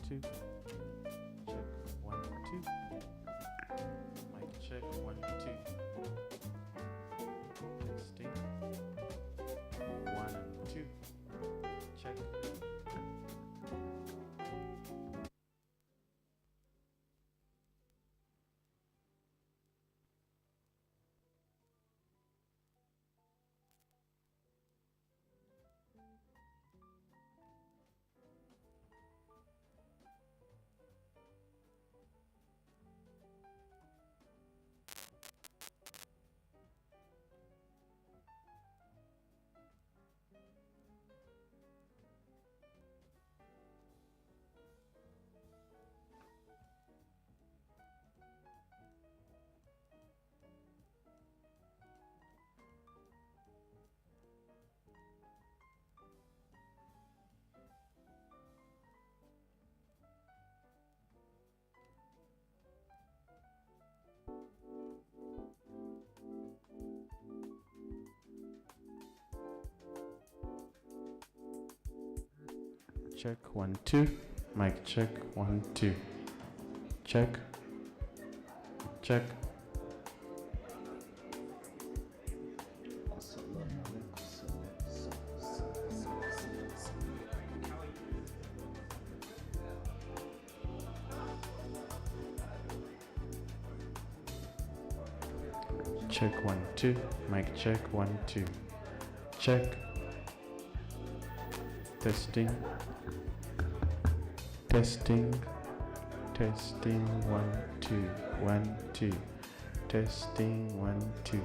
2. Check 1, 2. Mic check 1, 2. Testing 1 and 2. Check. Check 1, 2. Mic check 1, 2. Check. Check. Check 1, 2. Mic check 1, 2. Check. Testing. Testing. Testing 1, 2. 1, 2. Testing 1, 2.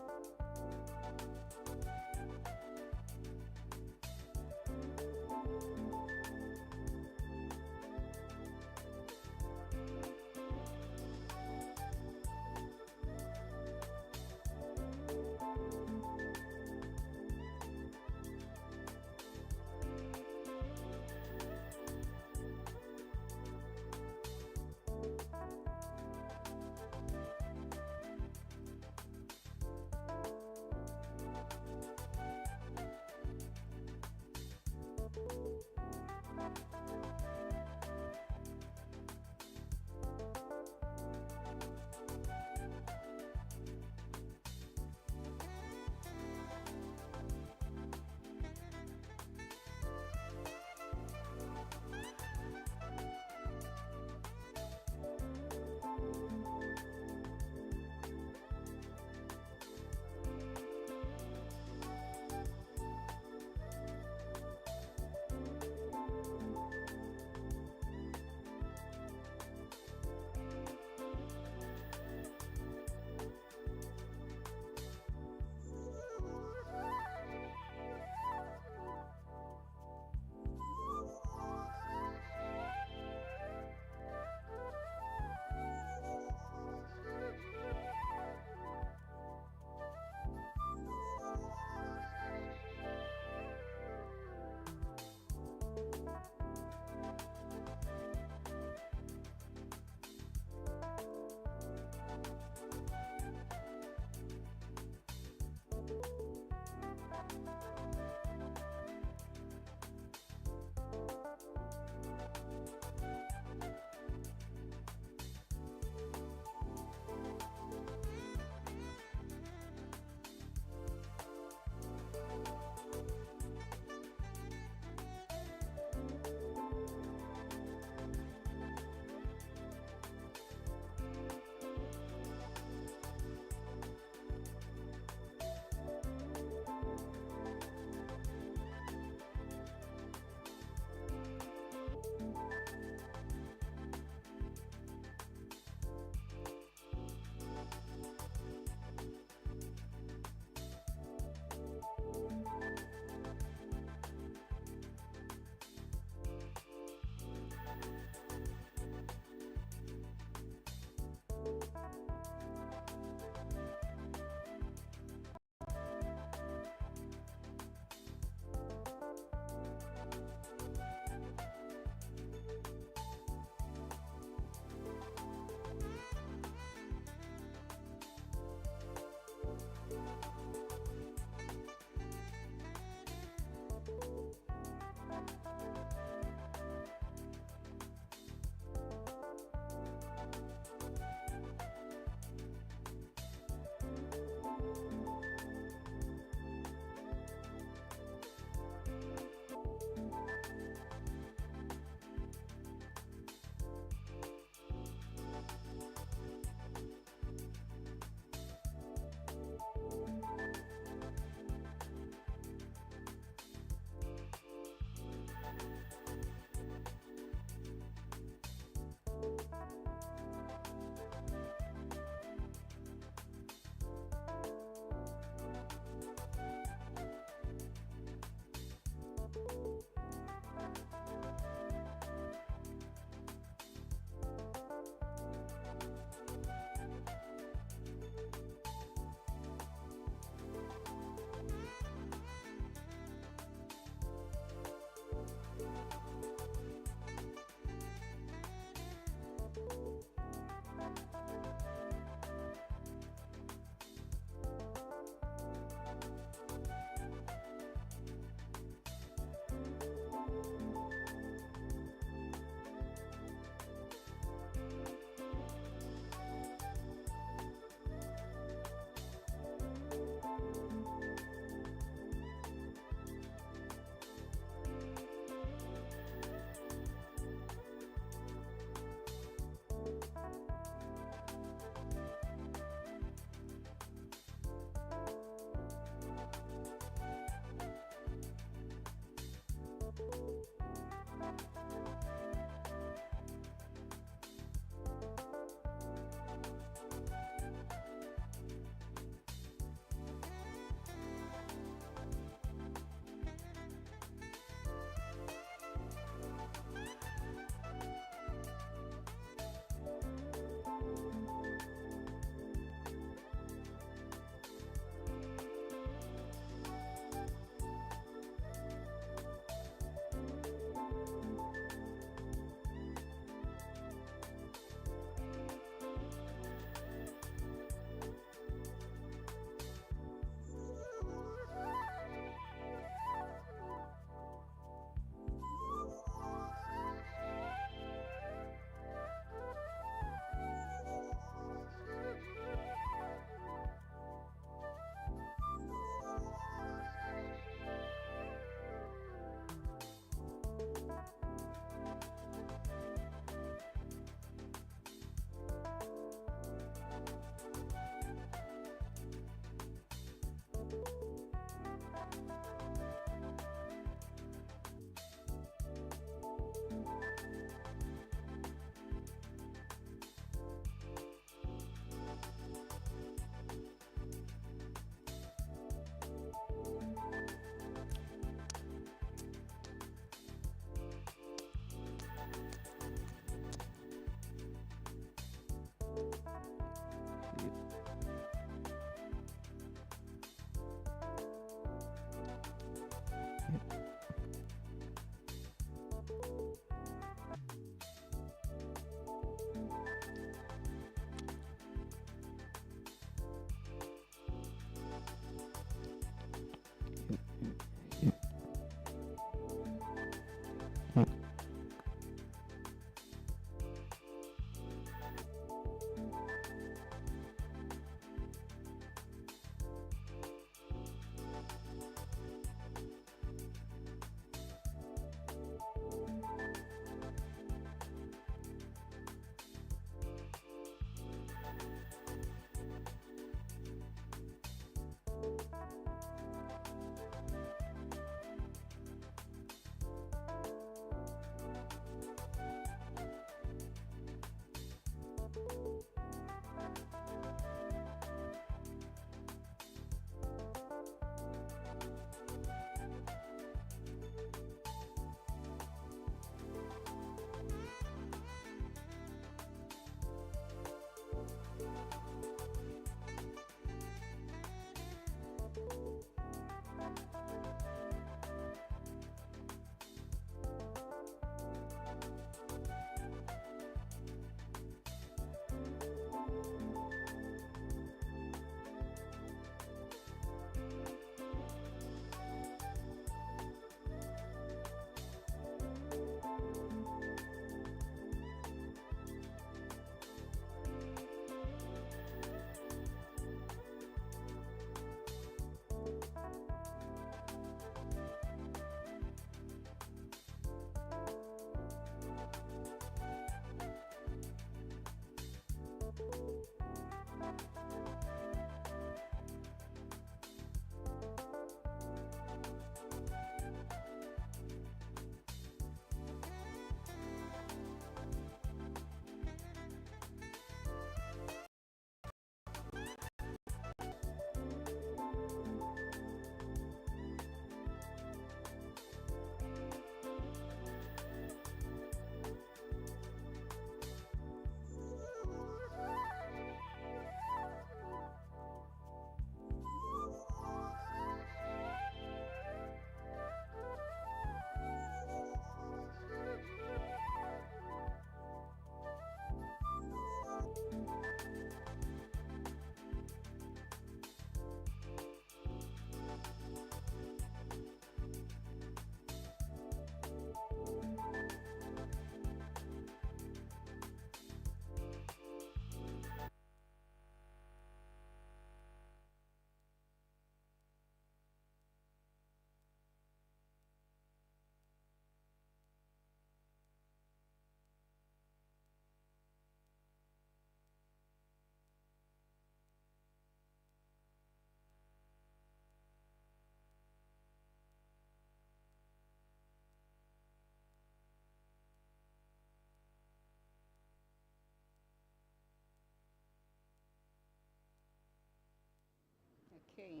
Okay.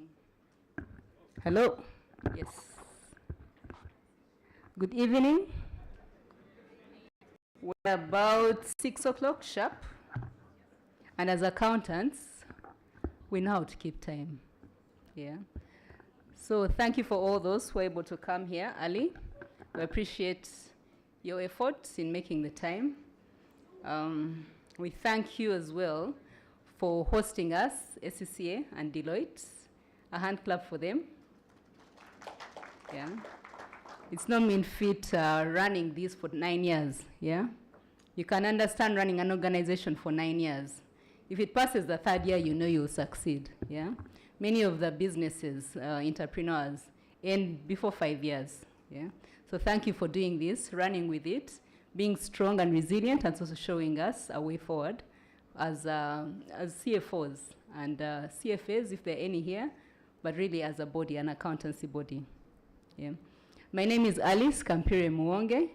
Hello. Yes. Good evening. We're about 6 o'clock sharp. And as accountants, we know how to keep time. Yeah. So thank you for all those who are able to come here early. We appreciate your efforts in making the time. We thank you as well for hosting us, ACCA and Deloitte. A hand clap for them. Yeah. It's not mean feat running this for 9 years. Yeah. You can understand running an organization for 9 years. If it passes the 3rd year, you know you'll succeed. Yeah. Many of the businesses, entrepreneurs, end before 5 years. Yeah. So thank you for doing this, running with it, being strong and resilient, and also showing us a way forward as CFOs and CFAs, if there are any here, but really as a body, an accountancy body. Yeah. My name is Alice Kampire Muonge.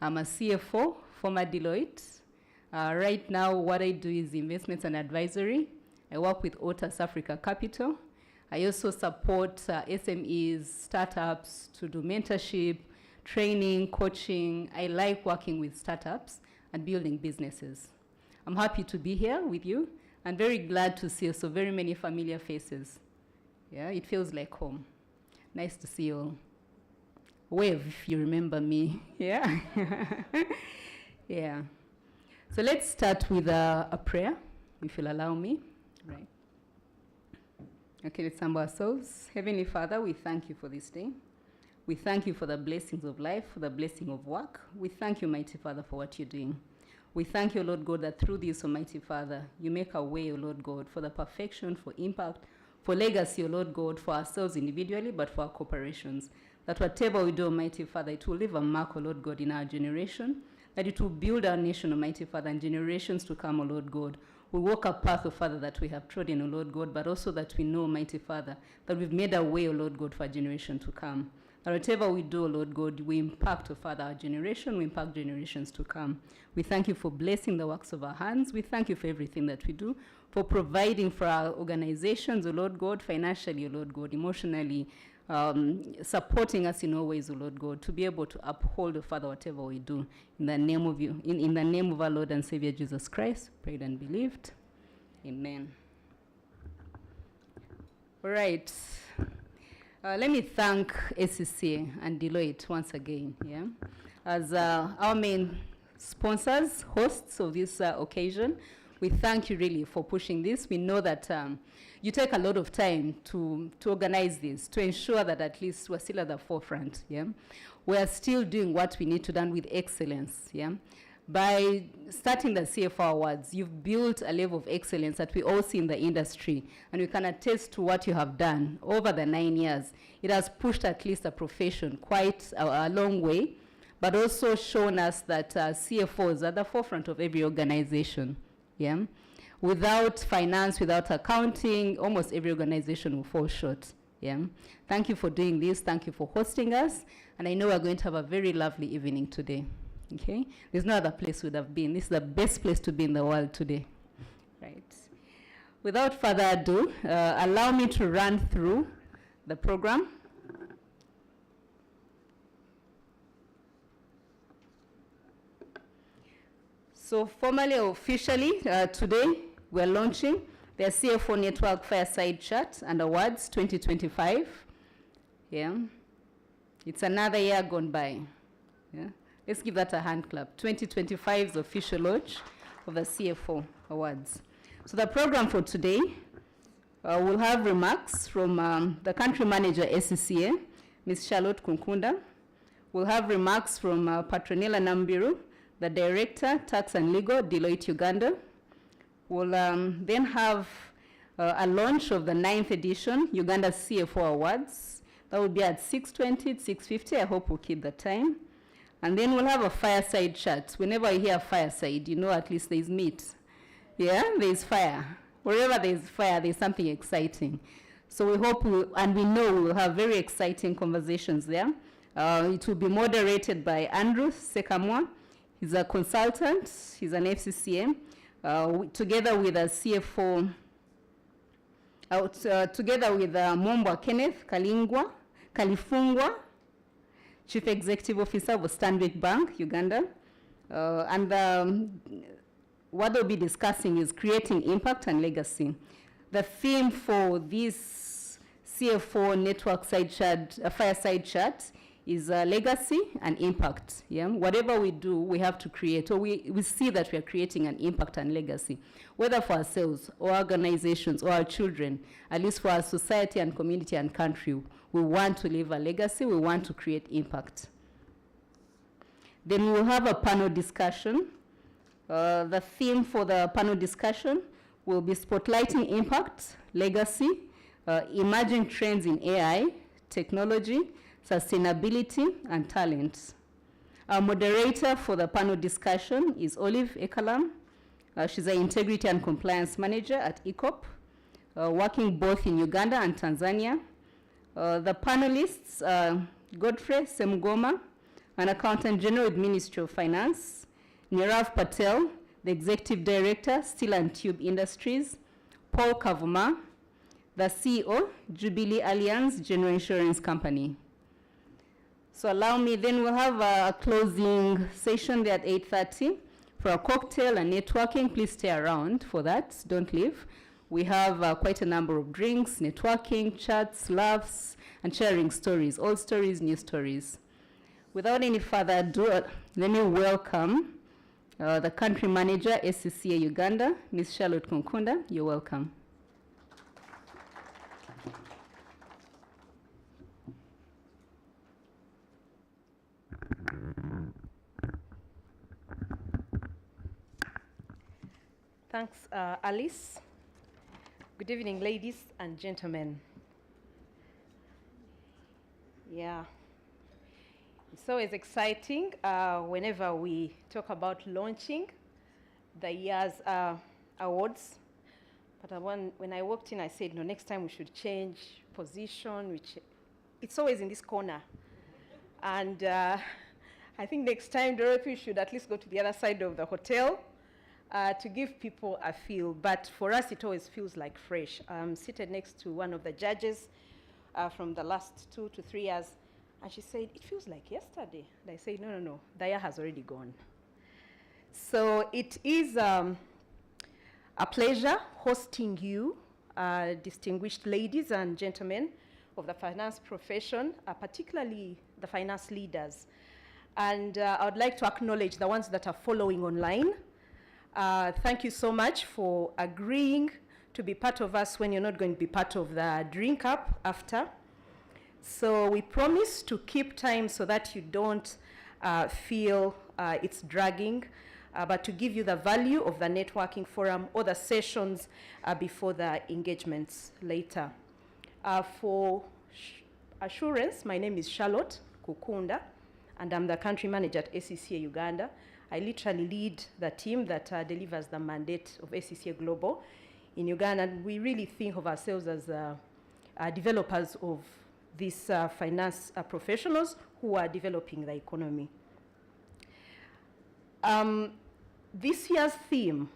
I'm a CFO, former Deloitte. Right now, what I do is investments and advisory. I work with Otis Africa Capital. I also support SMEs, startups to do mentorship, training, coaching. I like working with startups and building businesses. I'm happy to be here with you and very glad to see so very many familiar faces. Yeah, it feels like home. Nice to see you all. Wave if you remember me. Yeah. Yeah. So let's start with a prayer, if you'll allow me. Right. Okay, let's humble ourselves. Heavenly Father, we thank you for this day. We thank you for the blessings of life, for the blessing of work. We thank you, mighty Father, for what you're doing. We thank you, Lord God, that through this, Almighty Father, you make a way, O Lord God, for the perfection, for impact, for legacy, O Lord God, for ourselves individually, but for our corporations. That whatever we do, Almighty Father, it will leave a mark, O Lord God, in our generation, that it will build our nation, Almighty Father, and generations to come, O Lord God. We walk a path, O Father, that we have trodden, O Lord God, but also that we know, Almighty Father, that we've made a way, O Lord God, for a generation to come. That whatever we do, O Lord God, we impact, O Father, our generation, we impact generations to come. We thank you for blessing the works of our hands. We thank you for everything that we do, for providing for our organizations, O Lord God, financially, O Lord God, emotionally, supporting us in all ways, O Lord God, to be able to uphold, O Father, whatever we do. In the name of you, in the name of our Lord and Savior Jesus Christ, prayed and believed. Amen. All right. Let me thank ACCA and Deloitte once again, yeah, as our main sponsors, hosts of this occasion. We thank you really for pushing this. We know that you take a lot of time to organize this, to ensure that at least we're still at the forefront, yeah. We're still doing what we need to do with excellence, yeah. By starting the CFO Awards, you've built a level of excellence that we all see in the industry, and we can attest to what you have done over the 9 years. It has pushed at least a profession quite a long way, but also shown us that CFOs are at the forefront of every organization. Yeah? Without finance, without accounting, almost every organization will fall short. Yeah? Thank you for doing this. Thank you for hosting us. And I know we're going to have a very lovely evening today. Okay? There's no other place we would have been. This is the best place to be in the world today. Right. Without further ado, allow me to run through the program. So formally, officially, today, we're launching the CFO Network Fireside Chat and Awards 2025. Yeah. It's another year gone by. Yeah. Let's give that a hand clap. 2025's official launch of the CFO Awards. So the program for today will have remarks from the country manager, ACCA, Ms. Charlotte Kunkunda. We'll have remarks from Patronilla Nambiru, the Director, Tax and Legal, Deloitte, Uganda. We'll then have a launch of the 9th edition Uganda CFO Awards. That will be at 6:20, 6:50. I hope we'll keep the time. And then we'll have a fireside chat. Whenever you hear fireside, you know at least there's meat. Yeah, there's fire. Wherever there's fire, there's something exciting. So we hope, and we know we'll have very exciting conversations there. It will be moderated by Andrew Sekamwa. He's a consultant. He's an FCCM. Together with a CFO together with Mombwa Kenneth Kalifungwa, Chief Executive Officer of Stanbic Bank, Uganda. What they'll be discussing is creating impact and legacy. The theme for this CFO network fireside chat is legacy and impact. Yeah? Whatever we do, we have to create, or we see that we are creating an impact and legacy, whether for ourselves or organizations or our children, at least for our society and community and country. We want to leave a legacy, we want to create impact. Then we'll have a panel discussion. The theme for the panel discussion will be spotlighting impact, legacy, emerging trends in AI, technology, sustainability, and talent. Our moderator for the panel discussion is Olive Ekalam. She's an Integrity and Compliance Manager at ECOP, working both in Uganda and Tanzania. The panelists are Godfrey Semgoma, an Accountant General with Ministry of Finance, Nirav Patel, the Executive Director, Steel and Tube Industries, Paul Kavuma, the CEO, Jubilee Allianz General Insurance Company. So allow me, then we'll have a closing session there at 8:30 for a cocktail and networking. Please stay around for that, don't leave. We have quite a number of drinks, networking, chats, laughs, and sharing stories, old stories, new stories. Without any further ado, let me welcome the Country Manager, ACCA Uganda, Ms. Charlotte Konkunda. You're welcome. Thanks, Alice. Good evening, ladies and gentlemen. Yeah, it's always exciting whenever we talk about launching the year's awards. But when I walked in, I said, no, next time we should change position, it's always in this corner. And I think next time, Dorothy should at least go to the other side of the hotel to give people a feel. But for us, it always feels like fresh. I'm seated next to one of the judges from the last 2 to 3 years. And she said, it feels like yesterday. And I said, no, the year has already gone. So it is a pleasure hosting you, distinguished ladies and gentlemen of the finance profession, particularly the finance leaders. And I would like to acknowledge the ones that are following online. Thank you so much for agreeing to be part of us when you're not going to be part of the drink up after. So we promise to keep time so that you don't feel it's dragging, but to give you the value of the networking forum or the sessions before the engagements later. For assurance, my name is Charlotte Kukunda, and I'm the country manager at ACCA Uganda. I literally lead the team that delivers the mandate of ACCA Global in Uganda. And we really think of ourselves as developers of these finance professionals who are developing the economy. This year's theme,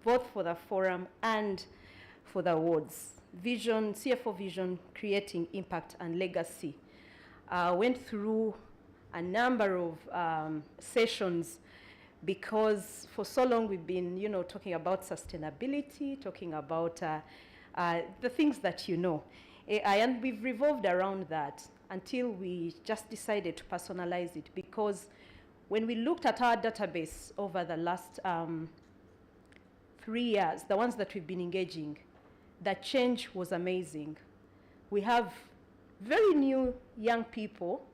both for the forum and for the awards, vision, CFO vision, creating impact and legacy, went through a number of sessions because for so long we've been, talking about sustainability, talking about the things that you know. And we've revolved around that until we just decided to personalize it, because when we looked at our database over the last 3 years, the ones that we've been engaging, the change was amazing. We have very new young people.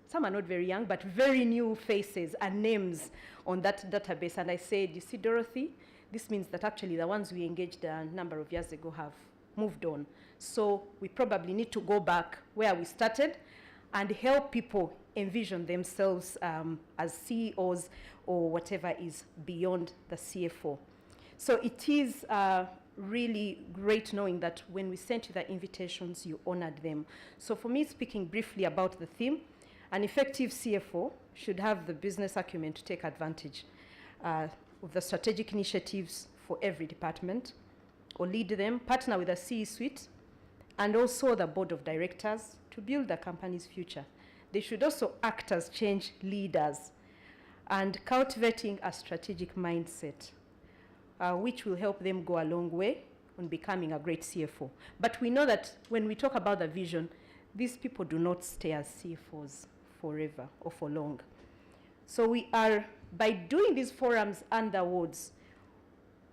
Some are not very young, but very new faces and names on that database. And I said, you see, Dorothy, this means that actually the ones we engaged a number of years ago have moved on. So we probably need to go back where we started and help people envision themselves as CEOs or whatever is beyond the CFO. So it is really great knowing that when we sent you the invitations, you honored them. So for me, speaking briefly about the theme, an effective CFO should have the business acumen to take advantage of the strategic initiatives for every department, or lead them, partner with the C-suite, and also the board of directors to build the company's future. They should also act as change leaders and cultivating a strategic mindset, which will help them go a long way on becoming a great CFO. But we know that when we talk about the vision, these people do not stay as CFOs forever or for long. So we are, by doing these forums and the awards,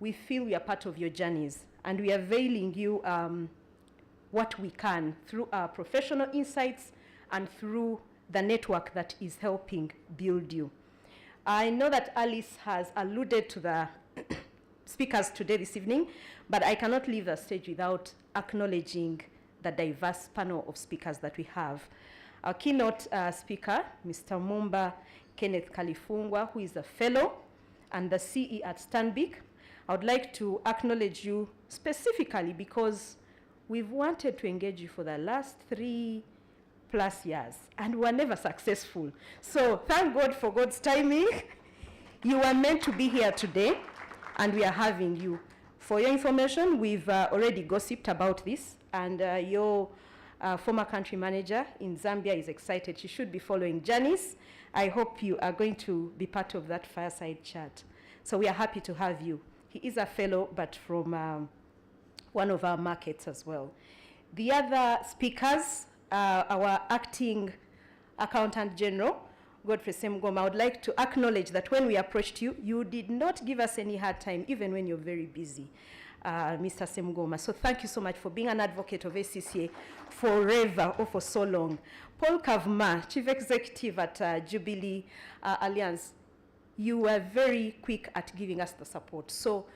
we feel we are part of your journeys, and we are availing you what we can through our professional insights and through the network that is helping build you. I know that Alice has alluded to the speakers today, this evening, but I cannot leave the stage without acknowledging the diverse panel of speakers that we have. Our keynote speaker, Mr. Mumba Kenneth Kalifungwa, who is a fellow and the CE at Stanbic. I would like to acknowledge you specifically because we've wanted to engage you for the last 3+ years, and we were never successful. So thank God for God's timing. You were meant to be here today, and we are having you. For your information, we've already gossiped about this, and your former country manager in Zambia is excited. She should be following Janice. I hope you are going to be part of that fireside chat. So we are happy to have you. He is a fellow, but from one of our markets as well. The other speakers, our acting accountant general, Godfrey Semgoma. I would like to acknowledge that when we approached you, you did not give us any hard time, even when you're very busy, Mr. Semgoma. So thank you so much for being an advocate of ACCA forever or for so long. Paul Kavma, Chief Executive at Jubilee Alliance, you were very quick at giving us the support. So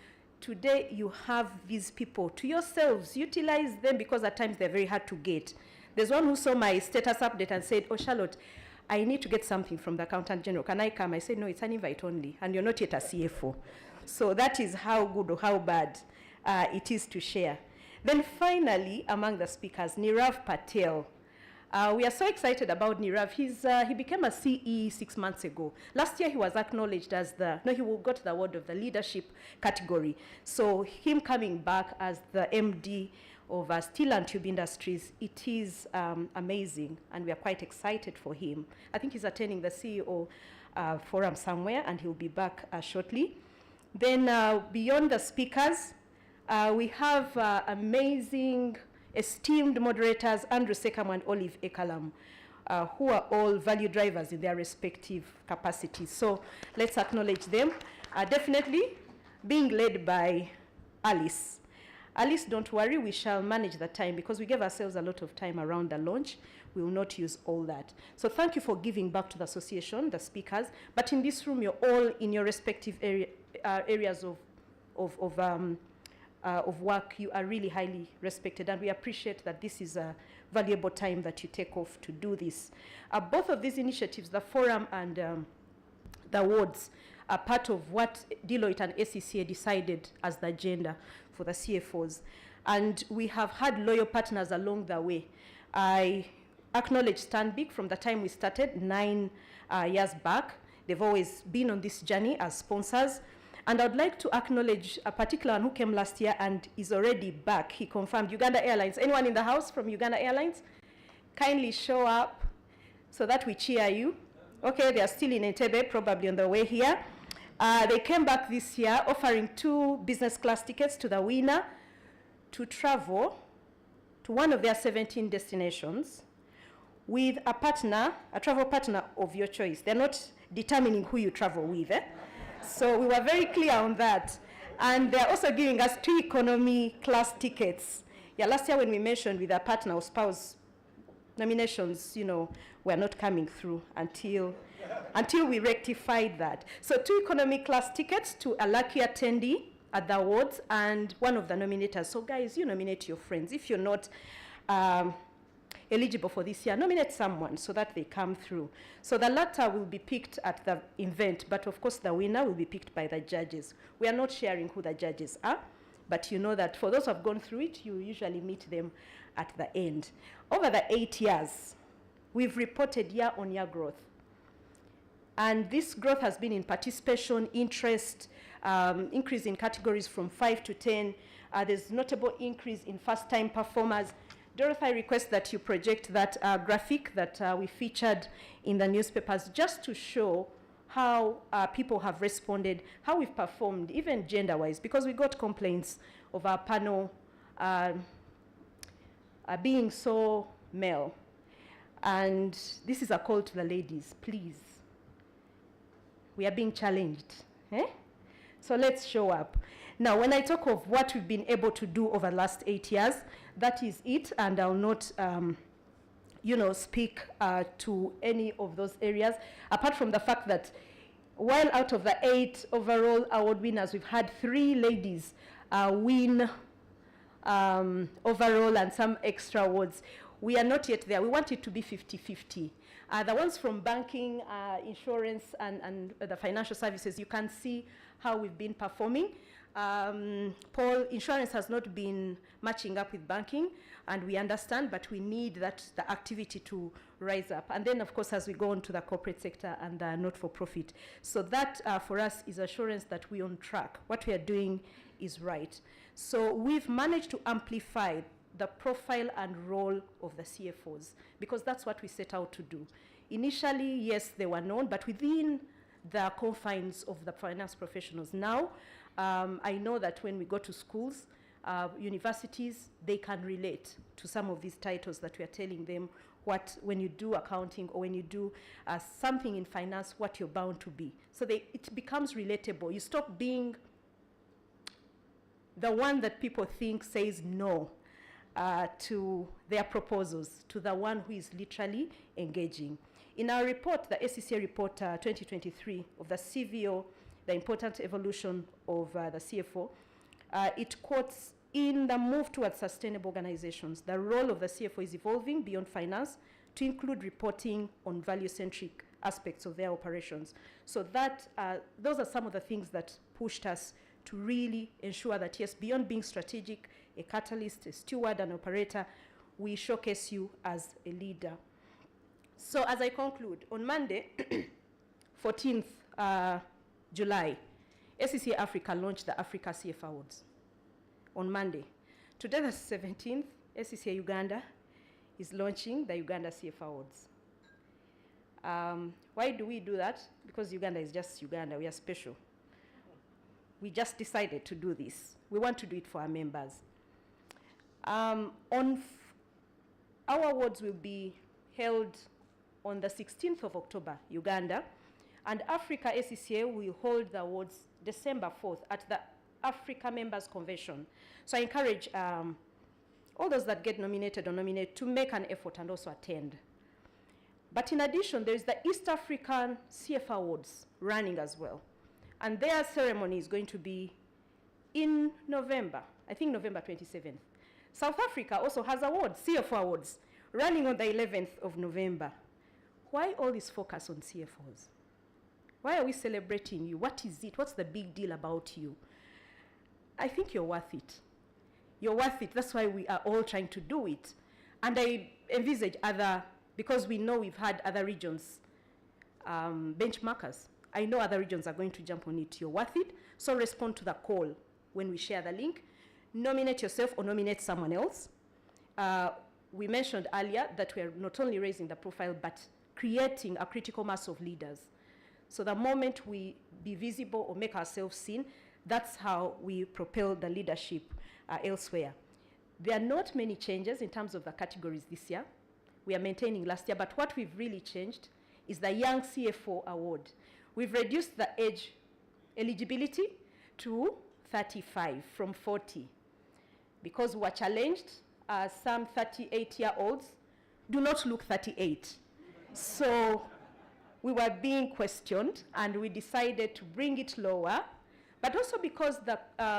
today you have these people to yourselves. Utilize them because at times they're very hard to get. There's one who saw my status update and said, oh, Charlotte, I need to get something from the accountant general. Can I come? I said, no, it's an invite only, and you're not yet a CFO. So that is how good or how bad it is to share. Then finally, among the speakers, Nirav Patel. We are so excited about Nirav. He became a CE 6 months ago. Last year, he was acknowledged as he got the award of the leadership category. So him coming back as the MD of Steel and Tube Industries, it is amazing, and we are quite excited for him. I think he's attending the CEO forum somewhere, and he'll be back shortly. Then beyond the speakers, we have amazing, esteemed moderators, Andrew Sekam and Olive Ekalam, who are all value drivers in their respective capacities. So let's acknowledge them. Definitely being led by Alice. Alice, don't worry, we shall manage the time because we gave ourselves a lot of time around the launch. We will not use all that. So thank you for giving back to the association, the speakers. But in this room, you're all in your respective areas of work. You are really highly respected, and we appreciate that this is a valuable time that you take off to do this. Both of these initiatives, the forum and the awards, are part of what Deloitte and ACCA decided as the agenda for the CFOs. And we have had loyal partners along the way. I acknowledge Stanbic from the time we started 9 years back. They've always been on this journey as sponsors. And I'd like to acknowledge a particular one who came last year and is already back. He confirmed Uganda Airlines. Anyone in the house from Uganda Airlines? Kindly show up so that we cheer you. Okay, they are still in Entebbe, probably on the way here. They came back this year offering 2 business class tickets to the winner to travel to one of their 17 destinations with a partner, a travel partner of your choice. They're not determining who you travel with. So we were very clear on that. And they're also giving us 2 economy class tickets. Yeah, last year when we mentioned with our partner or spouse, nominations, were not coming through until we rectified that. So 2 economy class tickets to a lucky attendee at the awards and one of the nominators. So guys, you nominate your friends. If you're not eligible for this year, nominate someone so that they come through. So the latter will be picked at the event, but of course the winner will be picked by the judges. We are not sharing who the judges are, but you know that for those who have gone through it, you usually meet them at the end. Over the 8 years, we've reported year-on-year growth. And this growth has been in participation, interest, increase in categories from 5 to 10, There's notable increase in first-time performers. Dorothy, I request that you project that graphic that we featured in the newspapers just to show how people have responded, how we've performed, even gender-wise, because we got complaints of our panel being so male. And this is a call to the ladies, please. We are being challenged. So let's show up. Now, when I talk of what we've been able to do over the last 8 years, that is it, and I'll not speak to any of those areas, apart from the fact that while out of the 8 overall award winners, we've had 3 ladies win overall and some extra awards. We are not yet there. We want it to be 50-50. The ones from banking, insurance, and the financial services, you can see how we've been performing. Paul, insurance has not been matching up with banking, and we understand, but we need the activity to rise up. And then, of course, as we go on to the corporate sector and the not-for-profit. So that, for us, is assurance that we're on track. What we are doing is right. So we've managed to amplify the profile and role of the CFOs, because that's what we set out to do. Initially, yes, they were known, but within the confines of the finance professionals. Now, I know that when we go to schools, universities, they can relate to some of these titles that we are telling them when you do accounting or when you do something in finance, what you're bound to be. So it becomes relatable. You stop being the one that people think says no to their proposals, to the one who is literally engaging. In our report, the ACCA report 2023 of the CVO, the important evolution of the CFO, it quotes, in the move towards sustainable organizations, the role of the CFO is evolving beyond finance to include reporting on value-centric aspects of their operations. So that those are some of the things that pushed us to really ensure that, yes, beyond being strategic, a catalyst, a steward, an operator, we showcase you as a leader. So as I conclude, on Monday, 14th July, ACCA Africa launched the Africa CFO Awards. On Monday. Today, the 17th, ACCA Uganda is launching the Uganda CFO Awards. Why do we do that? Because Uganda is just Uganda. We are special. We just decided to do this. We want to do it for our members. Our awards will be held on the 16th of October, Uganda, and Africa ACCA will hold the awards December 4th at the Africa Members Convention. So I encourage all those that get nominated or nominate to make an effort and also attend. But in addition, there is the East African CFO Awards running as well. And their ceremony is going to be in November, I think November 27th. South Africa also has awards, CFO Awards, running on the 11th of November. Why all this focus on CFOs? Why are we celebrating you? What is it? What's the big deal about you? I think you're worth it. You're worth it. That's why we are all trying to do it. And I envisage because we know we've had other regions benchmarkers. I know other regions are going to jump on it. You're worth it. So respond to the call when we share the link. Nominate yourself or nominate someone else. We mentioned earlier that we are not only raising the profile, but creating a critical mass of leaders. So the moment we be visible or make ourselves seen, that's how we propel the leadership elsewhere. There are not many changes in terms of the categories this year. We are maintaining last year, but what we've really changed is the Young CFO Award. We've reduced the age eligibility to 35 from 40 because we were challenged. Some 38-year-olds do not look 38. So we were being questioned, and we decided to bring it lower, but also because the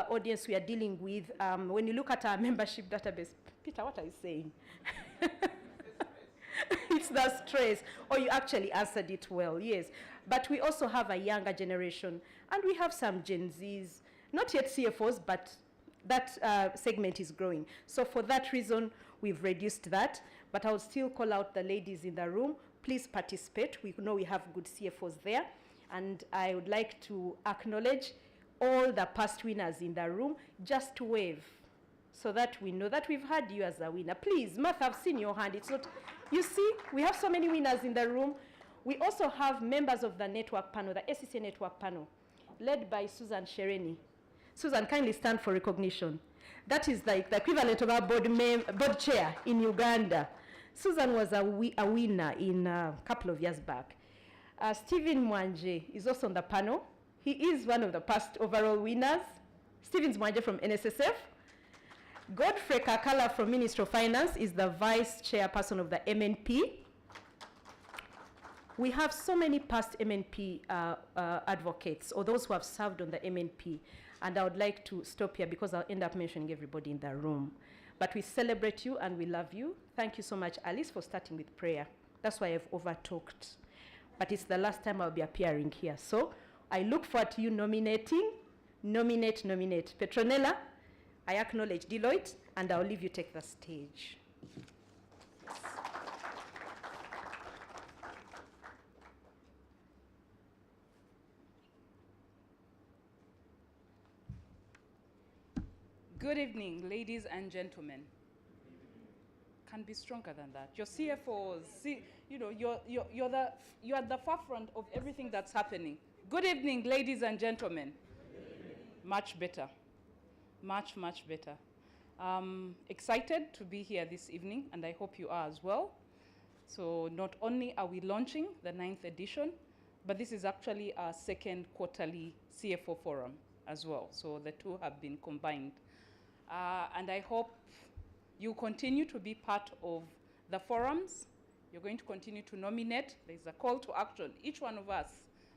audience we are dealing with, when you look at our membership database, Peter, what are you saying? It's the stress. Oh, you actually answered it well, yes. But we also have a younger generation, and we have some Gen Zs, not yet CFOs, but that segment is growing. So for that reason, we've reduced that, but I'll still call out the ladies in the room. Please participate. We know we have good CFOs there, and I would like to acknowledge all the past winners in the room. Just wave. so that we know that we've had you as a winner. Please, Martha, I've seen your hand. It's not, you see, we have so many winners in the room. We also have members of the network panel, the ACCA network panel, led by Susan Shereni. Susan, kindly stand for recognition. That is like the equivalent of our board chair in Uganda. Susan was a winner in a couple of years back. Stephen Mwanje is also on the panel. He is one of the past overall winners. Stephen Mwanje from NSSF. Godfrey Kakala from Ministry of Finance is the vice chairperson of the MNP. We have so many past MNP advocates, or those who have served on the MNP, and I would like to stop here because I'll end up mentioning everybody in the room. But we celebrate you and we love you. Thank you so much, Alice, for starting with prayer. That's why I've overtalked. But it's the last time I'll be appearing here. So I look forward to you nominating. Nominate. Petronella, I acknowledge Deloitte, and I'll leave you take the stage. Good evening, ladies and gentlemen. Can be stronger than that. Your CFOs, you're at the forefront of everything that's happening. Good evening, ladies and gentlemen. Much better. Much better. Excited to be here this evening, and I hope you are as well. So not only are we launching the 9th edition, but this is actually our second quarterly CFO forum as well. So the two have been combined. And I hope you continue to be part of the forums. You're going to continue to nominate. There's a call to action. Each one of us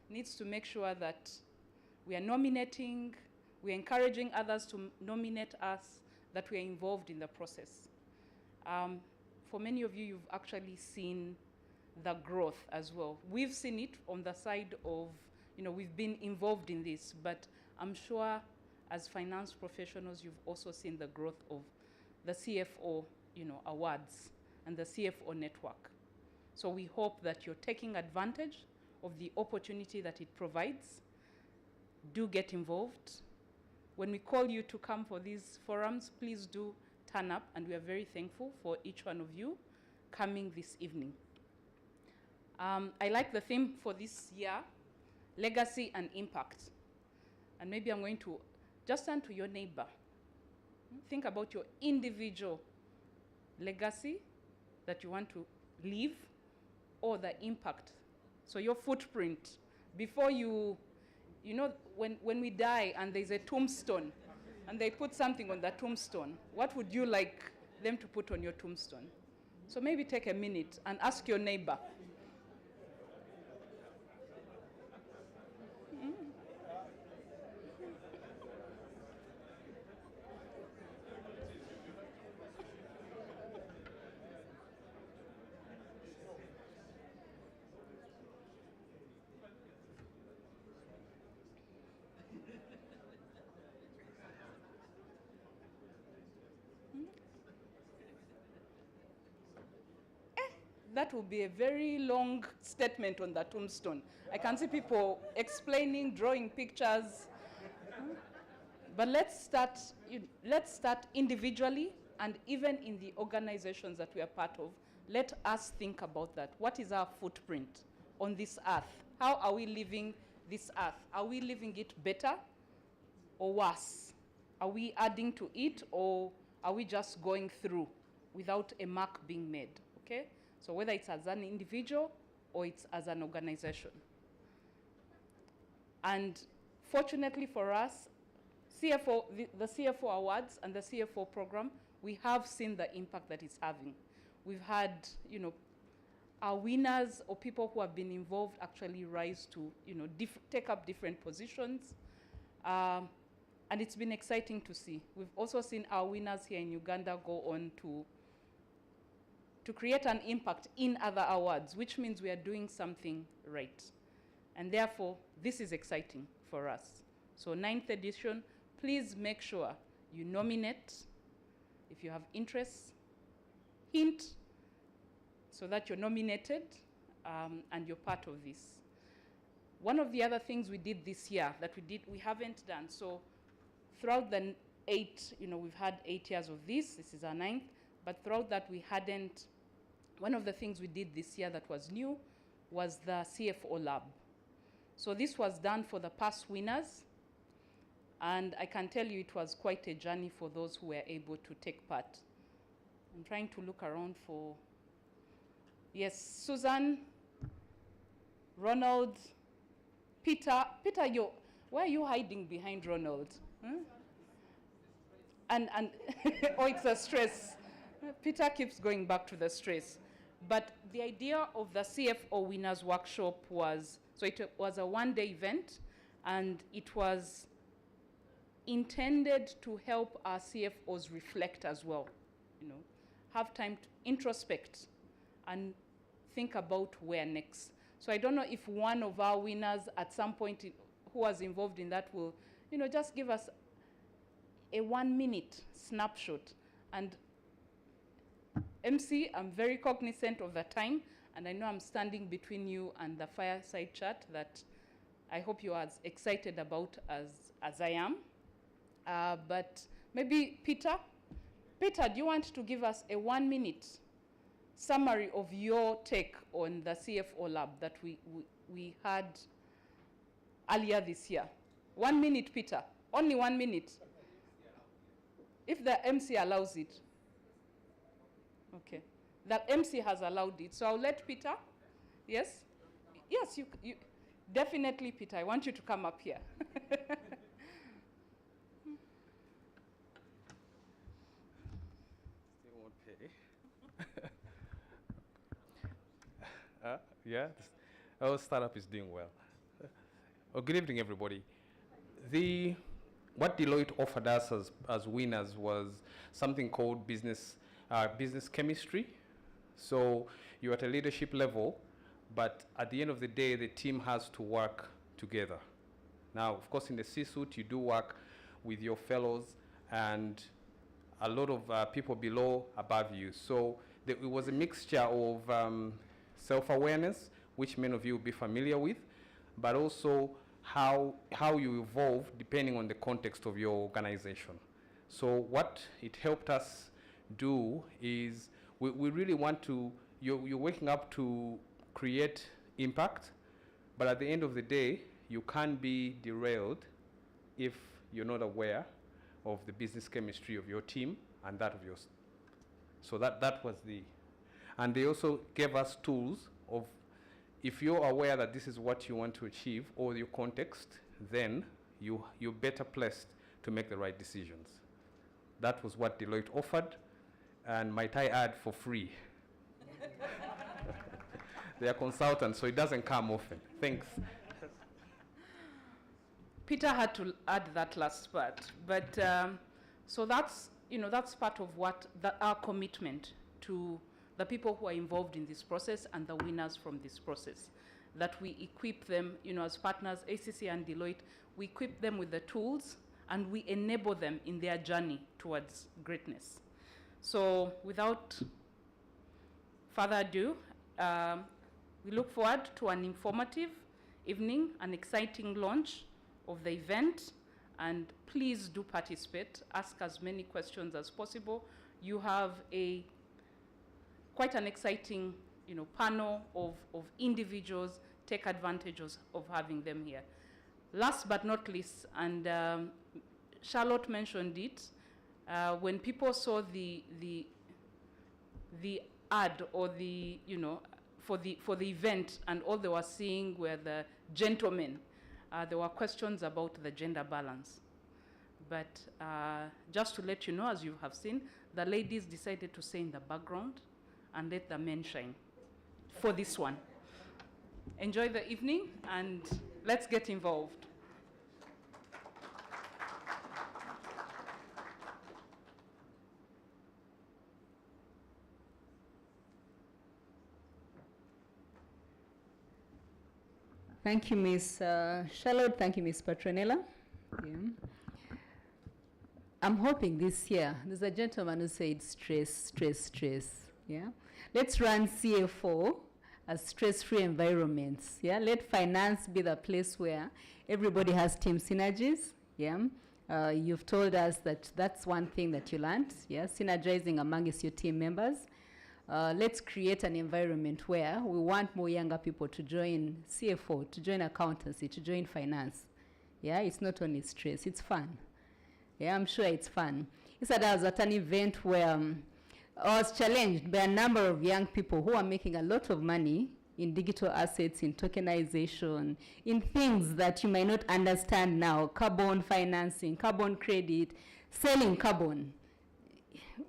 needs to make sure that we are nominating, we're encouraging others to nominate us, that we are involved in the process. For many of you, you've actually seen the growth as well. We've seen it on the side of, we've been involved in this, but I'm sure as finance professionals, you've also seen the growth of the CFO, awards and the CFO network. So we hope that you're taking advantage of the opportunity that it provides. Do get involved. When we call you to come for these forums, please do turn up, and we are very thankful for each one of you coming this evening. I like the theme for this year, legacy and impact. And maybe I'm going to just turn to your neighbor. Think about your individual legacy that you want to leave, or the impact. So your footprint, before when we die and there's a tombstone and they put something on the tombstone, what would you like them to put on your tombstone? So maybe take a minute and ask your neighbor. That will be a very long statement on the tombstone. I can see people explaining, drawing pictures. But let's start individually, and even in the organizations that we are part of, let us think about that. What is our footprint on this earth? How are we living this earth? Are we living it better or worse? Are we adding to it, or are we just going through without a mark being made? Okay? So whether it's as an individual or it's as an organization. And fortunately for us, the CFO Awards and the CFO program, we have seen the impact that it's having. We've had, our winners or people who have been involved actually rise to, take up different positions. And it's been exciting to see. We've also seen our winners here in Uganda go on to create an impact in other awards, which means we are doing something right. And therefore, this is exciting for us. So 9th edition, please make sure you nominate if you have interests, hint, so that you're nominated and you're part of this. One of the other things we did this year that we haven't done, so throughout the we've had 8 years of this. This is our 9th. But throughout that, one of the things we did this year that was new was the CFO lab. So this was done for the past winners. And I can tell you it was quite a journey for those who were able to take part. I'm trying to look around for, yes, Susan, Ronald, Peter, why are you hiding behind Ronald? Huh? And oh, it's a stress. Peter keeps going back to the stress. But the idea of the CFO Winners Workshop was, so it was a one-day event, and it was intended to help our CFOs reflect as well, have time to introspect and think about where next. So I don't know if one of our winners at some point who was involved in that will, just give us a 1-minute snapshot. And MC, I'm very cognizant of the time, and I know I'm standing between you and the fireside chat that I hope you are as excited about as I am. But maybe Peter, do you want to give us a 1-minute summary of your take on the CFO lab that we had earlier this year? 1 minute, Peter. Only 1 minute. If the MC allows it. Okay. The MC has allowed it. So I'll let Peter. Yes? Yes, you definitely, Peter. I want you to come up here. Yeah, our startup is doing well. Good evening, everybody. What Deloitte offered us as winners was something called business chemistry. So you're at a leadership level, but at the end of the day, the team has to work together. Now, of course, in the C-suite, you do work with your fellows and a lot of people below, above you. So it was a mixture of self-awareness, which many of you will be familiar with, but also how you evolve depending on the context of your organization. So what it helped us do is we really want to, you're waking up to create impact, but at the end of the day, you can't be derailed if you're not aware of the business chemistry of your team and that of yours. So that was and they also gave us tools of, if you're aware that this is what you want to achieve or your context, then you're better placed to make the right decisions. That was what Deloitte offered, and might I add, for free. They are consultants, so it doesn't come often. Thanks. Peter had to add that last part, but so that's part of our commitment to the people who are involved in this process and the winners from this process, that we equip them, as partners, ACCA and Deloitte, we equip them with the tools and we enable them in their journey towards greatness. So without further ado, we look forward to an informative evening, an exciting launch of the event, and please do participate. Ask as many questions as possible. You have quite an exciting panel of individuals. Take advantage of having them here. Last but not least, and Charlotte mentioned it, when people saw the ad or for the event, and all they were seeing were the gentlemen, there were questions about the gender balance. But just to let you know, as you have seen, the ladies decided to stay in the background and let the men shine for this one. Enjoy the evening and let's get involved. Thank you, Ms. Charlotte. Thank you, Ms. Petronella. Yeah. I'm hoping this year, there's a gentleman who said stress, stress, stress. Yeah. Let's run CFO as stress-free environments. Yeah. Let finance be the place where everybody has team synergies. Yeah. You've told us that that's one thing that you learned, yeah, synergizing amongst your team members. Let's create an environment where we want more younger people to join CFO, to join accountancy, to join finance. Yeah, it's not only stress, it's fun. Yeah, I'm sure it's fun. Yesterday I was at an event where I was challenged by a number of young people who are making a lot of money in digital assets, in tokenization, in things that you might not understand now, carbon financing, carbon credit, selling carbon,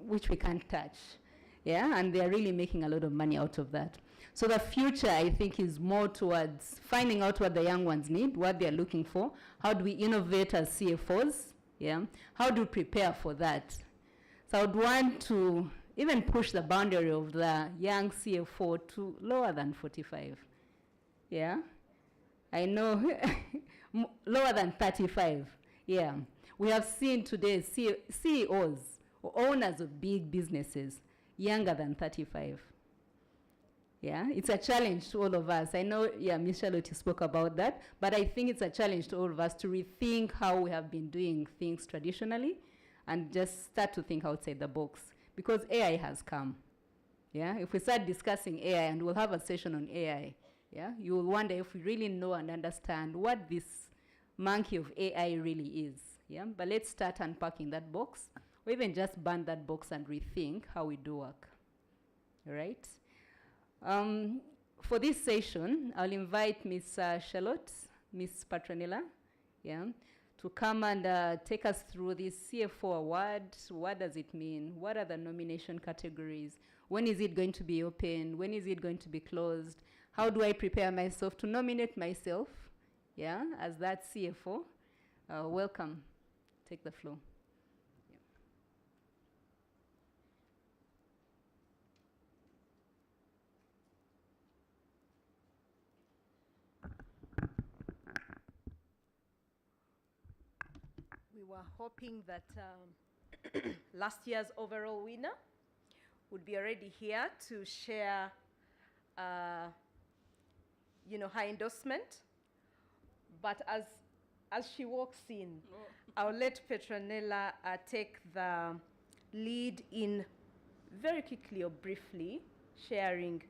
which we can't touch. Yeah, and they're really making a lot of money out of that. So the future, I think, is more towards finding out what the young ones need, what they're looking for. How do we innovate as CFOs? Yeah, how do we prepare for that? So I would want to even push the boundary of the young CFO to lower than 45. Yeah, I know, lower than 35. Yeah, we have seen today CEOs or owners of big businesses younger than 35. Yeah, it's a challenge to all of us. I know, yeah, Ms. Charlotte spoke about that, but I think it's a challenge to all of us to rethink how we have been doing things traditionally and just start to think outside the box, because AI has come. Yeah, if we start discussing AI, and we'll have a session on AI, yeah, you will wonder if we really know and understand what this monkey of AI really is. Yeah, but let's start unpacking that box, or even just burn that box and rethink how we do work. All right? For this session, I'll invite Ms. Charlotte, Ms. Petronella, yeah, to come and take us through this CFO award. What does it mean? What are the nomination categories? When is it going to be open? When is it going to be closed? How do I prepare myself to nominate myself, yeah, as that CFO? Welcome. Take the floor. We were hoping that last year's overall winner would be already here to share, her endorsement. But as she walks in, I'll let Petronella take the lead in very quickly or briefly sharing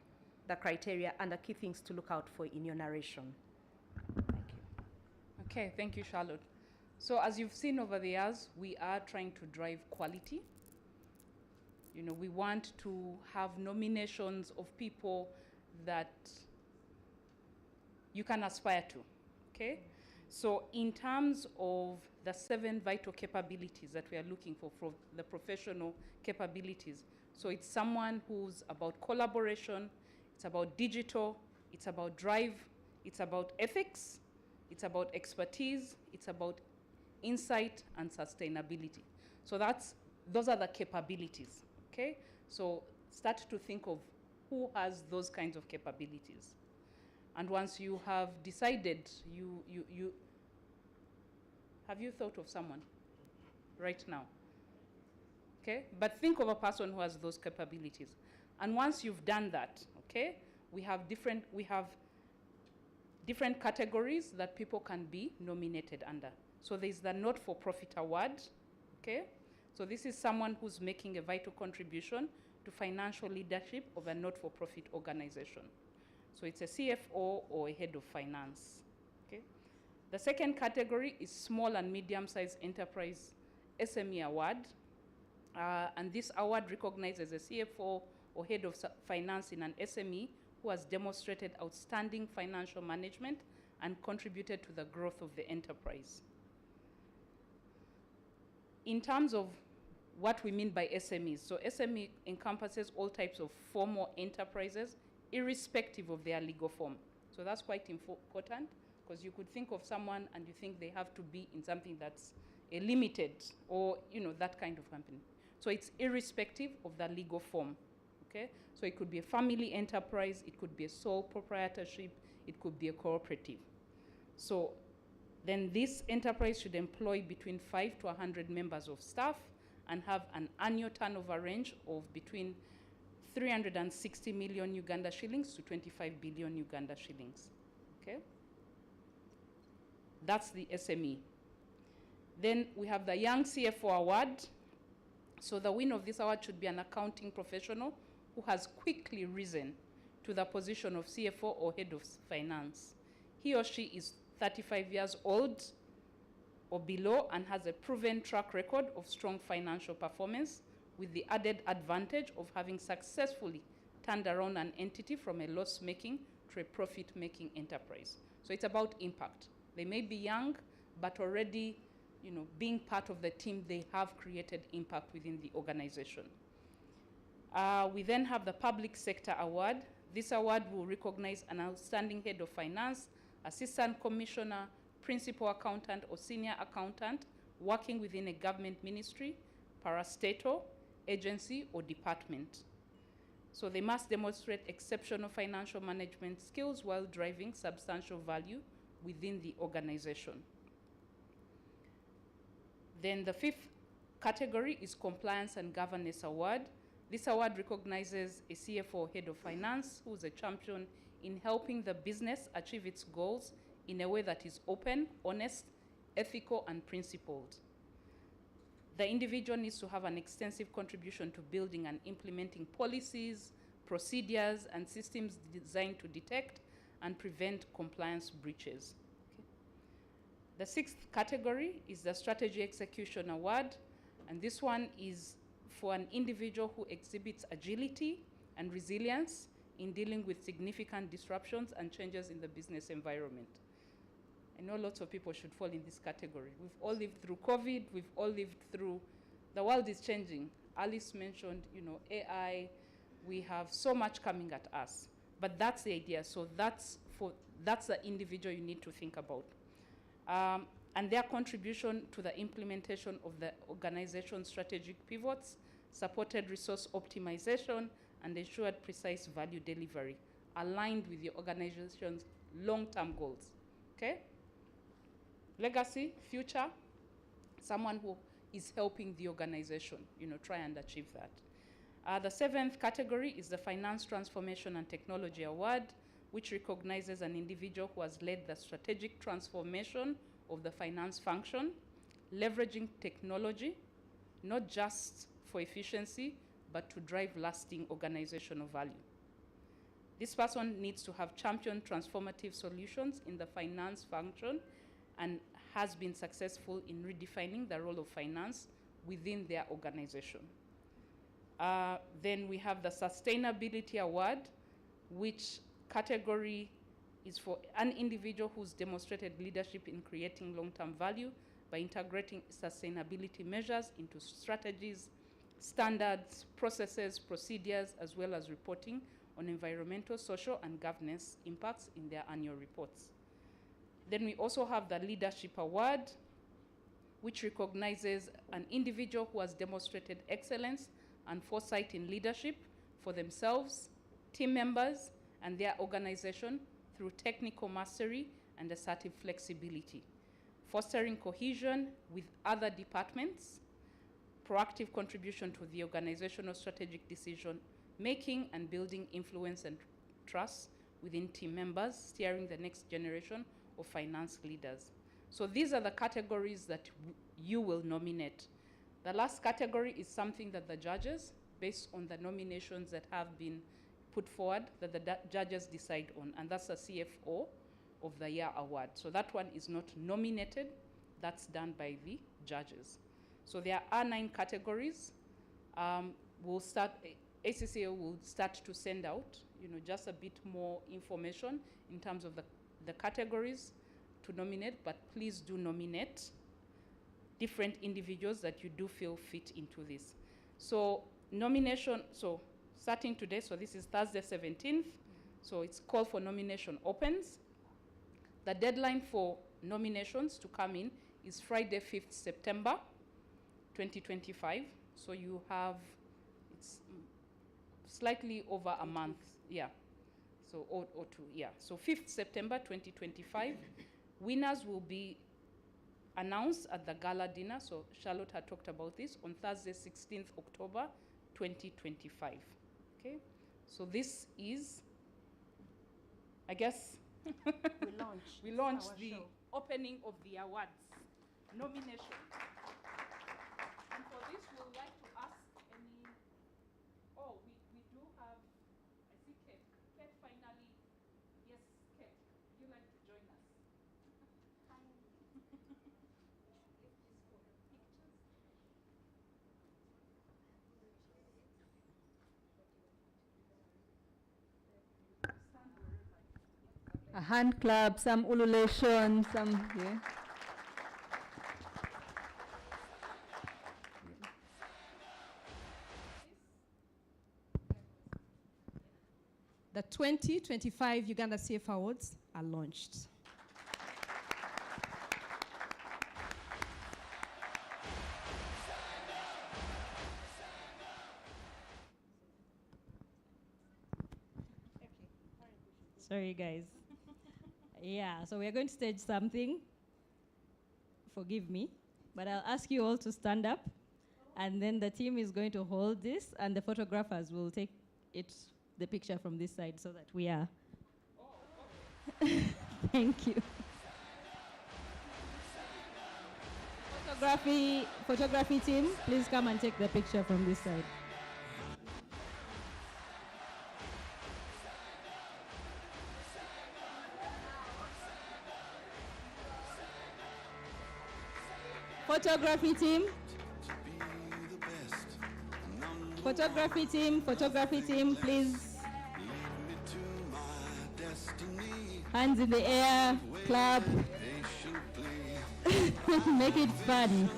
the criteria and the key things to look out for in your narration. Thank you. Okay, thank you, Charlotte. So as you've seen over the years, we are trying to drive quality. We want to have nominations of people that you can aspire to, okay? So in terms of the 7 vital capabilities that we are looking for the professional capabilities, so it's someone who's about collaboration, it's about digital, it's about drive, it's about ethics, it's about expertise, it's about insight and sustainability. So those are the capabilities, okay? So start to think of who has those kinds of capabilities. And once you have decided, have you thought of someone right now? Okay, but think of a person who has those capabilities. And once you've done that, okay, we have different categories that people can be nominated under. So there's the not-for-profit award, okay? So this is someone who's making a vital contribution to financial leadership of a not-for-profit organization. So it's a CFO or a head of finance, okay? The second category is small and medium-sized enterprise SME award. And this award recognizes a CFO or head of finance in an SME who has demonstrated outstanding financial management and contributed to the growth of the enterprise. In terms of what we mean by SMEs, so SME encompasses all types of formal enterprises, irrespective of their legal form. So that's quite important, because you could think of someone and you think they have to be in something that's a limited or that kind of company. So it's irrespective of the legal form, okay? So it could be a family enterprise, it could be a sole proprietorship, it could be a cooperative. So then this enterprise should employ between 5 to 100 members of staff and have an annual turnover range of between 360 million Uganda shillings to 25 billion Uganda shillings, okay? That's the SME. Then we have the Young CFO Award. So the winner of this award should be an accounting professional who has quickly risen to the position of CFO or head of finance. He or she is 35 years old or below and has a proven track record of strong financial performance, with the added advantage of having successfully turned around an entity from a loss-making to a profit-making enterprise. So it's about impact. They may be young, but already, being part of the team, they have created impact within the organization. We then have the Public Sector Award. This award will recognize an outstanding head of finance, assistant commissioner, principal accountant, or senior accountant working within a government ministry, parastatal, agency, or department. So they must demonstrate exceptional financial management skills while driving substantial value within the organization. Then the fifth category is Compliance and Governance Award. This award recognizes a CFO or head of finance who is a champion in helping the business achieve its goals in a way that is open, honest, ethical, and principled. The individual needs to have an extensive contribution to building and implementing policies, procedures, and systems designed to detect and prevent compliance breaches. Okay. The sixth category is the Strategy Execution Award, and this one is for an individual who exhibits agility and resilience in dealing with significant disruptions and changes in the business environment. I know lots of people should fall in this category. We've all lived through COVID. We've all lived through, the world is changing. Alice mentioned, AI. We have so much coming at us. But that's the idea. So that's the individual you need to think about. And their contribution to the implementation of the organization's strategic pivots, supported resource optimization, and ensured precise value delivery, aligned with the organization's long-term goals. Okay? Legacy, future, someone who is helping the organization, try and achieve that. The seventh category is the Finance Transformation and Technology Award, which recognizes an individual who has led the strategic transformation of the finance function, leveraging technology, not just for efficiency, but to drive lasting organizational value. This person needs to have championed transformative solutions in the finance function and has been successful in redefining the role of finance within their organization. Then we have the Sustainability Award, which category is for an individual who's demonstrated leadership in creating long-term value by integrating sustainability measures into strategies, standards, processes, procedures, as well as reporting on environmental, social, and governance impacts in their annual reports. Then we also have the Leadership Award, which recognizes an individual who has demonstrated excellence and foresight in leadership for themselves, team members, and their organization through technical mastery and assertive flexibility, fostering cohesion with other departments, proactive contribution to the organizational strategic decision making, and building influence and trust within team members, steering the next generation of finance leaders. So these are the categories that you will nominate. The last category is something that the judges, based on the nominations that have been put forward, that the judges decide on, and that's the CFO of the Year Award. So that one is not nominated, that's done by the judges. So there are 9 categories. ACCA will start to send out, just a bit more information in terms of the categories to nominate, but please do nominate different individuals that you do feel fit into this. So nomination, so starting today, so this is Thursday 17th, so it's call for nomination opens. The deadline for nominations to come in is Friday 5th September 2025. So you have, it's slightly over a month, yeah. So, or 2, yeah. So 5th September 2025, winners will be announced at the gala dinner. So Charlotte had talked about this on Thursday, 16th October 2025. Okay. So this is, I guess, We launched. we launched our the show. opening of the awards. nomination. And for this, we would like to ask any, we do have, I see Kate. Kate finally, yes, Kate, would you like to join us? A hand clap, some ululation, some, yeah. The 2025 Uganda CFO Awards are launched. Sorry, guys. Yeah, so we're going to stage something. Forgive me, but I'll ask you all to stand up, and then the team is going to hold this, and the photographers will take the picture from this side so that we are. Thank you. Photography team, please come and take the picture from this side. Photography team. Photography team, please. Hands in the air, clap. Make it fun.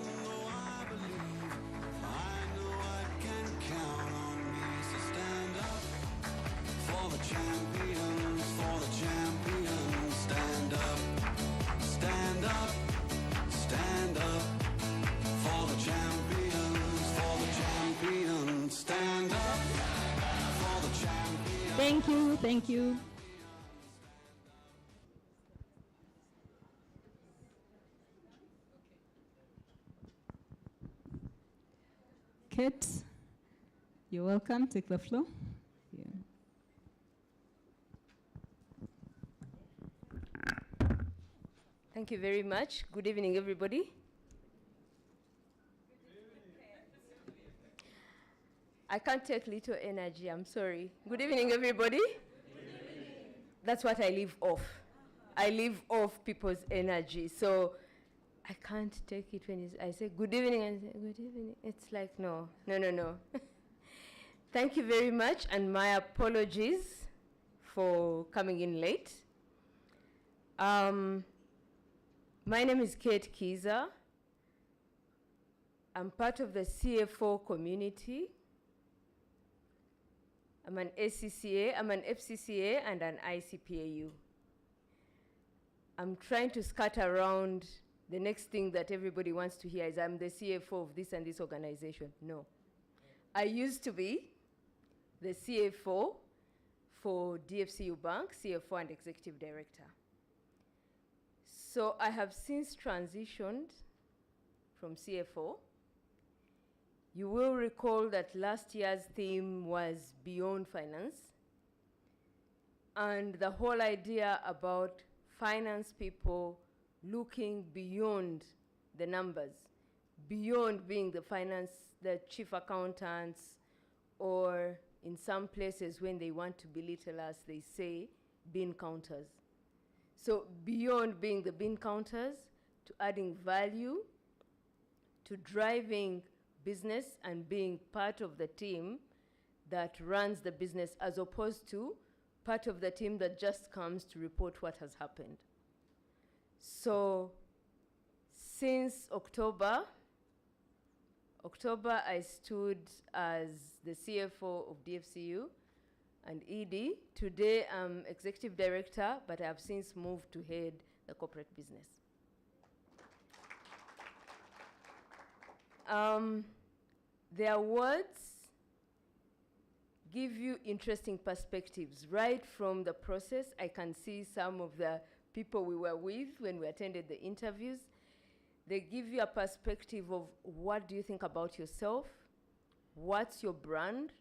Thank you. Kate, you're welcome. Take the floor. Yeah. Thank you very much. Good evening, everybody. I can't take little energy, I'm sorry. Good evening, everybody. That's what I live off. I live off people's energy. So I can't take it when I say good evening and say good evening. It's like, no. Thank you very much, and my apologies for coming in late. My name is Kate Kiza. I'm part of the CFO community. I'm an ACCA, I'm an FCCA, and an ICPAU. I'm trying to skirt around the next thing that everybody wants to hear is I'm the CFO of this and this organization. No. I used to be the CFO for DFCU Bank, CFO and Executive Director. So I have since transitioned from CFO. You will recall that last year's theme was Beyond Finance. And the whole idea about finance people looking beyond the numbers, beyond being the chief accountants, or in some places when they want to belittle us, they say bean counters. So beyond being the bean counters, to adding value, to driving business and being part of the team that runs the business, as opposed to part of the team that just comes to report what has happened. So since October I stood as the CFO of DFCU and ED. Today I'm Executive Director, but I have since moved to head the corporate business. The awards give you interesting perspectives. Right from the process, I can see some of the people we were with when we attended the interviews. They give you a perspective of what do you think about yourself, what's your brand,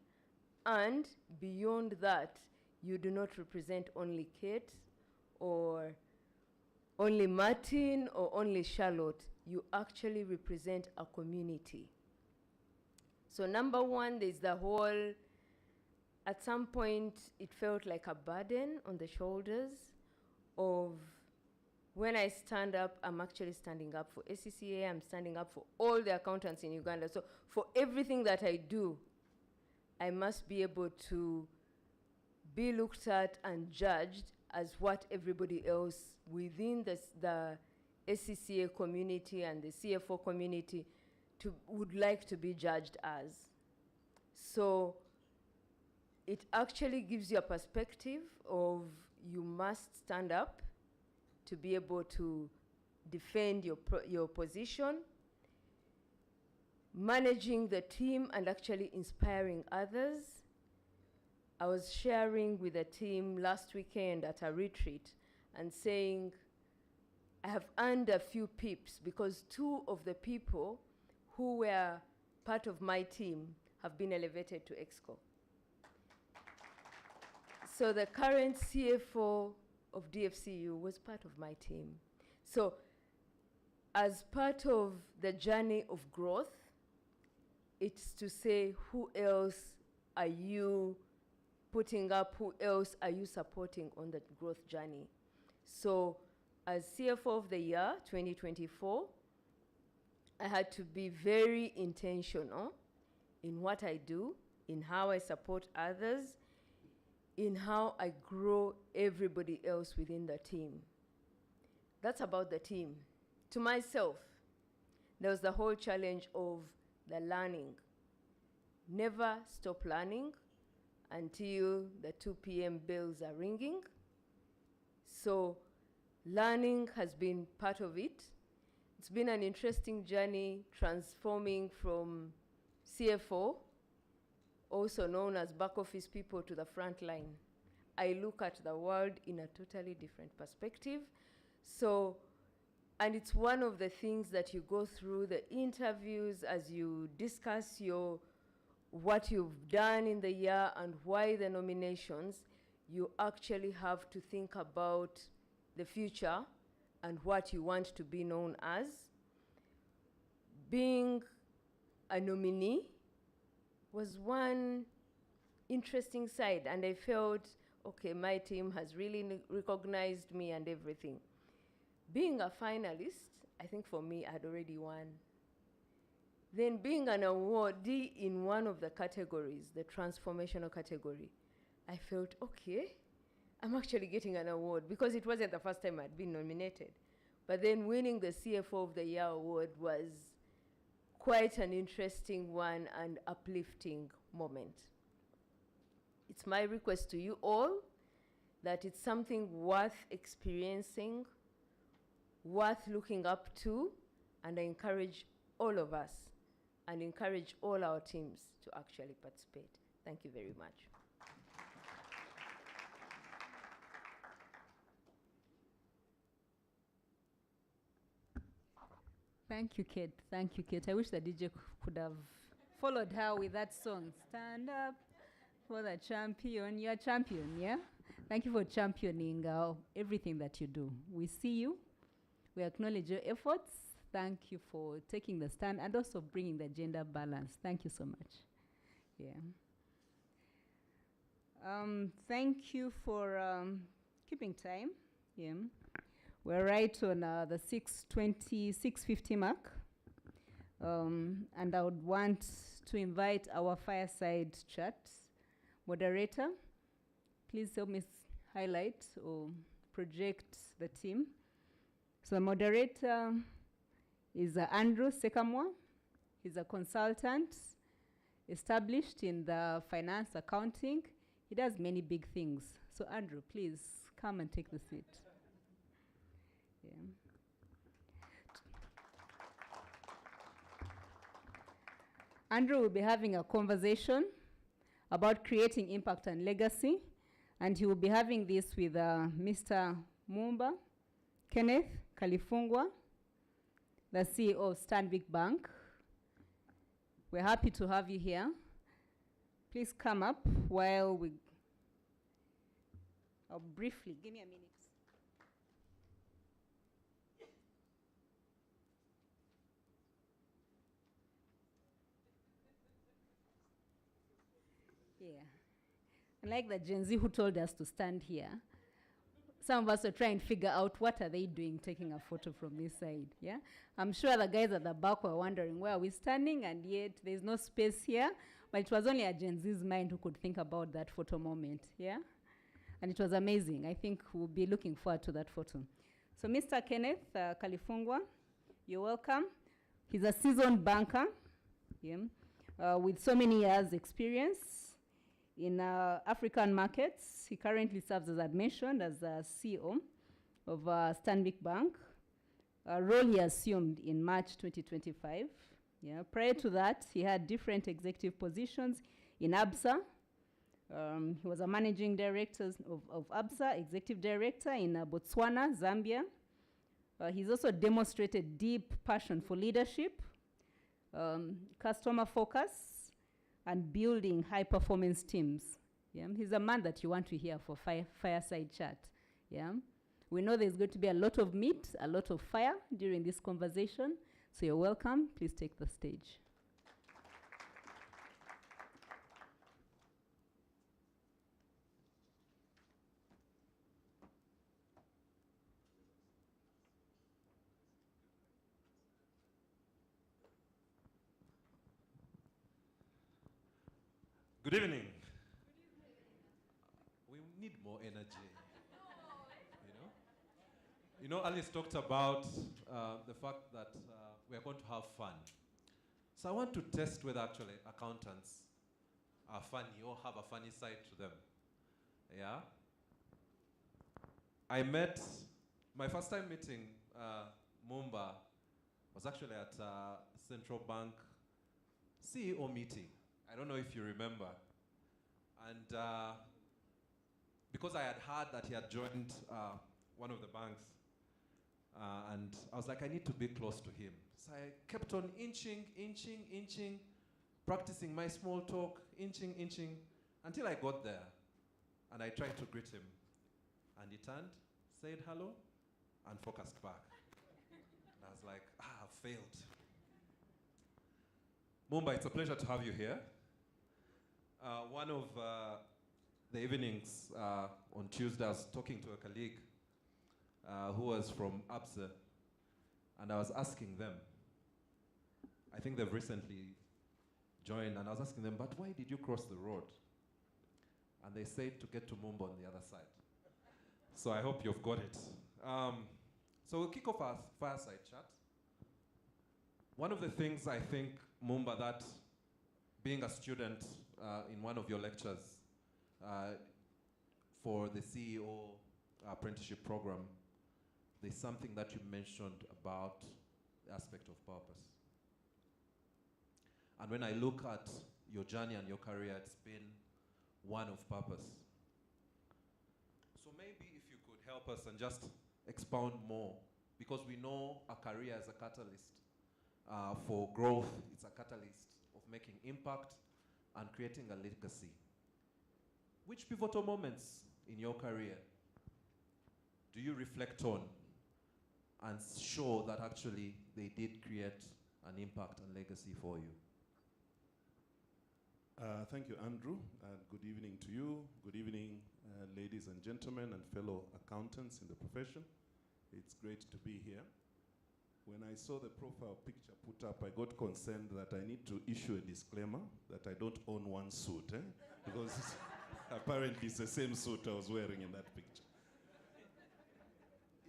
and beyond that, you do not represent only Kate or only Martin or only Charlotte. you actually represent a community. So number one, there's the whole, at some point, it felt like a burden on the shoulders of, when I stand up, I'm actually standing up for ACCA, I'm standing up for all the accountants in Uganda. So for everything that I do, I must be able to be looked at and judged as what everybody else within the ACCA community and the CFO community would like to be judged as. So it actually gives you a perspective of you must stand up to be able to defend your position, managing the team and actually inspiring others. I was sharing with the team last weekend at a retreat and saying, I have earned a few pips because 2 of the people who were part of my team have been elevated to EXCO. So the current CFO of DFCU was part of my team. So as part of the journey of growth, it's to say, who else are you putting up, who else are you supporting on the growth journey? So as CFO of the year 2024, I had to be very intentional in what I do, in how I support others, in how I grow everybody else within the team. That's about the team. To myself, there was the whole challenge of the learning. Never stop learning until the 2 p.m. bells are ringing. So learning has been part of it. It's been an interesting journey transforming from CFO, also known as back office people, to the front line. I look at the world in a totally different perspective. So, and it's one of the things that you go through the interviews as you discuss what you've done in the year and why the nominations. You actually have to think about the future and what you want to be known as. Being a nominee was one interesting side, and I felt, okay, my team has really recognized me and everything. Being a finalist, I think for me, I had already won. Then being an awardee in one of the categories, the transformational category, I felt, okay, I'm actually getting an award, because it wasn't the first time I'd been nominated. But then winning the CFO of the Year award was quite an interesting one and uplifting moment. It's my request to you all that it's something worth experiencing, worth looking up to, and I encourage all of us and encourage all our teams to actually participate. Thank you very much. Thank you, Kate. Thank you, Kate. I wish the DJ could have followed her with that song. Stand up for the champion. You're a champion, yeah? Thank you for championing everything that you do. We see you. We acknowledge your efforts. Thank you for taking the stand and also bringing the gender balance. Thank you so much. Yeah. Thank you for keeping time. Yeah. We're right on the 6:50 mark. And I would want to invite our fireside chat moderator. Please help me highlight or project the team. So the moderator is Andrew Sekamwa. He's a consultant established in the finance accounting. He does many big things. So Andrew, please come and take the seat. Yeah. Andrew will be having a conversation about creating impact and legacy, and he will be having this with Mr. Mumba, Kenneth Kalifungwa, the CEO of Stanbic Bank. We're happy to have you here. Please come up while I'll briefly, give me a minute. Yeah. Unlike the Gen Z who told us to stand here, some of us are trying to figure out what are they doing taking a photo from this side, yeah? I'm sure the guys at the back were wondering where are we standing, and yet there's no space here, but it was only a Gen Z's mind who could think about that photo moment, yeah? And it was amazing. I think we'll be looking forward to that photo. So Mr. Kenneth Kalifungwa, you're welcome. He's a seasoned banker, yeah, with so many years experience in African markets. He currently serves, as I mentioned, as the CEO of Stanbic Bank, a role he assumed in March 2025. Yeah. Prior to that, he had different executive positions in ABSA. He was a managing director of ABSA, executive director in Botswana, Zambia. He's also demonstrated deep passion for leadership, customer focus, and building high-performance teams. Yeah? He's a man that you want to hear for fireside chat. Yeah? We know there's going to be a lot of meat, a lot of fire during this conversation, so you're welcome. Please take the stage. Good evening. We need more energy. You know, Alice talked about the fact that we are going to have fun. So I want to test whether actually accountants are funny or have a funny side to them. Yeah? I met, my first time meeting Mumba was actually at Central Bank CEO meeting. I don't know if you remember. And because I had heard that he had joined one of the banks, and I was like, I need to be close to him. So I kept on inching, practicing my small talk, inching, until I got there. And I tried to greet him. And he turned, said hello, and focused back. And I was like, I've failed. Mumba, it's a pleasure to have you here. One of the evenings on Tuesday, I was talking to a colleague who was from ABSA, and I was asking them, I think they've recently joined, and I was asking them, but why did you cross the road? And they said to get to Mumba on the other side. So I hope you've got it. So we'll kick off our fireside chat. One of the things I think, Mumba, that being a student in one of your lectures for the CEO apprenticeship program, there's something that you mentioned about the aspect of purpose. And when I look at your journey and your career, it's been one of purpose. So maybe if you could help us and just expound more, because we know a career is a catalyst for growth. It's a catalyst of making impact and creating a legacy. Which pivotal moments in your career do you reflect on and show that actually they did create an impact and legacy for you? Thank you, Andrew. Good evening to you. Good evening, ladies and gentlemen and fellow accountants in the profession. It's great to be here. When I saw the profile picture put up, I got concerned that I need to issue a disclaimer that I don't own one suit, because apparently it's the same suit I was wearing in that picture.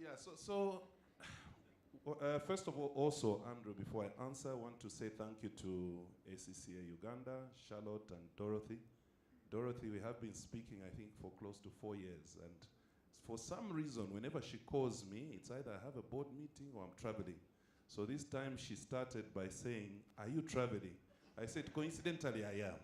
Yeah, first of all, also, Andrew, before I answer, I want to say thank you to ACCA Uganda, Charlotte, and Dorothy. Dorothy, we have been speaking, I think, for close to 4 years, and for some reason, whenever she calls me, it's either I have a board meeting or I'm traveling. So this time she started by saying, are you traveling? I said, coincidentally, I am.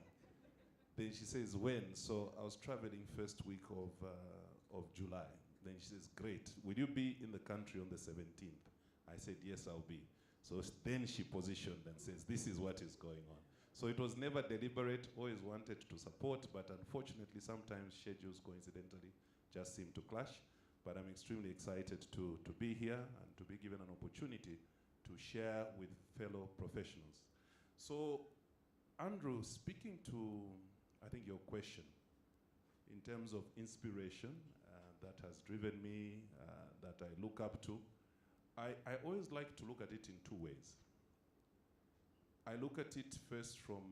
Then she says, when? So I was traveling first week of July. Then she says, great. Will you be in the country on the 17th? I said, yes, I'll be. So then she positioned and says, this is what is going on. So it was never deliberate, always wanted to support, but unfortunately sometimes schedules coincidentally just seem to clash. But I'm extremely excited to be here and to be given an opportunity to share with fellow professionals. So Andrew, speaking to I think your question, in terms of inspiration that has driven me, that I look up to, I always like to look at it in two ways. I look at it first from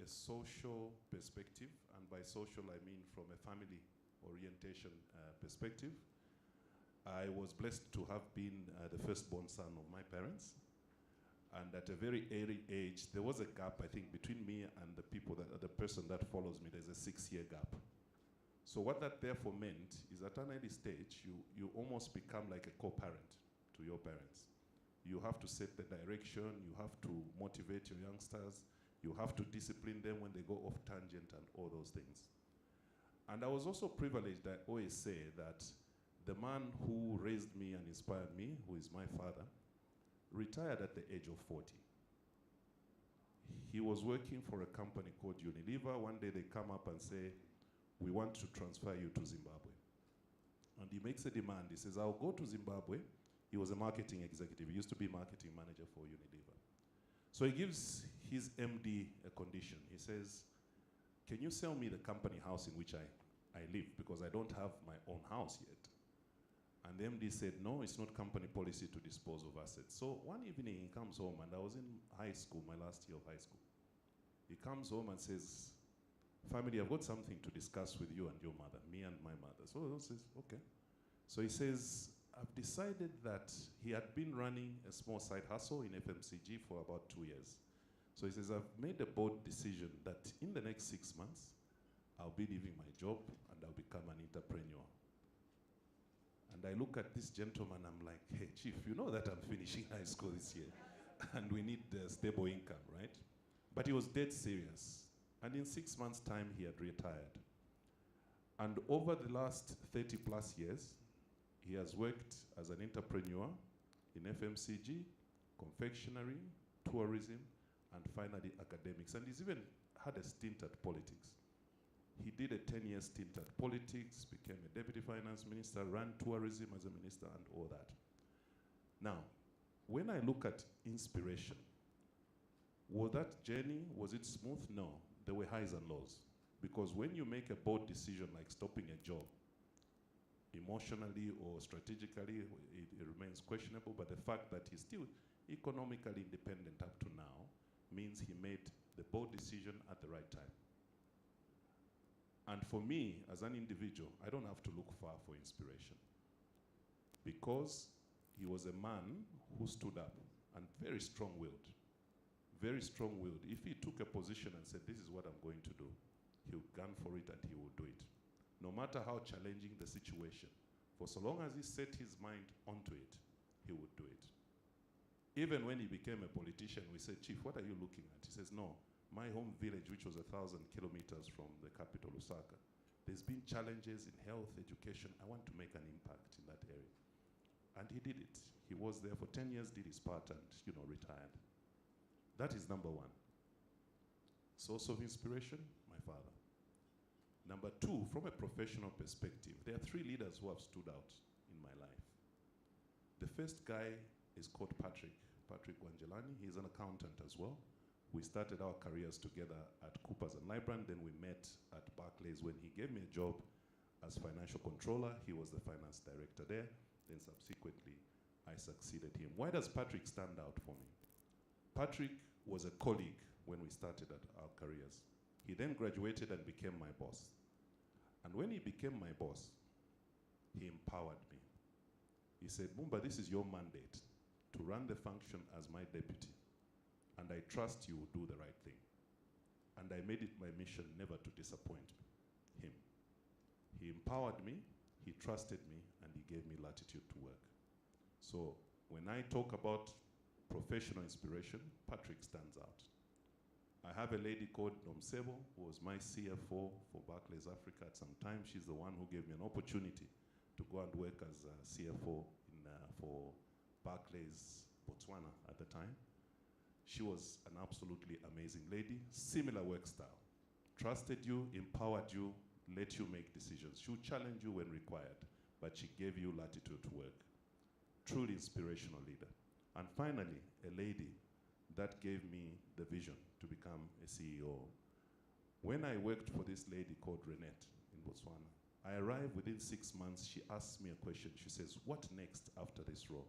a social perspective, and by social I mean from a family orientation perspective. I was blessed to have been the firstborn son of my parents, and at a very early age, there was a gap, I think, between me and the person that follows me. There's a 6-year gap. So what that therefore meant is at an early stage, you almost become like a co-parent to your parents. You have to set the direction, you have to motivate your youngsters, you have to discipline them when they go off tangent and all those things. And I was also privileged, I always say, that the man who raised me and inspired me, who is my father, retired at the age of 40. He was working for a company called Unilever. One day they come up and say, we want to transfer you to Zimbabwe. And he makes a demand. He says, I'll go to Zimbabwe. He was a marketing executive. He used to be marketing manager for Unilever. So he gives his MD a condition. He says, can you sell me the company house in which I live? Because I don't have my own house yet. And the MD said, no, it's not company policy to dispose of assets. So one evening he comes home, and I was in high school, my last year of high school. He comes home and says, family, I've got something to discuss with you and your mother, me and my mother. So he says, okay. So he says, I've decided that he had been running a small side hustle in FMCG for about 2 years. So he says, I've made a bold decision that in the next 6 months, I'll be leaving my job and I'll become an entrepreneur. And I look at this gentleman, I'm like, hey, Chief, you know that I'm finishing high school this year and we need stable income, right? But he was dead serious. And in 6 months' time, he had retired. And over the last 30 plus years, he has worked as an entrepreneur in FMCG, confectionery, tourism, and finally academics. And he's even had a stint at politics. He did a 10-year stint at politics, became a deputy finance minister, ran tourism as a minister, and all that. Now, when I look at inspiration, was that journey, was it smooth? No, there were highs and lows. Because when you make a bold decision like stopping a job, emotionally or strategically, it remains questionable, but the fact that he's still economically independent up to now means he made the bold decision at the right time. And for me, as an individual, I don't have to look far for inspiration, because he was a man who stood up and very strong-willed. Very strong-willed. If he took a position and said, this is what I'm going to do, he would gun for it and he would do it. No matter how challenging the situation, for so long as he set his mind onto it, he would do it. Even when he became a politician, we said, Chief, what are you looking at? He says, no, my home village, which was 1,000 kilometers from the capital, Lusaka, there's been challenges in health, education. I want to make an impact in that area. And he did it. He was there for 10 years, did his part, and retired. That is number one. Source of inspiration, my father. Number two, from a professional perspective, there are 3 leaders who have stood out in my life. The first guy is called Patrick Wangelani. He's an accountant as well. We started our careers together at Coopers and Lybrand, then we met at Barclays when he gave me a job as financial controller. He was the finance director there. Then subsequently, I succeeded him. Why does Patrick stand out for me? Patrick was a colleague when we started at our careers. He then graduated and became my boss. And when he became my boss, he empowered me. He said, Mumba, this is your mandate to run the function as my deputy. And I trust you will do the right thing. And I made it my mission never to disappoint him. He empowered me, he trusted me, and he gave me latitude to work. So when I talk about professional inspiration, Patrick stands out. I have a lady called Nomsebo, who was my CFO for Barclays Africa at some time. She's the one who gave me an opportunity to go and work as a CFO for Barclays Botswana at the time. She was an absolutely amazing lady, similar work style. Trusted you, empowered you, let you make decisions. She would challenge you when required, but she gave you latitude to work. Truly inspirational leader. And finally, a lady that gave me the vision to become a CEO. When I worked for this lady called Renette in Botswana, I arrived within 6 months. She asked me a question. She says, what next after this role?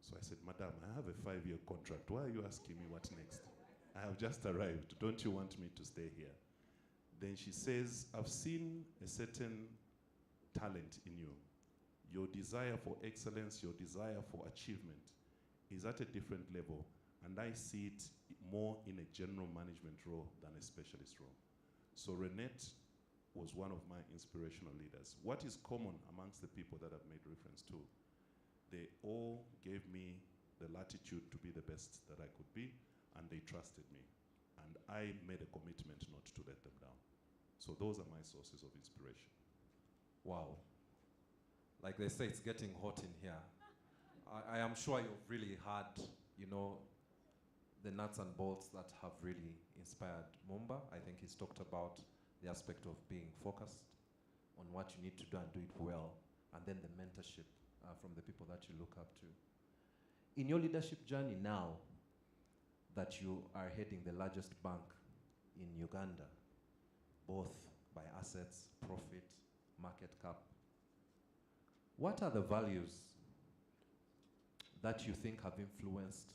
So I said, Madam, I have a 5-year contract. Why are you asking me what next? I have just arrived. Don't you want me to stay here? Then she says, I've seen a certain talent in you. Your desire for excellence, your desire for achievement is at a different level. And I see it more in a general management role than a specialist role. So Renette was one of my inspirational leaders. What is common amongst the people that I've made reference to? They all gave me the latitude to be the best that I could be, and they trusted me. And I made a commitment not to let them down. So those are my sources of inspiration. Wow. Like they say, it's getting hot in here. I am sure you've really had, you know, the nuts and bolts that have really inspired Mumba. I think he's talked about the aspect of being focused on what you need to do and do it well, and then the mentorship from the people that you look up to. In your leadership journey now that you are heading the largest bank in Uganda, both by assets, profit, market cap, what are the values that you think have influenced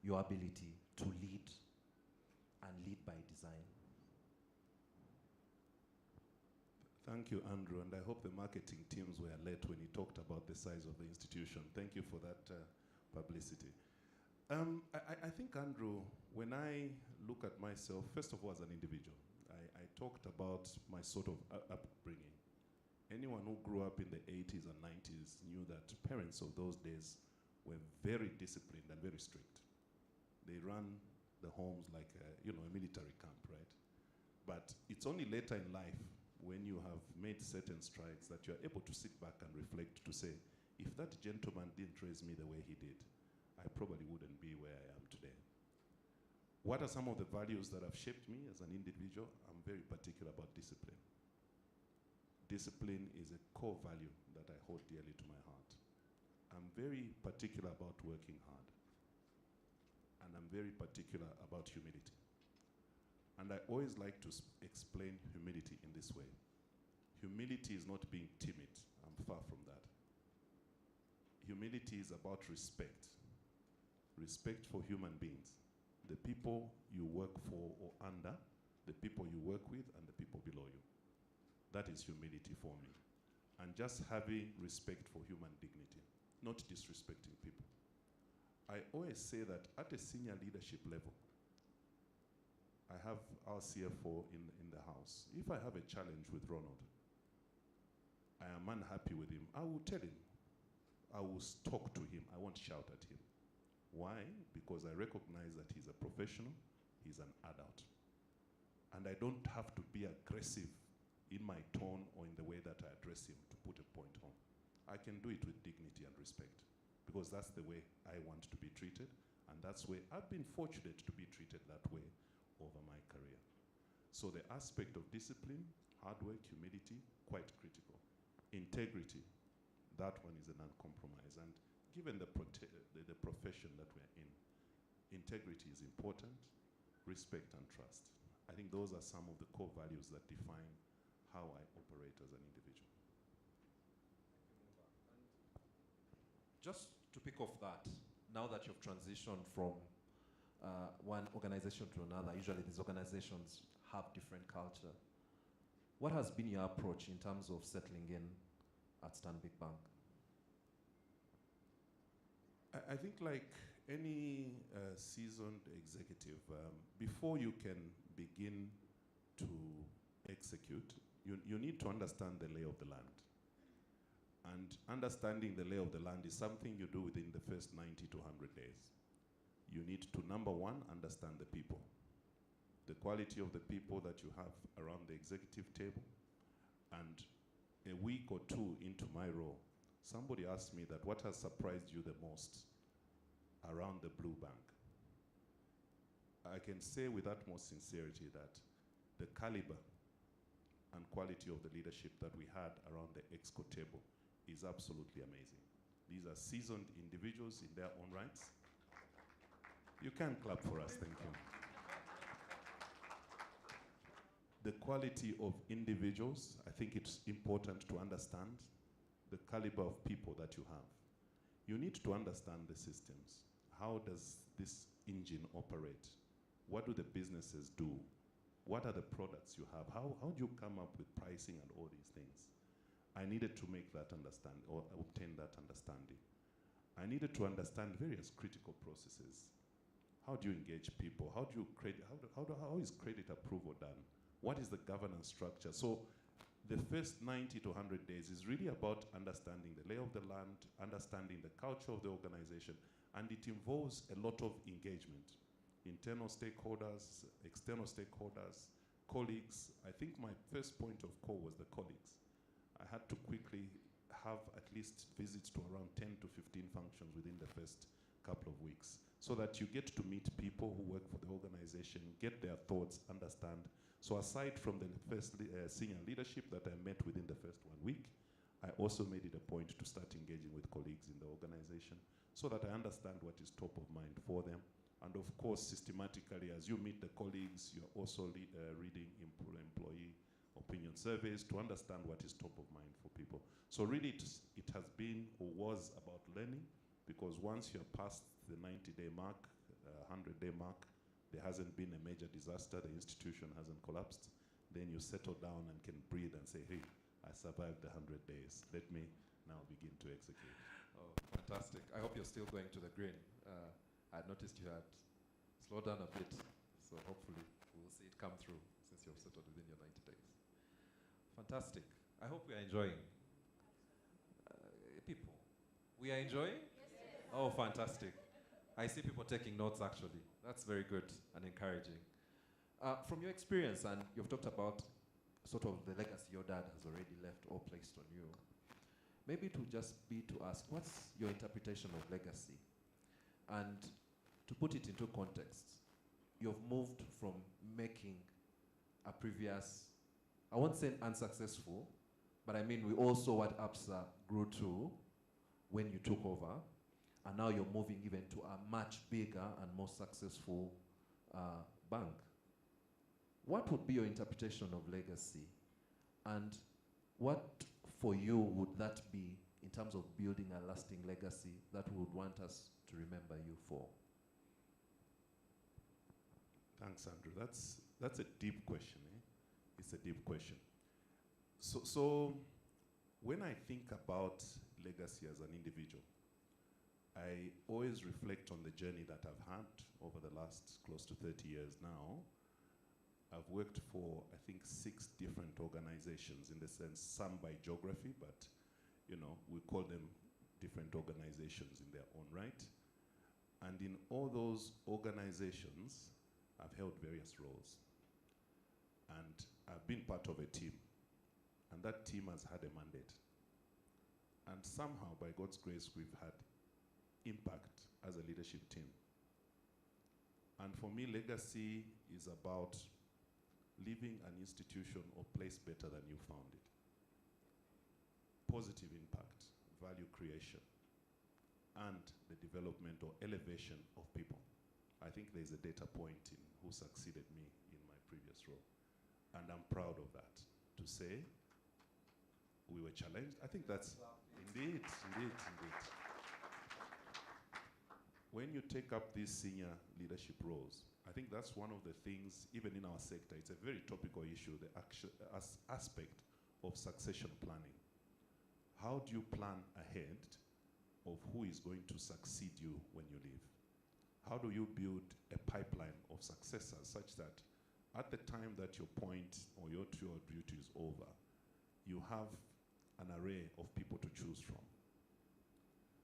your ability to lead and lead by design? Thank you, Andrew, and I hope the marketing teams were alert when he talked about the size of the institution. Thank you for that publicity. I think, Andrew, when I look at myself, first of all, as an individual, I talked about my sort of upbringing. Anyone who grew up in the 80s and 90s knew that parents of those days were very disciplined and very strict. They ran the homes like a military camp, right? But it's only later in life when you have made certain strides that you're able to sit back and reflect to say, if that gentleman didn't raise me the way he did, I probably wouldn't be where I am today. What are some of the values that have shaped me as an individual? I'm very particular about discipline. Discipline is a core value that I hold dearly to my heart. I'm very particular about working hard. And I'm very particular about humility. And I always like to explain humility in this way. Humility is not being timid. I'm far from that. Humility is about respect. Respect for human beings. The people you work for or under, the people you work with, and the people below you. That is humility for me. And just having respect for human dignity, not disrespecting people. I always say that at a senior leadership level, I have our CFO in the house. If I have a challenge with Ronald, I am unhappy with him, I will tell him. I will talk to him. I won't shout at him. Why? Because I recognize that he's a professional, he's an adult. And I don't have to be aggressive in my tone or in the way that I address him to put a point on. I can do it with dignity and respect, because that's the way I want to be treated, and that's where I've been fortunate to be treated that way over my career. So the aspect of discipline, hard work, humility, quite critical. Integrity, that one is a non-compromise. And given the profession that we're in, integrity is important, respect and trust. I think those are some of the core values that define how I operate as an individual. Just to pick off that, now that you've transitioned from one organization to another, usually these organizations have different culture. What has been your approach in terms of settling in at Stanbic Bank? I think like any seasoned executive, before you can begin to execute, you need to understand the lay of the land. And understanding the lay of the land is something you do within the first 90 to 100 days. You need to, number one, understand the people. The quality of the people that you have around the executive table. And a week or two into my role, somebody asked me that what has surprised you the most around the Blue Bank? I can say with utmost sincerity that the caliber and quality of the leadership that we had around the Exco table is absolutely amazing. These are seasoned individuals in their own rights. You can clap for us, thank you. quality of individuals. I think it's important to understand the caliber of people that you have. You need to understand the systems. How does this engine operate? What do the businesses do? What are the products you have? How do you come up with pricing and all these things? I needed to make that understand or obtain that understanding. I needed to understand various critical processes. How do you engage people? How do you how is credit approval done? What is the governance structure? So the first 90 to 100 days is really about understanding the lay of the land, understanding the culture of the organization, and it involves a lot of engagement. Internal stakeholders, external stakeholders, colleagues. I think my first point of call was the colleagues. I had to quickly have at least visits to around 10 to 15 functions within the first couple of weeks, so that you get to meet people who work for the organization, get their thoughts, understand. So aside from the first senior leadership that I met within the first 1 week, I also made it a point to start engaging with colleagues in the organization so that I understand what is top of mind for them. And of course, systematically, as you meet the colleagues, you're also reading employee opinion surveys to understand what is top of mind for people. So really, it has been or was about learning, because once you're past the 90-day mark, 100-day mark, there hasn't been a major disaster, the institution hasn't collapsed, then you settle down and can breathe and say, hey, I survived the 100 days. Let me now begin to execute. Oh, fantastic. I hope you're still going to the green. I noticed you had slowed down a bit, so hopefully we'll see it come through since you've settled within your 90 days. Fantastic. I hope we are enjoying. People, we are enjoying? Yes. Oh, fantastic. I see people taking notes, actually. That's very good and encouraging. From your experience, and you've talked about sort of the legacy your dad has already left or placed on you, maybe to just be to ask, what's your interpretation of legacy? And to put it into context, you've moved from making a previous, I won't say unsuccessful, but I mean we all saw what APSA grew to when you took over, and now you're moving even to a much bigger and more successful bank. What would be your interpretation of legacy? And what for you would that be in terms of building a lasting legacy that we would want us to remember you for? Thanks, Andrew. That's a deep question. It's a deep question. So when I think about legacy as an individual, I always reflect on the journey that I've had over the last close to 30 years now. I've worked for, I think, 6 different organizations, in the sense, some by geography, but we call them different organizations in their own right. And in all those organizations, I've held various roles. And I've been part of a team. And that team has had a mandate. And somehow, by God's grace, we've had impact as a leadership team. And for me, legacy is about leaving an institution or place better than you found it. Positive impact, value creation, and the development or elevation of people. I think there's a data point in who succeeded me in my previous role. And I'm proud of that, to say we were challenged. I think that's, indeed. When you take up these senior leadership roles, I think that's one of the things, even in our sector, it's a very topical issue, the aspect of succession planning. How do you plan ahead of who is going to succeed you when you leave? How do you build a pipeline of successors such that at the time that your point or your tour of duty is over, you have an array of people to choose from?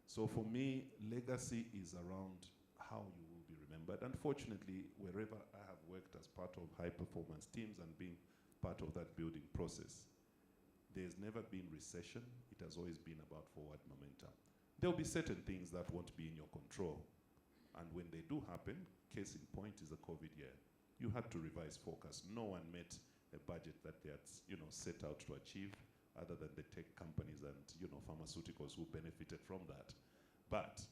So for me, legacy is around how you will be remembered. Unfortunately, wherever I have worked as part of high-performance teams and being part of that building process, there's never been recession. It has always been about forward momentum. There'll be certain things that won't be in your control. And when they do happen, case in point is the COVID year. You had to revise forecast. No one met a budget that they had set out to achieve, other than the tech companies and pharmaceuticals who benefited from that. But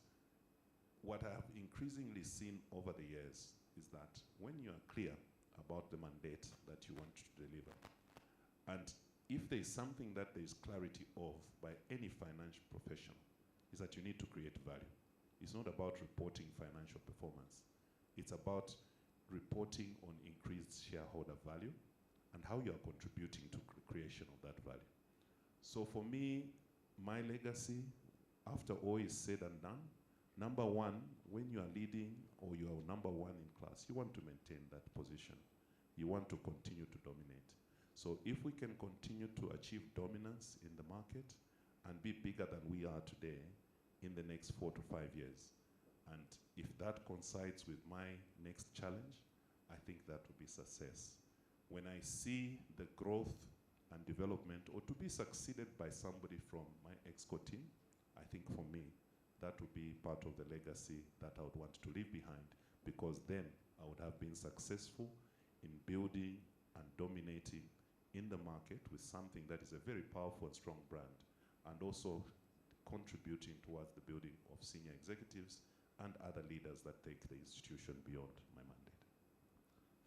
what I have increasingly seen over the years is that when you are clear about the mandate that you want to deliver. And if there is something that there is clarity of by any financial professional, is that you need to create value. It's not about reporting financial performance. It's about reporting on increased shareholder value and how you are contributing to creation of that value. So for me, my legacy, after all is said and done, number one, when you are leading or you are number one in class, you want to maintain that position. You want to continue to dominate. So if we can continue to achieve dominance in the market and be bigger than we are today in the next 4 to 5 years, and if that coincides with my next challenge, I think that will be success. When I see the growth and development, or to be succeeded by somebody from my exco team, I think for me, that would be part of the legacy that I would want to leave behind, because then I would have been successful in building and dominating in the market with something that is a very powerful and strong brand, and also contributing towards the building of senior executives and other leaders that take the institution beyond my mandate.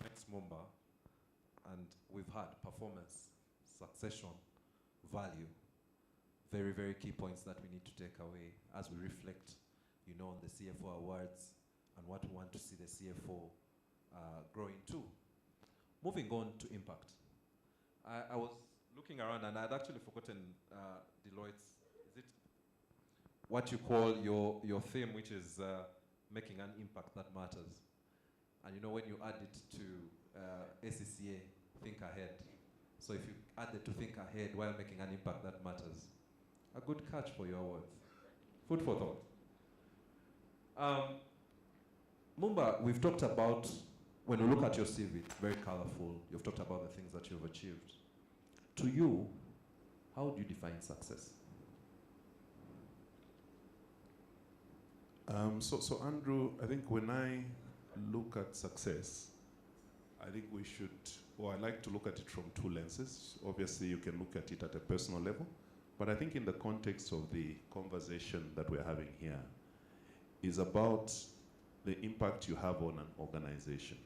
Thanks, Mumba. And we've had performance, succession, value, very, very key points that we need to take away as we reflect, on the CFO awards and what we want to see the CFO growing to. Moving on to impact. I was looking around and I'd actually forgotten Deloitte's, is it what you call your theme, which is making an impact that matters. And when you add it to ACCA, think ahead. So if you add it to think ahead while making an impact that matters, a good catch for your awards. Food for thought. Mumba, we've talked about, when you look at your CV, it's very colorful. You've talked about the things that you've achieved. To you, how do you define success? So Andrew, I think when I look at success, I think we should, or I like to look at it from two lenses. Obviously, you can look at it at a personal level, but I think in the context of the conversation that we're having here is about the impact you have on an organization.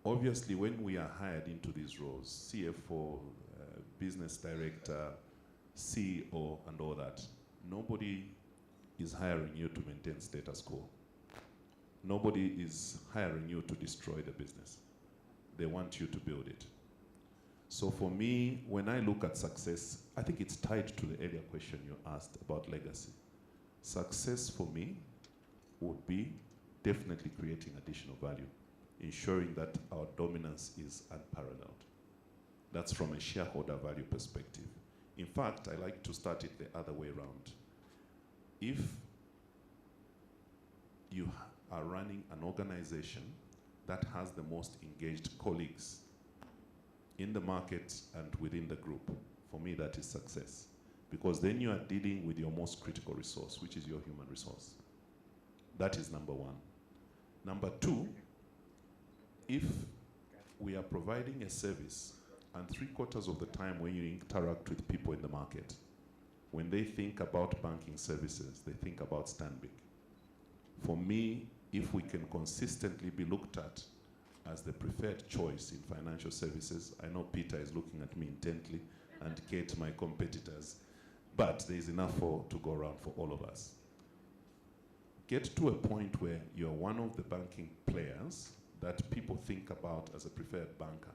Obviously, when we are hired into these roles, CFO, business director, CEO, and all that, nobody is hiring you to maintain status quo. Nobody is hiring you to destroy the business. They want you to build it. So for me, when I look at success, I think it's tied to the earlier question you asked about legacy. Success for me would be definitely creating additional value, ensuring that our dominance is unparalleled. That's from a shareholder value perspective. In fact, I like to start it the other way around. If you are running an organization that has the most engaged colleagues in the market and within the group, for me that is success. Because then you are dealing with your most critical resource, which is your human resource. That is number one. Number two, if we are providing a service, and 3/4 of the time when you interact with people in the market, when they think about banking services, they think about Stanbic. For me, if we can consistently be looked at as the preferred choice in financial services, I know Peter is looking at me intently, and Kate, my competitors, but there is enough to go around for all of us. Get to a point where you're one of the banking players that people think about as a preferred banker,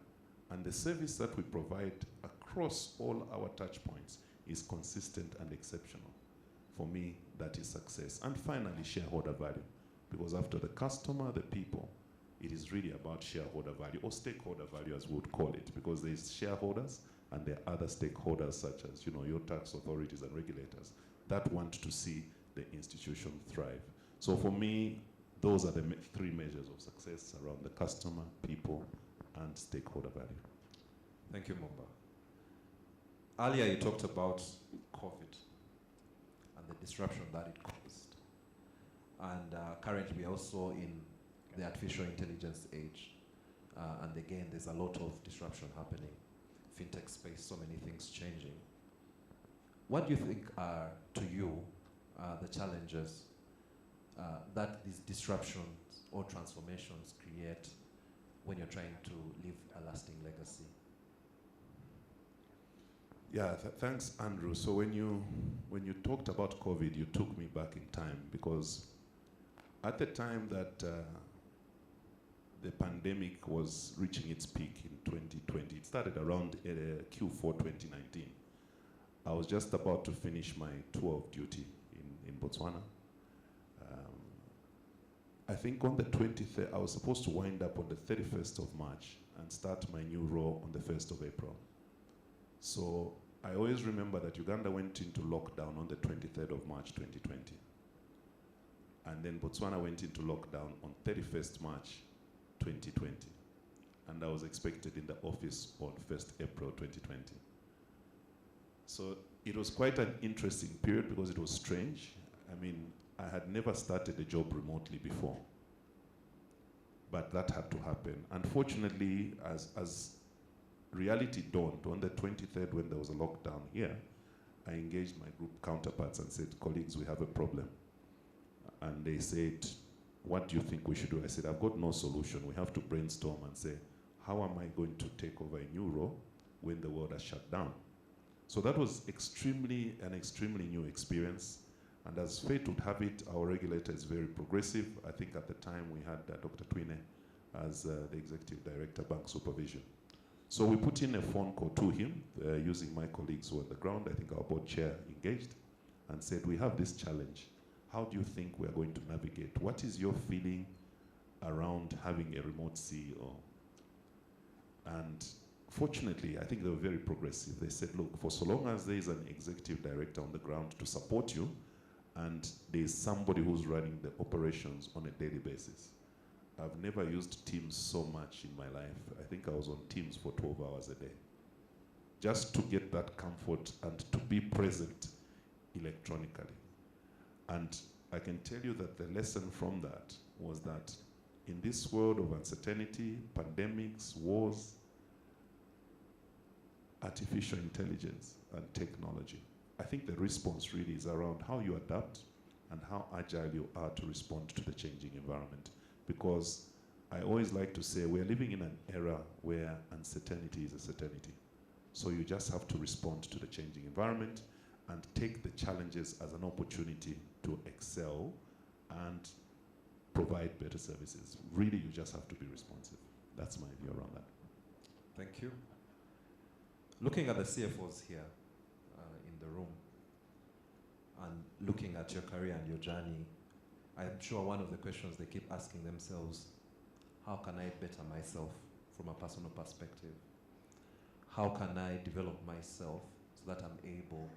and the service that we provide across all our touch points is consistent and exceptional. For me, that is success. And finally, shareholder value. Because after the customer, the people, it is really about shareholder value, or stakeholder value as we would call it, because there's shareholders and there are other stakeholders such as your tax authorities and regulators that want to see the institution thrive. So for me, those are the three measures of success around the customer, people, and stakeholder value. Thank you, Mumba. Earlier you talked about COVID and the disruption that it caused. And currently we are also in the artificial intelligence age. And again, there's a lot of disruption happening. Fintech space, so many things changing. What do you think are, to you, the challenges that these disruptions or transformations create when you're trying to leave a lasting legacy? Yeah, thanks, Andrew. So when you talked about COVID, you took me back in time, because at the time that the pandemic was reaching its peak in 2020, it started around Q4 2019. I was just about to finish my tour of duty in Botswana. I think on the 23rd, I was supposed to wind up on the 31st of March and start my new role on the 1st of April. So I always remember that Uganda went into lockdown on the 23rd of March 2020. And then Botswana went into lockdown on 31st March 2020. And I was expected in the office on 1st April 2020. So it was quite an interesting period because it was strange. I mean, I had never started a job remotely before. But that had to happen. Unfortunately, as reality dawned on the 23rd when there was a lockdown here, I engaged my group counterparts and said, colleagues, we have a problem. And they said, what do you think we should do? I said, I've got no solution. We have to brainstorm and say, how am I going to take over a new role when the world has shut down? So that was an extremely new experience. And as fate would have it, our regulator is very progressive. I think at the time we had Dr. Twine as the Executive Director, Bank Supervision. So we put in a phone call to him using my colleagues who were on the ground. I think our board chair engaged and said, we have this challenge. How do you think we are going to navigate? What is your feeling around having a remote CEO? And fortunately, I think they were very progressive. They said, look, for so long as there is an executive director on the ground to support you, and there's somebody who's running the operations on a daily basis. I've never used Teams so much in my life. I think I was on Teams for 12 hours a day. Just to get that comfort and to be present electronically. And I can tell you that the lesson from that was that in this world of uncertainty, pandemics, wars, artificial intelligence and technology, I think the response really is around how you adapt and how agile you are to respond to the changing environment. Because I always like to say we're living in an era where uncertainty is a certainty. So you just have to respond to the changing environment and take the challenges as an opportunity to excel and provide better services. Really, you just have to be responsive. That's my view around that. Thank you. Looking at the CFOs here in the room and looking at your career and your journey, I'm sure one of the questions they keep asking themselves, how can I better myself from a personal perspective? How can I develop myself so that I'm able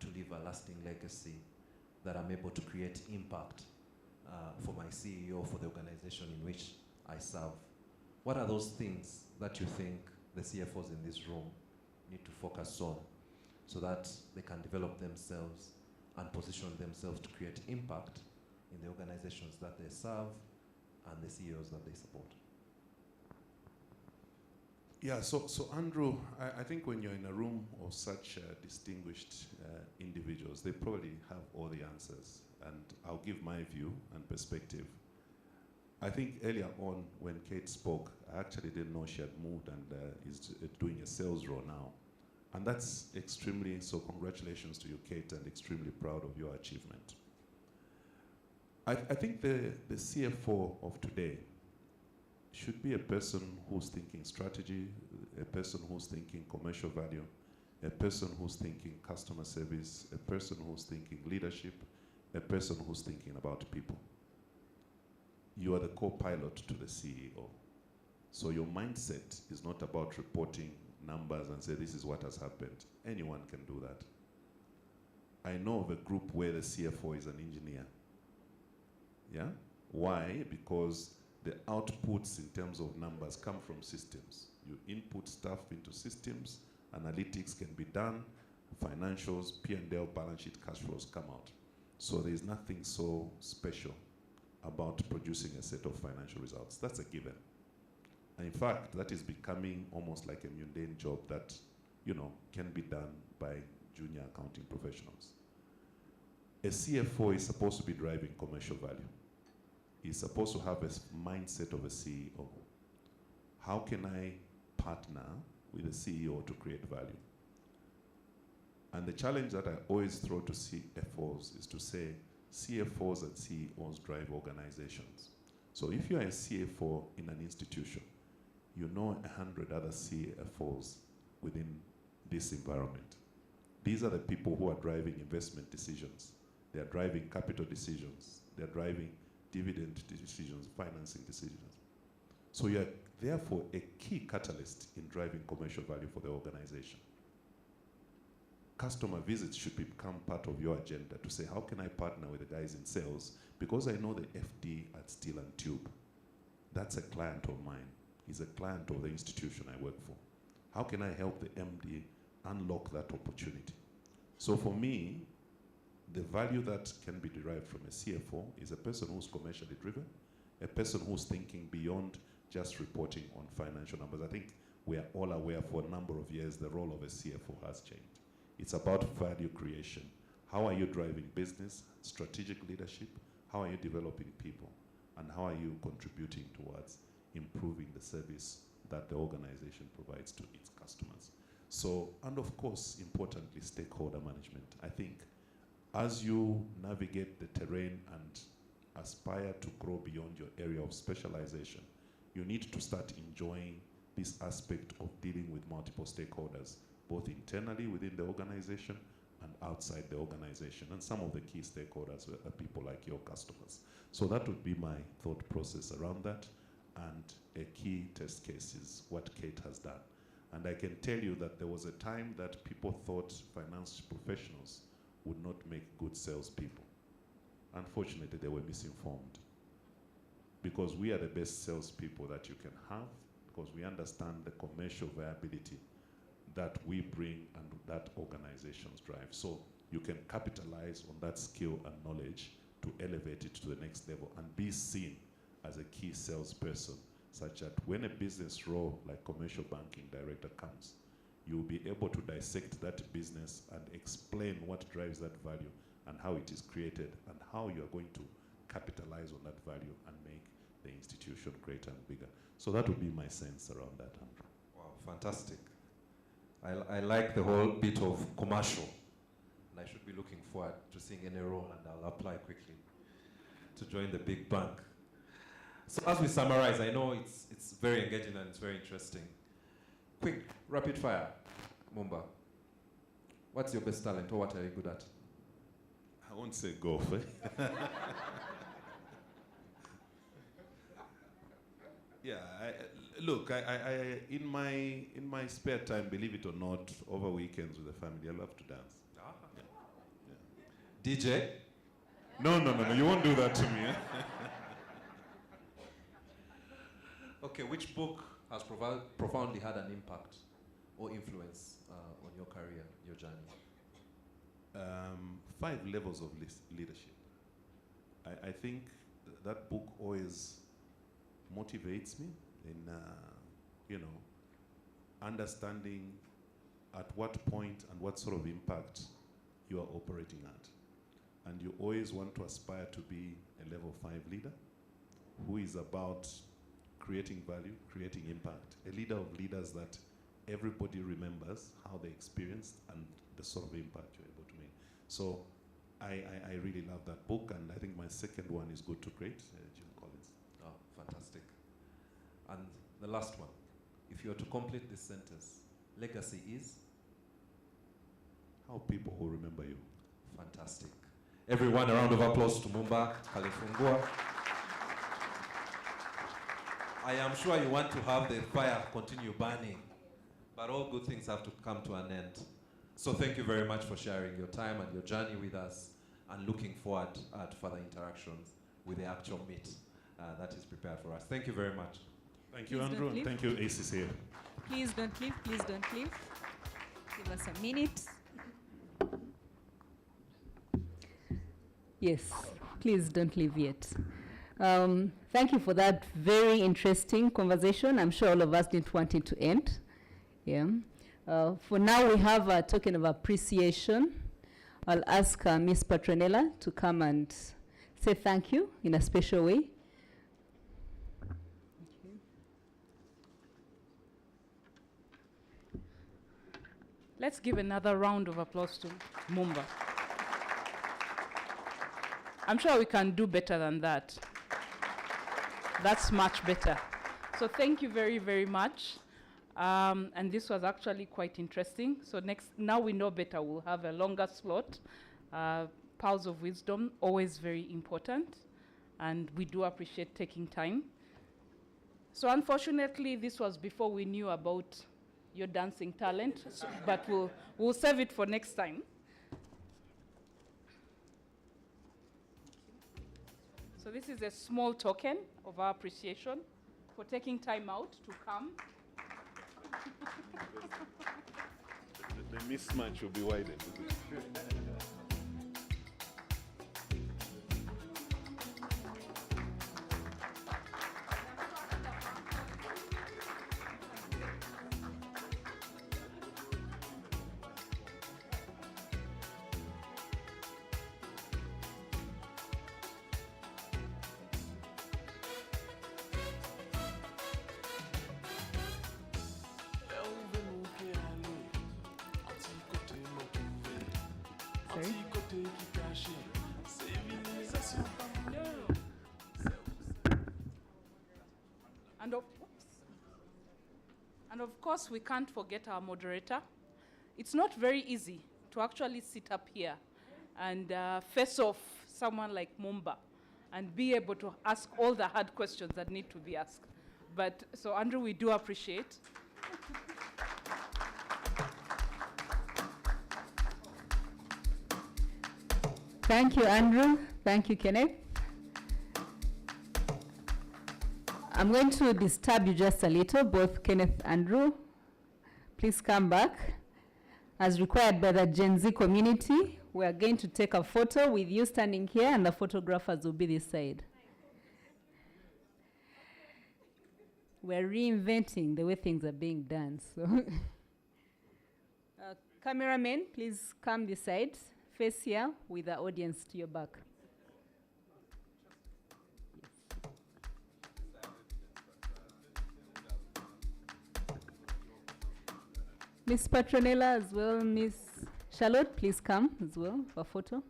to leave a lasting legacy, that I'm able to create impact for my CEO, for the organization in which I serve? What are those things that you think the CFOs in this room need to focus on so that they can develop themselves and position themselves to create impact in the organizations that they serve and the CEOs that they support? Yeah, so Andrew, I think when you're in a room of such distinguished individuals, they probably have all the answers. And I'll give my view and perspective. I think earlier on when Kate spoke, I actually didn't know she had moved and is doing a sales role now. And that's extremely, so congratulations to you, Kate, and extremely proud of your achievement. I think the CFO of today should be a person who's thinking strategy, a person who's thinking commercial value, a person who's thinking customer service, a person who's thinking leadership, a person who's thinking about people. You are the co-pilot to the CEO. So your mindset is not about reporting numbers and say this is what has happened. Anyone can do that. I know of a group where the CFO is an engineer. Yeah? Why? Because the outputs in terms of numbers come from systems. You input stuff into systems, analytics can be done, financials, P&L, balance sheet, cash flows come out. So there's nothing so special about producing a set of financial results. That's a given. And in fact, that is becoming almost like a mundane job that, you know, can be done by junior accounting professionals. A CFO is supposed to be driving commercial value. He's supposed to have a mindset of a CEO. how can I partner with the CEO to create value? And the challenge that I always throw to CFOs is to say, CFOs and CEOs drive organizations. So if you are a CFO in an institution, you know 100 other CFOs within this environment. These are the people who are driving investment decisions. They are driving capital decisions. They are driving dividend decisions, financing decisions. So you are therefore a key catalyst in driving commercial value for the organization. Customer visits should become part of your agenda to say, how can I partner with the guys in sales? Because I know the FD at Steel and Tube. That's a client of mine. He's a client of the institution I work for. How can I help the MD unlock that opportunity? So for me, the value that can be derived from a CFO is a person who's commercially driven, a person who's thinking beyond just reporting on financial numbers. I think we are all aware for a number of years the role of a CFO has changed. It's about value creation. How are you driving business, strategic leadership? How are you developing people? And how are you contributing towards improving the service that the organization provides to its customers? So, and of course, importantly, stakeholder management. I think as you navigate the terrain and aspire to grow beyond your area of specialization, you need to start enjoying this aspect of dealing with multiple stakeholders, both internally within the organization and outside the organization. And some of the key stakeholders are people like your customers. So that would be my thought process around that. And a key test case is what Kate has done. And I can tell you that there was a time that people thought finance professionals would not make good salespeople. Unfortunately, they were misinformed. Because we are the best salespeople that you can have, because we understand the commercial viability that we bring and that organizations drive. So you can capitalize on that skill and knowledge to elevate it to the next level and be seen as a key salesperson, such that when a business role like commercial banking director comes, you'll be able to dissect that business and explain what drives that value and how it is created and how you are going to capitalize on that value and make the institution greater and bigger. So that would be my sense around that, Andrew. Wow, fantastic. I like the whole bit of commercial, and I should be looking forward to seeing any role, and I'll apply quickly to join the big bank. So as we summarize, I know it's very engaging and it's very interesting. Quick, rapid fire, Mumba. What's your best talent, or what are you good at? I won't say golf, eh? Yeah, look, I in my spare time, believe it or not, over weekends with the family, I love to dance. Ah. Yeah. DJ? No, you won't do that to me. Eh? Okay, which book has profoundly had an impact or influence on your career, your journey? 5 Levels of Leadership. I think that book always motivates me in, understanding at what point and what sort of impact you are operating at. And you always want to aspire to be a level 5 leader who is about creating value, creating impact. A leader of leaders that everybody remembers how they experienced and the sort of impact you're able to make. So I really love that book, and I think my second one is Good to Great, Jim Collins. Oh, fantastic. And the last one, if you were to complete this sentence, legacy is? How people will remember you. Fantastic. Everyone, a round of applause to Mumba Kalifungua. I am sure you want to have the fire continue burning, but all good things have to come to an end. So thank you very much for sharing your time and your journey with us, and looking forward to further interactions with the actual meet that is prepared for us. Thank you very much. Thank you, Please Andrew, don't and thank you, ACCA. Please don't leave, please don't leave. Give us a minute. Yes, please don't leave yet. Thank you for that very interesting conversation. I'm sure all of us didn't want it to end. Yeah. For now, we have a token of appreciation. I'll ask Miss Petronella to come and say thank you in a special way. Thank you. Let's give another round of applause to Mumba. I'm sure we can do better than that. That's much better. So thank you very, very much. And this was actually quite interesting. So now we know better. We'll have a longer slot. Pearls of wisdom, always very important. And we do appreciate taking time. So unfortunately, this was before we knew about your dancing talent, but we'll save it for next time. So this is a small token of our appreciation for taking time out to come. The mismatch will be widened. And of course, we can't forget our moderator. It's not very easy to actually sit up here and face off someone like Mumba and be able to ask all the hard questions that need to be asked. But so Andrew, we do appreciate. Thank you, Andrew. Thank you, Kenneth. I'm going to disturb you just a little, both Kenneth and Andrew. Please come back. As required by the Gen Z community, we are going to take a photo with you standing here, and the photographers will be this side. We're reinventing the way things are being done. So, cameramen, please come this side. Face here with the audience to your back. Miss Petronella as well, Miss Charlotte, please come as well for a photo.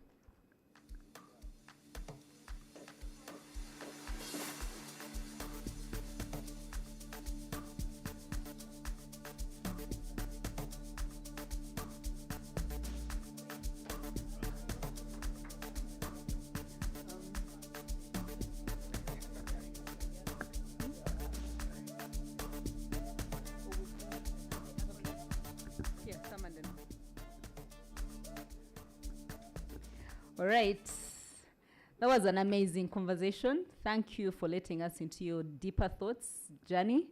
All right. That was an amazing conversation. Thank you for letting us into your deeper thoughts journey.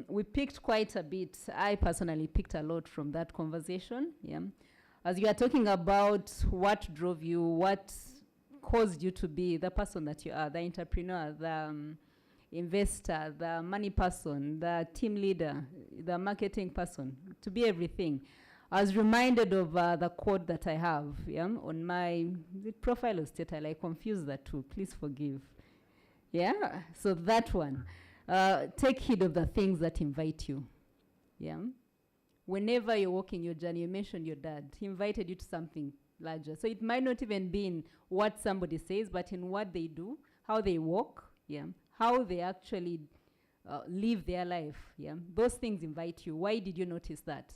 We picked quite a bit. I personally picked a lot from that conversation. Yeah. As you are talking about what drove you, what caused you to be the person that you are, the entrepreneur, the investor, the money person, the team leader, the marketing person, to be everything. I was reminded of the quote that I have on my profile of state. I confused that too. Please forgive. Yeah, so that one. Take heed of the things that invite you. Yeah. Whenever you're walking your journey, you mentioned your dad. He invited you to something larger. So it might not even be in what somebody says, but in what they do, how they walk, how they actually live their life. Those things invite you. Why did you notice that?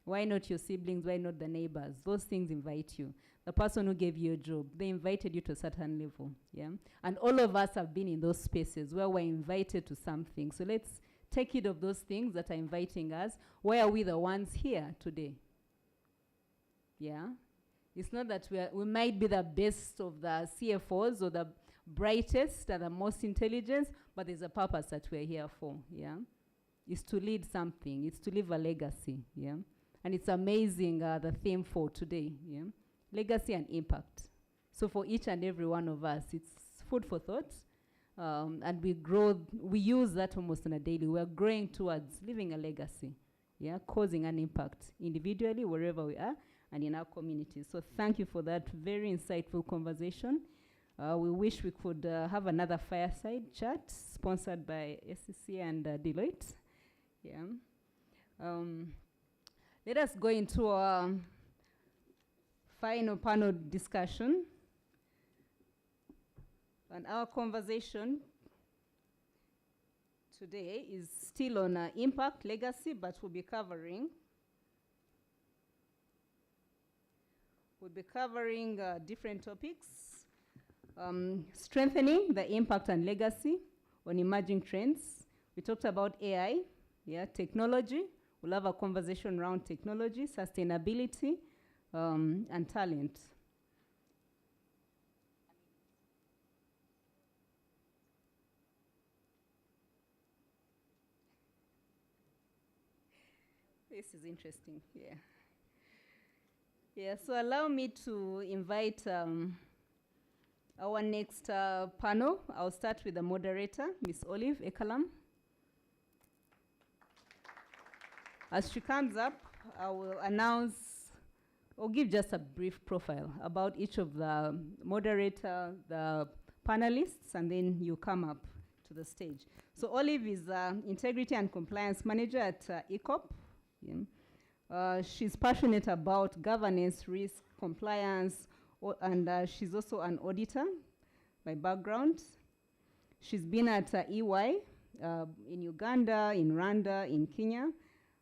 Why not your siblings? Why not the neighbors? Those things invite you. The person who gave you a job, they invited you to a certain level. And all of us have been in those spaces where we're invited to something. So let's take heed of those things that are inviting us. Why are we the ones here today? It's not that we might be the best of the CFOs or the brightest and the most intelligent, but there's a purpose that we're here for. It's to lead something. It's to leave a legacy. And it's amazing, the theme for today, legacy and impact. So for each and every one of us, it's food for thought, and we use that almost on a daily. We're growing towards leaving a legacy, causing an impact individually, wherever we are, and in our communities. So thank you for that very insightful conversation. We wish we could have another fireside chat sponsored by ACCA and Deloitte. Let us go into our final panel discussion. And our conversation today is still on impact legacy, but we'll be covering different topics. Strengthening the impact and legacy on emerging trends. We talked about AI, technology. We'll have a conversation around technology, sustainability, and talent. This is interesting, so allow me to invite our next panel. I'll start with the moderator, Miss Olive Ekalam. As she comes up, I will announce or give just a brief profile about each of the moderator, the panelists, and then you come up to the stage. So Olive is Integrity and Compliance Manager at ECOP. She's passionate about governance, risk, compliance, and she's also an auditor by background. She's been at EY in Uganda, in Rwanda, in Kenya,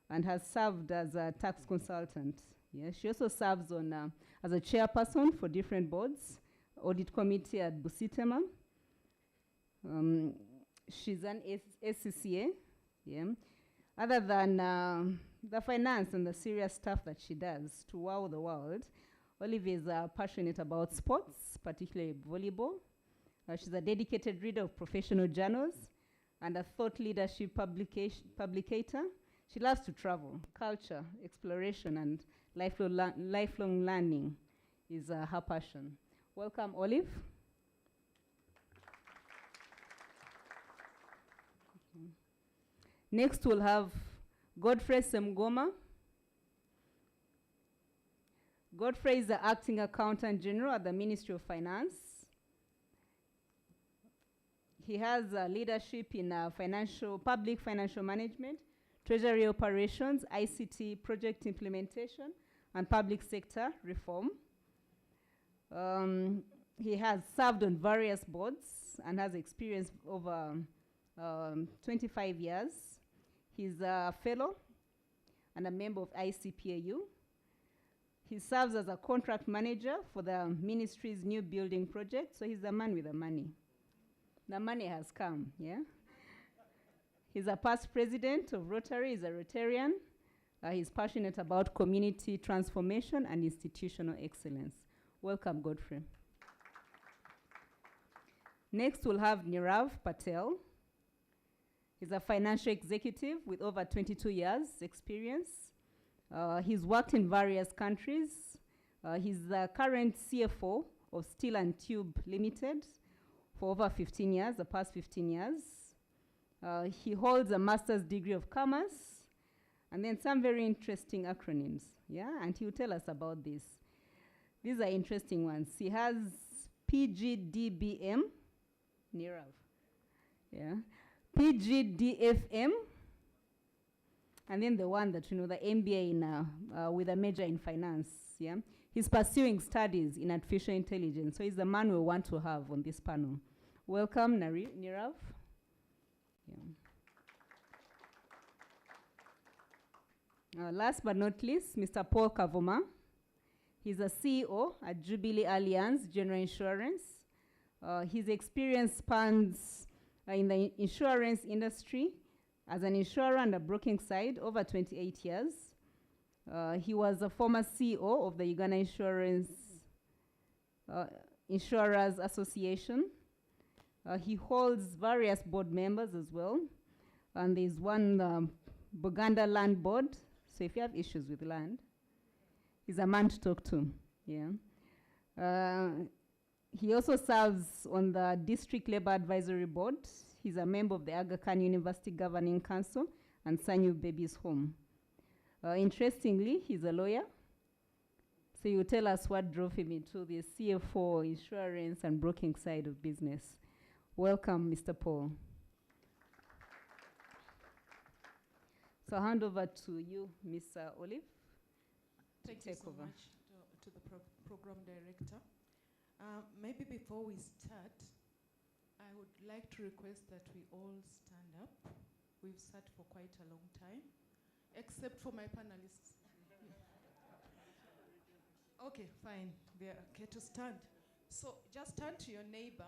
and has served as a tax consultant. She also serves on as a chairperson for different boards, audit committee at Busitema. She's an ACCA. Other than the finance and the serious stuff that she does to wow the world, Olive is passionate about sports, particularly volleyball. She's a dedicated reader of professional journals and a thought leadership publicator. She loves to travel. Culture, exploration, and lifelong learning is her passion. Welcome, Olive. Next, we'll have Godfrey Semgoma. Godfrey is the Acting Accountant General at the Ministry of Finance. He has leadership in public financial management, treasury operations, ICT project implementation, and public sector reform. He has served on various boards and has experience over 25 years. He's a fellow and a member of ICPAU. He serves as a contract manager for the ministry's new building project, so he's the man with the money. The money has come, He's a past president of Rotary, he's a Rotarian. He's passionate about community transformation and institutional excellence. Welcome, Godfrey. Next, we'll have Nirav Patel. He's a financial executive with over 22 years experience. He's worked in various countries. He's the current CFO of Steel and Tube Limited for over 15 years, the past 15 years. He holds a master's degree of commerce and then some very interesting acronyms, and he'll tell us about this. These are interesting ones. He has PGDBM, Nirav, PGDFM, and then the one that, the MBA in, with a major in finance, He's pursuing studies in artificial intelligence, so he's the man we want to have on this panel. Welcome, Nirav. Last but not least, Mr. Paul Kavoma. He's a CEO at Jubilee Allianz General Insurance. His experience spans in the insurance industry as an insurer and a broking side over 28 years. He was a former CEO of the Uganda Insurers Association. He holds various board members as well. And there's one Buganda Land Board. So if you have issues with land, he's a man to talk to. He also serves on the District Labor Advisory Board. He's a member of the Aga Khan University Governing Council and Sanyu Babies Home. Interestingly, he's a lawyer. So you tell us what drove him into the CFO, insurance, and broking side of business. Welcome, Mr. Paul. So I'll hand over to you, Ms. Olive. to Thank you take so over. much to the program director. Maybe before we start, I would like to request that we all stand up. We've sat for quite a long time, except for my panelists. Okay, fine. They're okay to stand. So just turn to your neighbor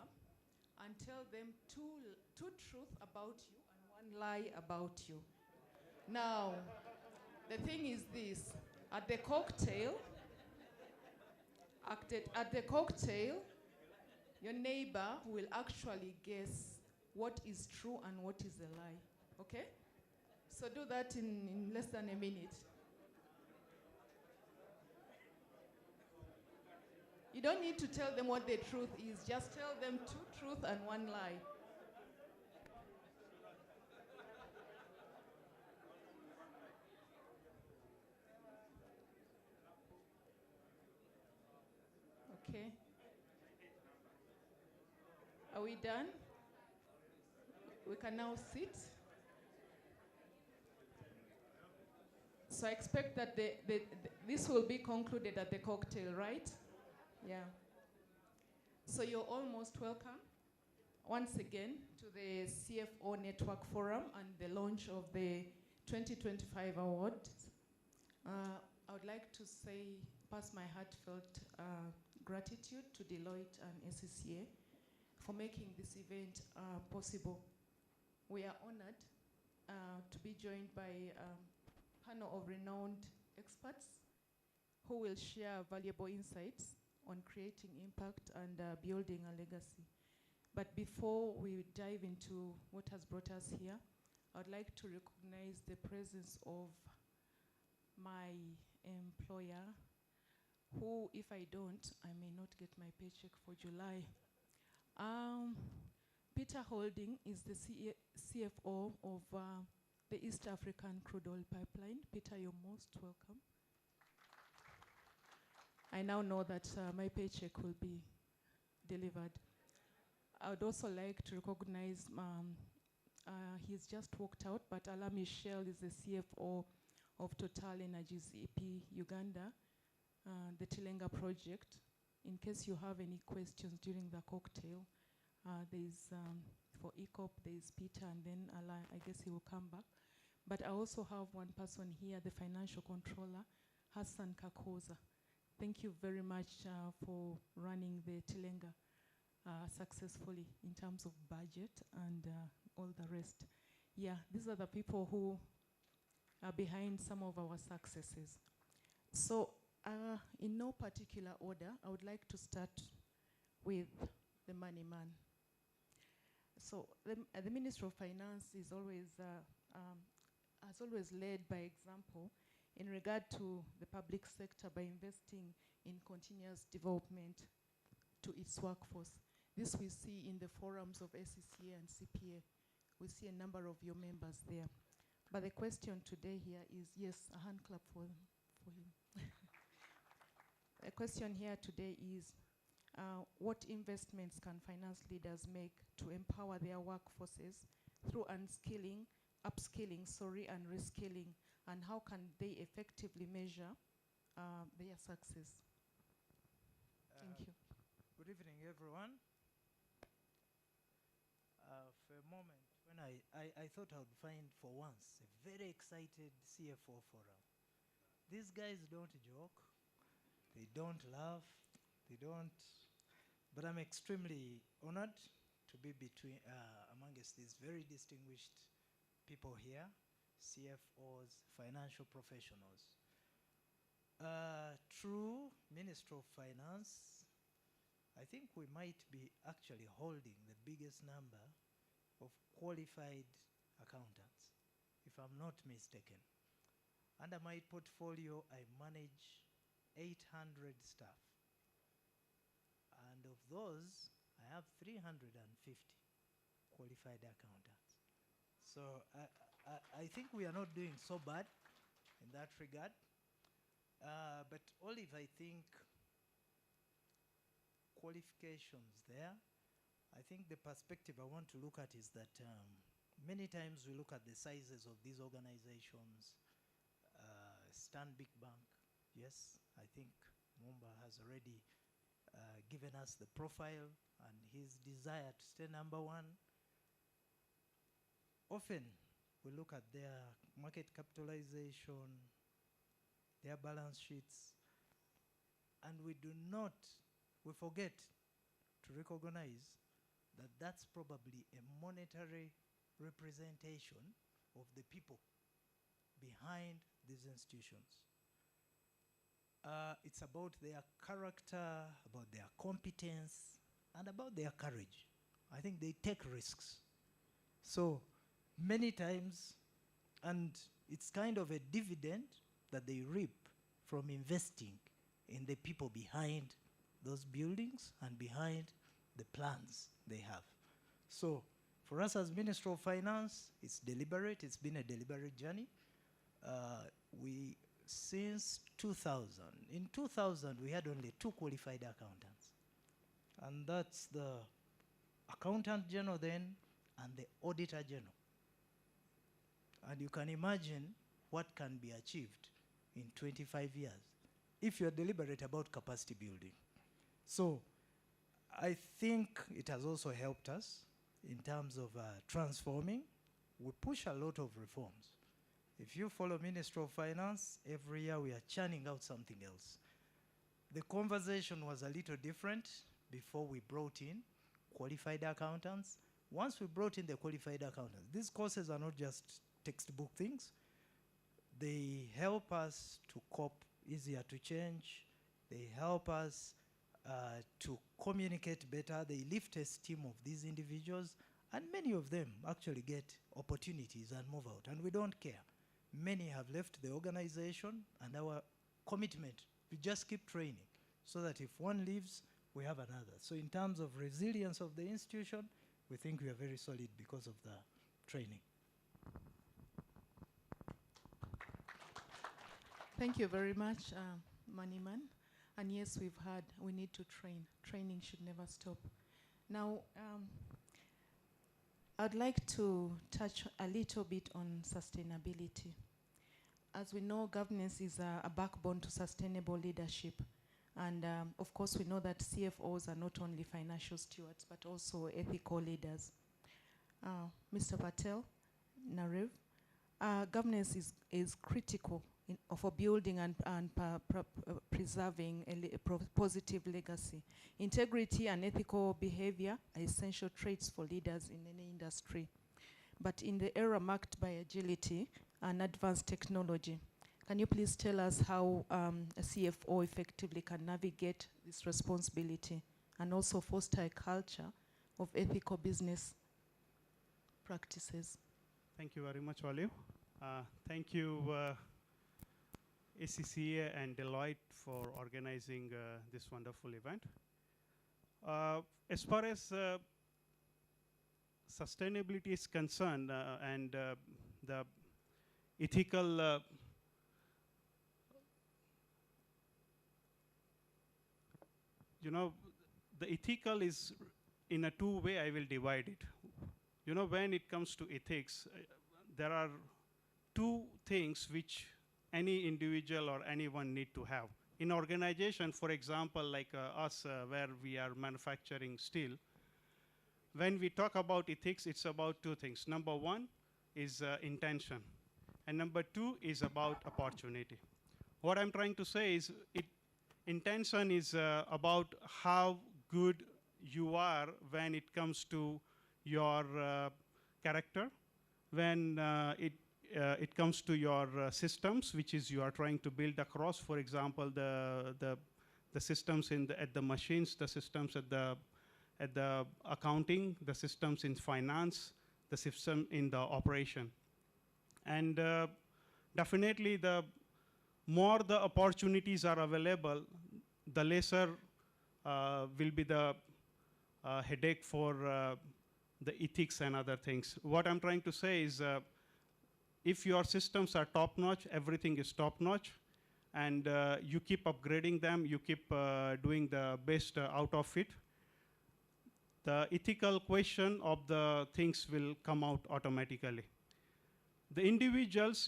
and tell them two truths about you and one lie about you. Now, the thing is this. At the cocktail, your neighbor will actually guess what is true and what is a lie. Okay? So do that in less than a minute. You don't need to tell them what the truth is. Just tell them two truths and one lie. Okay. Are we done? We can now sit. So I expect that this will be concluded at the cocktail, right? Yeah. So you're almost welcome once again to the CFO Network Forum and the launch of the 2025 awards. I would like to pass my heartfelt gratitude to Deloitte and ACCA for making this event possible. We are honored to be joined by a panel of renowned experts who will share valuable insights on creating impact and building a legacy. But before we dive into what has brought us here, I would like to recognize the presence of my employer, who, if I don't, I may not get my paycheck for July. Peter Holding is the CFO of the East African Crude Oil Pipeline. Peter, you're most welcome. I now know that my paycheck will be delivered. I would also like to recognize, he's just walked out, but Ala Michelle is the CFO of Total Energies EP Uganda, the Tilenga project. In case you have any questions during the cocktail, there's, for ECOP, there's Peter, and then Ala, I guess he will come back. But I also have one person here, the financial controller, Hassan Kakoza. Thank you very much for running the Tilenga successfully in terms of budget and all the rest. Yeah, these are the people who are behind some of our successes. So in no particular order, I would like to start with the money man. So the Ministry of Finance is always, has always led by example in regard to the public sector by investing in continuous development to its workforce. This we see in the forums of ACCA and CPA. We see a number of your members there. But the question today here is, yes, a hand clap for him. The question here today is, what investments can finance leaders make to empower their workforces through upskilling, and reskilling, and how can they effectively measure their success? Thank you. Good evening, everyone. For a moment, when I thought I would find for once a very excited CFO forum. These guys don't joke, they don't laugh, they don't, but I'm extremely honored to be amongst these very distinguished people here, CFOs, financial professionals. True Minister of Finance, I think we might be actually holding the biggest number of qualified accountants, if I'm not mistaken. Under my portfolio, I manage 800 staff. And of those, I have 350 qualified accountants. So I think we are not doing so bad in that regard. But Olive, I think qualifications there. I think the perspective I want to look at is that many times we look at the sizes of these organizations, Stanbic Bank, Yes, I think Mumba has already given us the profile and his desire to stay number one. Often we look at their market capitalization, their balance sheets, and we forget to recognize that that's probably a monetary representation of the people behind these institutions. It's about their character, about their competence, and about their courage. I think they take risks. So many times, and it's kind of a dividend that they reap from investing in the people behind those buildings and behind the plans they have. So for us as Ministry of Finance, it's deliberate. It's been a deliberate journey. Since 2000, in 2000, we had only 2 qualified accountants. And that's the Accountant General then and the Auditor General. And you can imagine what can be achieved in 25 years if you're deliberate about capacity building. So I think it has also helped us in terms of transforming. We push a lot of reforms. If you follow Ministry of Finance, every year we are churning out something else. The conversation was a little different before we brought in qualified accountants. Once we brought in the qualified accountants, these courses are not just textbook things. They help us to cope easier to change. They help us to communicate better. They lift esteem of these individuals, and many of them actually get opportunities and move out, and we don't care. Many have left the organization, and our commitment, we just keep training so that if one leaves, we have another. So in terms of resilience of the institution, we think we are very solid because of the training. Thank you very much, Maniman. And yes, we need to train. Training should never stop. Now, I'd like to touch a little bit on sustainability. As we know, governance is a backbone to sustainable leadership. And of course, we know that CFOs are not only financial stewards, but also ethical leaders. Mr. Patel, Narev, governance is critical for building and preserving a positive legacy. Integrity and ethical behavior are essential traits for leaders in any industry. But in the era marked by agility and advanced technology, can you please tell us how a CFO effectively can navigate this responsibility and also foster a culture of ethical business practices? Thank you very much, Olive. Thank you, ACCA and Deloitte for organizing this wonderful event. As far as sustainability is concerned and the ethical the ethical is in a two-way. I will divide it. When it comes to ethics, there are two things which any individual or anyone need to have. In organization, for example, like us, where we are manufacturing steel, when we talk about ethics, it's about two things. Number one is intention, and number two is about opportunity. What I'm trying to say is intention is about how good you are when it comes to your character, when it comes to your systems, which is you are trying to build across. For example, the systems at the machines, the systems at the accounting, the systems in finance, the system in the operation. And definitely the more the opportunities are available, the lesser will be the headache for the ethics and other things. What I'm trying to say is if your systems are top-notch, everything is top-notch, and you keep upgrading them, you keep doing the best out of it, the ethical question of the things will come out automatically. The individuals,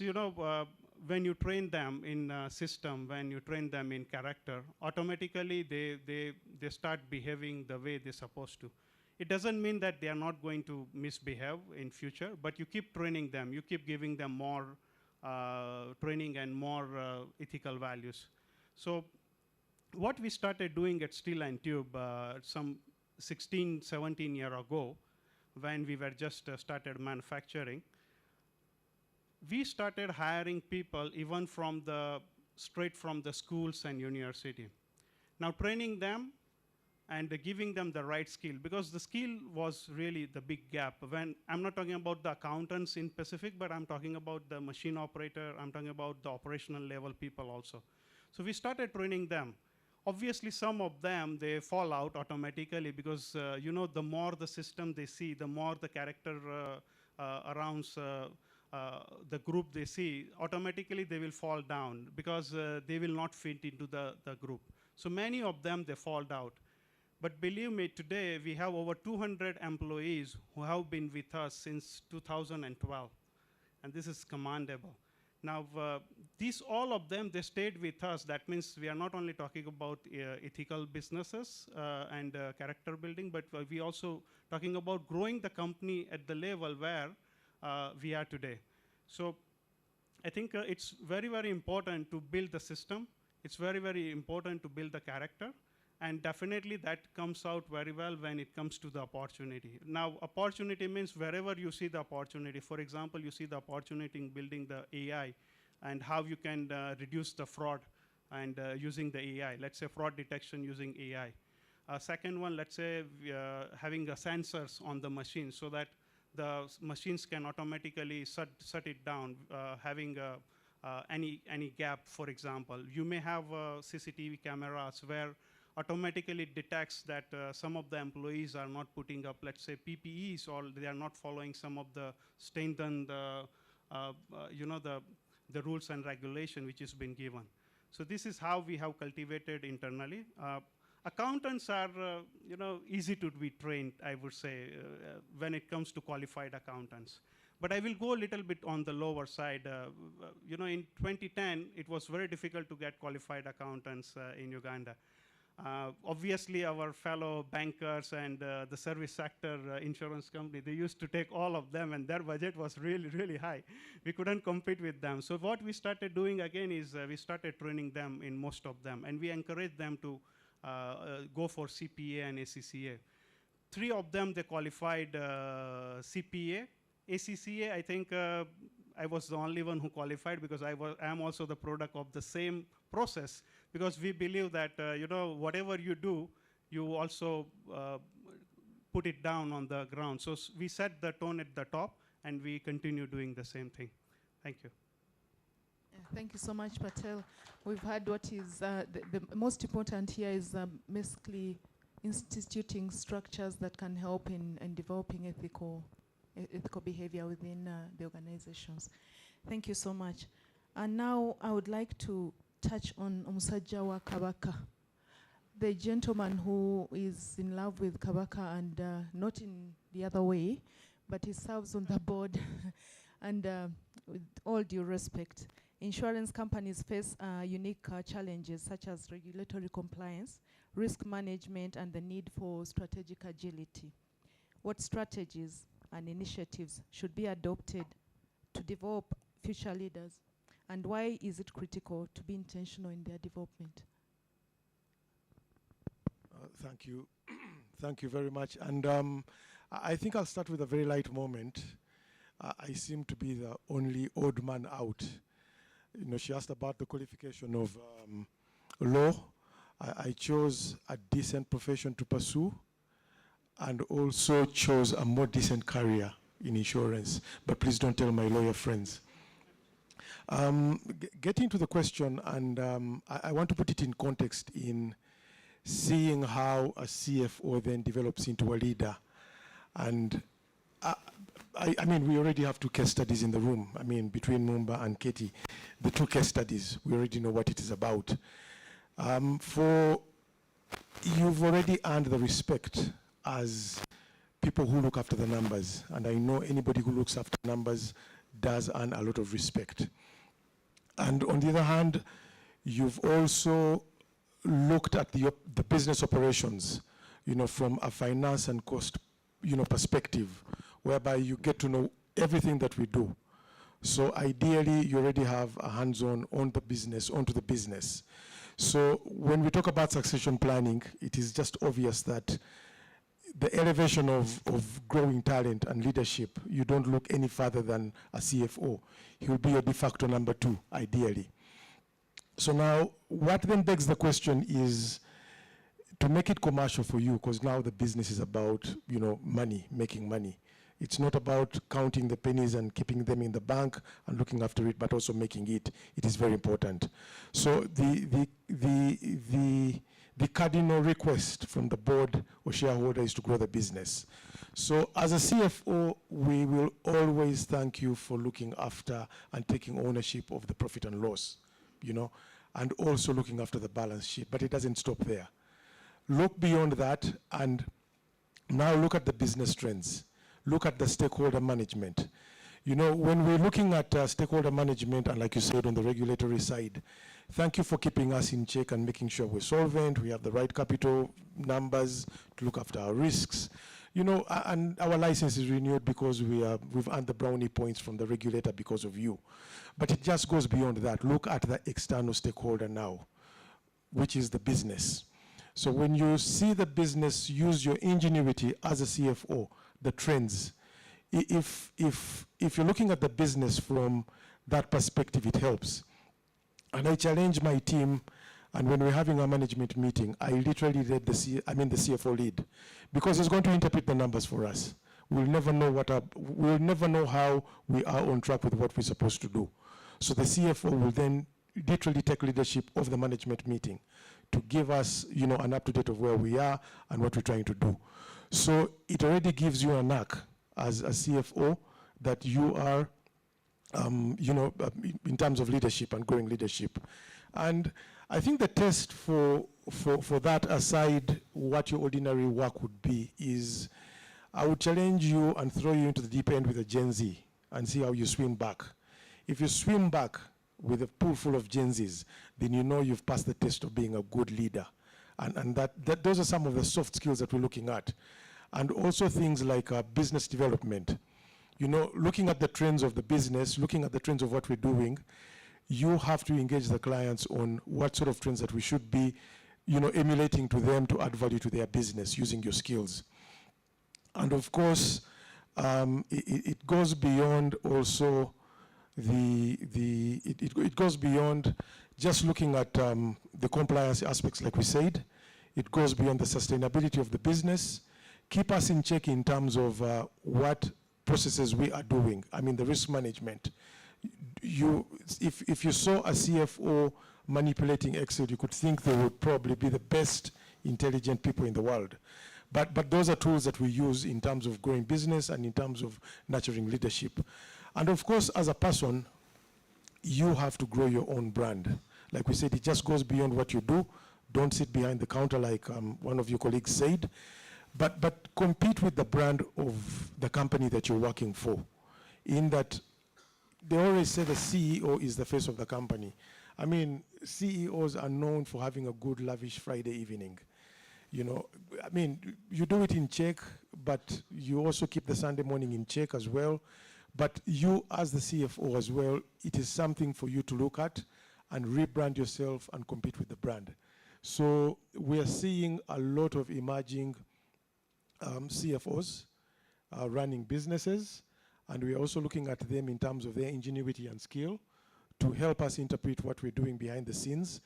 when you train them in system, when you train them in character, automatically they start behaving the way they're supposed to. It doesn't mean that they are not going to misbehave in future, but you keep training them, you keep giving them more training and more ethical values. So what we started doing at Steel and Tube some 16, 17 years ago, when we were just started manufacturing, we started hiring people even from straight from the schools and university. Now training them and giving them the right skill, because the skill was really the big gap. When I'm not talking about the accountants in Pacific, but I'm talking about the machine operator, I'm talking about the operational level people also. So we started training them. Obviously, some of them, they fall out automatically because, you know, the more the system they see, the more the character around the group they see, automatically they will fall down because they will not fit into the group. So many of them, they fall out. But believe me, today we have over 200 employees who have been with us since 2012. And this is commendable. Now, all of them, they stayed with us. That means we are not only talking about ethical businesses and character building, but we also talking about growing the company at the level where we are today. So I think it's very, very important to build the system. It's very, very important to build the character. And definitely that comes out very well when it comes to the opportunity. Now, opportunity means wherever you see the opportunity. For example, you see the opportunity in building the AI and how you can reduce the fraud and using the AI. Let's say fraud detection using AI. Second one, let's say having sensors on the machine so that the machines can automatically shut it down, having any gap, for example. You may have CCTV cameras where automatically it detects that some of the employees are not putting up, let's say, PPEs, or they are not following some of the you know, the rules and regulation which has been given. So this is how we have cultivated internally. Accountants are, you know, easy to be trained, I would say, when it comes to qualified accountants. But I will go a little bit on the lower side. You know, in 2010, it was very difficult to get qualified accountants in Uganda. Obviously, our fellow bankers and the service sector insurance company, they used to take all of them, and their budget was really, really high. We couldn't compete with them. So what we started doing again is we started training them in most of them, and we encouraged them to go for CPA and ACCA. 3 of them, they qualified CPA. ACCA, I think I was the only one who qualified because I am also the product of the same process, because we believe that you know, whatever you do, you also put it down on the ground. So we set the tone at the top, and we continue doing the same thing. Thank you. Yeah, thank you so much, Patel. We've heard what is the most important here is basically instituting structures that can help in developing ethical behavior within the organizations. Thank you so much. And now I would like to touch on Omusajja wa Kabaka, the gentleman who is in love with Kabaka, and not in the other way, but he serves on the board. And with all due respect, insurance companies face unique challenges such as regulatory compliance, risk management, and the need for strategic agility. What strategies and initiatives should be adopted to develop future leaders, and why is it critical to be intentional in their development? Thank you. Thank you very much. And I think I'll start with a very light moment. I seem to be the only odd man out. You know, she asked about the qualification of law. I chose a decent profession to pursue, and also chose a more decent career in insurance. But please don't tell my lawyer friends. Getting to the question, and I want to put it in context in seeing how a CFO then develops into a leader. And I mean, we already have 2 case studies in the room. I mean, between Mumba and Katie, the 2 case studies, we already know what it is about. You've already earned the respect as people who look after the numbers. And I know anybody who looks after numbers does earn a lot of respect. And on the other hand, you've also looked at the business operations, from a finance and cost, perspective, whereby you get to know everything that we do. So ideally, you already have a hands-on onto the business. So when we talk about succession planning, it is just obvious that the elevation of growing talent and leadership, you don't look any further than a CFO. He will be your de facto number 2, ideally. So now, what then begs the question is to make it commercial for you, because now the business is about, money, making money. It's not about counting the pennies and keeping them in the bank and looking after it, but also making it. It is very important. So the cardinal request from the board or shareholder is to grow the business. So as a CFO, we will always thank you for looking after and taking ownership of the profit and loss, and also looking after the balance sheet, but it doesn't stop there. Look beyond that and now look at the business trends. Look at the stakeholder management. When we're looking at stakeholder management, and like you said, on the regulatory side, thank you for keeping us in check and making sure we're solvent, we have the right capital numbers to look after our risks. And our license is renewed because we've earned the brownie points from the regulator because of you. But it just goes beyond that. Look at the external stakeholder now, which is the business. So when you see the business, use your ingenuity as a CFO, the trends. If you're looking at the business from that perspective, it helps. And I challenge my team, and when we're having a management meeting, I literally let the CFO lead, because he's going to interpret the numbers for us. We'll never know how we are on track with what we're supposed to do. So the CFO will then literally take leadership of the management meeting to give us, an up-to-date of where we are and what we're trying to do. So it already gives you a knack as a CFO that you are, in terms of leadership and growing leadership. And I think the test for that, aside what your ordinary work would be, is I would challenge you and throw you into the deep end with a Gen Z and see how you swim back. If you swim back with a pool full of Gen Zs, then you've passed the test of being a good leader. And those are some of the soft skills that we're looking at. And also things like business development. Looking at the trends of the business, looking at the trends of what we're doing, you have to engage the clients on what sort of trends that we should be, emulating to them to add value to their business using your skills. And of course, it goes beyond also it goes beyond just looking at the compliance aspects, like we said. It goes beyond the sustainability of the business. Keep us in check in terms of what processes we are doing. The risk management. If you saw a CFO manipulating Excel, you could think they would probably be the best intelligent people in the world. But those are tools that we use in terms of growing business and in terms of nurturing leadership. And of course, as a person, you have to grow your own brand. Like we said, it just goes beyond what you do. Don't sit behind the counter like one of your colleagues said. But compete with the brand of the company that you're working for. In that, they always say the CEO is the face of the company. CEOs are known for having a good, lavish Friday evening. You do it in check, but you also keep the Sunday morning in check as well. But you, as the CFO as well, it is something for you to look at and rebrand yourself and compete with the brand. So we are seeing a lot of emerging CFOs running businesses, and we are also looking at them in terms of their ingenuity and skill to help us interpret what we're doing behind the scenes.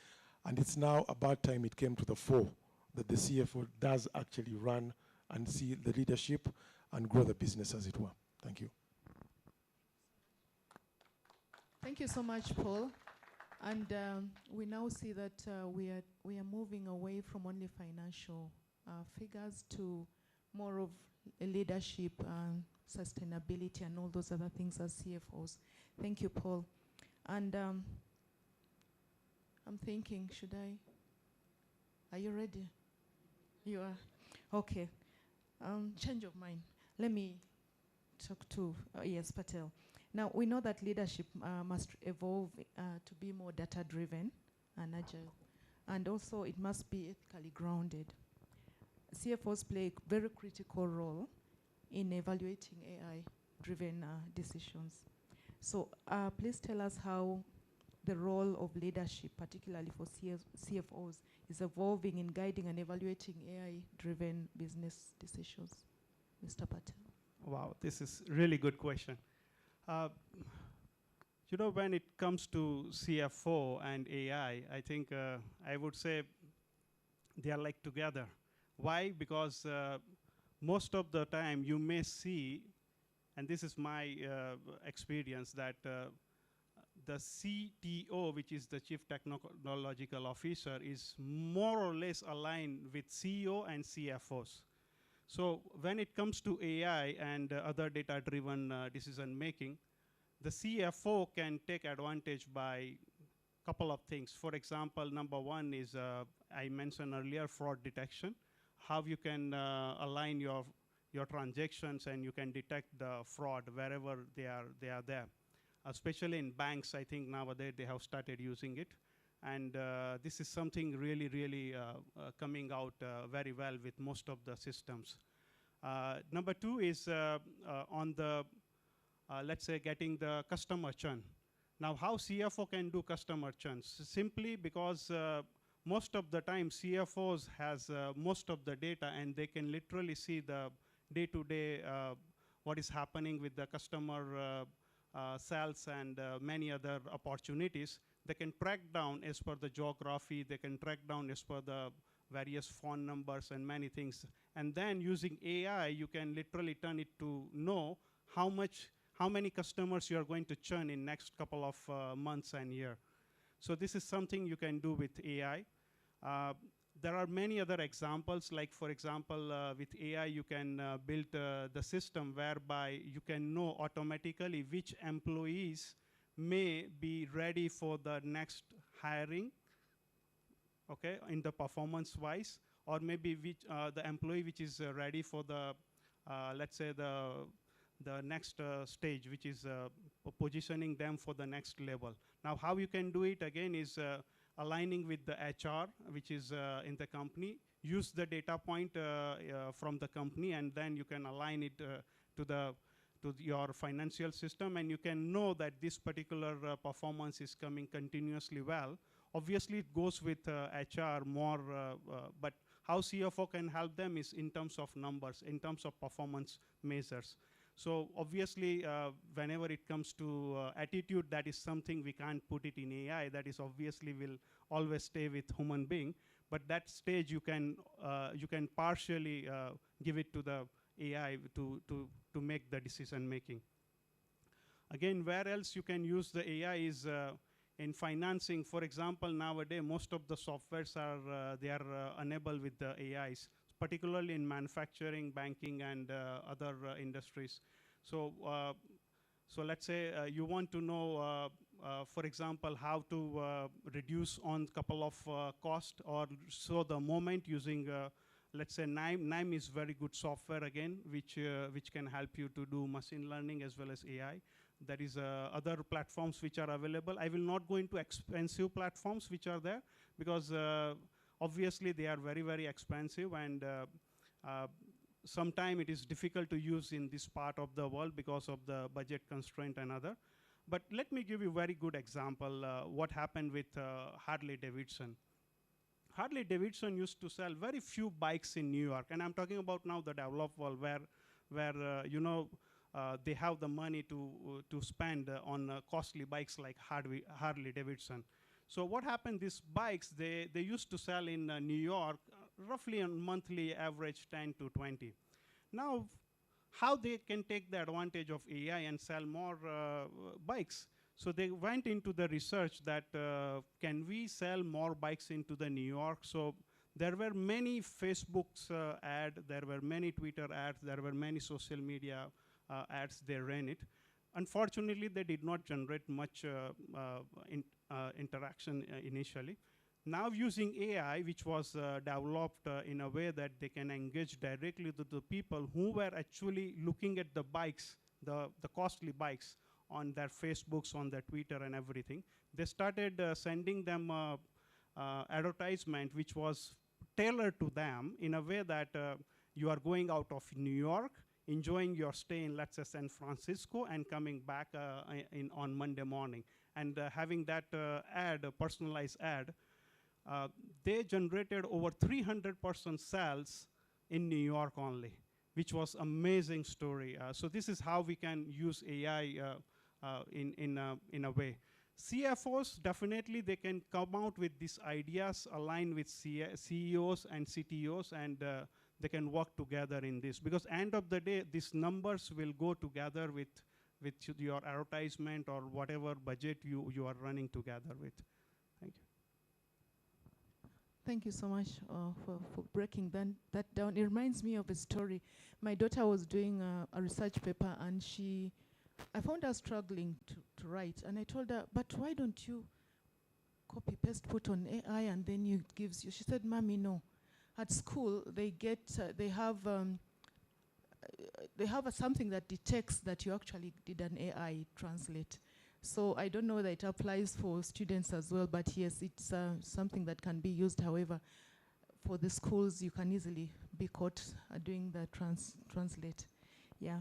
And it's now about time it came to the fore that the CFO does actually run and see the leadership and grow the business, as it were. Thank you. Thank you so much, Paul. And we now see that we are moving away from only financial figures to more of a leadership, sustainability, and all those other things as CFOs. Thank you, Paul. And I'm thinking, are you ready? You are? Okay. Change of mind. Let me talk to, yes, Patel. Now, we know that leadership must evolve to be more data-driven and agile, and also it must be ethically grounded. CFOs play a very critical role in evaluating AI-driven decisions. So please tell us how the role of leadership, particularly for CFOs, is evolving in guiding and evaluating AI-driven business decisions. Mr. Patel. Wow, this is really good question. You know, when it comes to CFO and AI, I think I would say they are like together. Why? Because most of the time you may see, and this is my experience, that the CTO, which is the Chief Technological Officer, is more or less aligned with CEO and CFOs. So when it comes to AI and other data-driven decision making, the CFO can take advantage by a couple of things. For example, number one is, I mentioned earlier, fraud detection. How you can align your transactions and you can detect the fraud wherever they are there. Especially in banks, I think nowadays they have started using it. And this is something really, really coming out very well with most of the systems. Number two is on the, let's say, getting the customer churn. Now, how CFO can do customer churn? Simply because most of the time CFOs has most of the data and they can literally see the day-to-day what is happening with the customer sales and many other opportunities. They can track down as per the geography, they can track down as per the various phone numbers and many things. And then using AI, you can literally turn it to know how many customers you are going to churn in next couple of months and year. So this is something you can do with AI. There are many other examples, like for example, with AI you can build the system whereby you can know automatically which employees may be ready for the next hiring, okay, in the performance-wise, or maybe which, the employee which is ready for the, let's say, the next stage, which is positioning them for the next level. Now, how you can do it, again, is aligning with the HR, which is in the company, use the data point from the company, and then you can align it to your financial system, and you can know that this particular performance is coming continuously well. Obviously, it goes with HR more, but how CFO can help them is in terms of numbers, in terms of performance measures. So obviously, whenever it comes to attitude, that is something we can't put it in AI. That is obviously will always stay with human being. But that stage you can partially give it to the AI to make the decision making. Again, where else you can use the AI is in financing. For example, nowadays most of the softwares are they are enabled with the AIs, particularly in manufacturing, banking, and other industries. So, so let's say you want to know, for example, how to reduce on couple of cost, or so the moment using, let's say NIME is very good software again, which can help you to do machine learning as well as AI. There is other platforms which are available. I will not go into expensive platforms which are there, because obviously they are very, very expensive, and sometimes it is difficult to use in this part of the world because of the budget constraint and other. But let me give you a very good example, what happened with Harley Davidson. Harley Davidson used to sell very few bikes in New York, and I'm talking about now the developed world where you know, they have the money to spend on costly bikes like Harley Davidson. So what happened, these bikes, they used to sell in New York roughly on monthly average 10 to 20. Now, how they can take the advantage of AI and sell more bikes? So they went into the research that can we sell more bikes into the New York? So there were many Facebook's ads, there were many Twitter ads, there were many social media ads, they ran it. Unfortunately, they did not generate much interaction initially. Now using AI, which was developed in a way that they can engage directly with the people who were actually looking at the bikes, the costly bikes on their Facebooks, on their Twitter and everything. They started sending them advertisement which was tailored to them in a way that you are going out of New York, enjoying your stay in, let's say, San Francisco, and coming back on Monday morning. And having that ad, a personalized ad, they generated over 300% sales in New York only, which was amazing story. So this is how we can use AI in a way. CFOs, definitely they can come out with these ideas, align with CEOs and CTOs, and they can work together in this. Because end of the day, these numbers will go together with your advertisement or whatever budget you are running together with. Thank you. Thank you so much for breaking that down. It reminds me of a story. My daughter was doing a research paper, and I found her struggling to write. And I told her, but why don't you copy, paste, put on AI, and then it gives you. She said, Mommy, no. At school, they have something that detects that you actually did an AI translate. So I don't know that it applies for students as well, but yes, it's something that can be used. However, for the schools, you can easily be caught doing the translate. Yeah.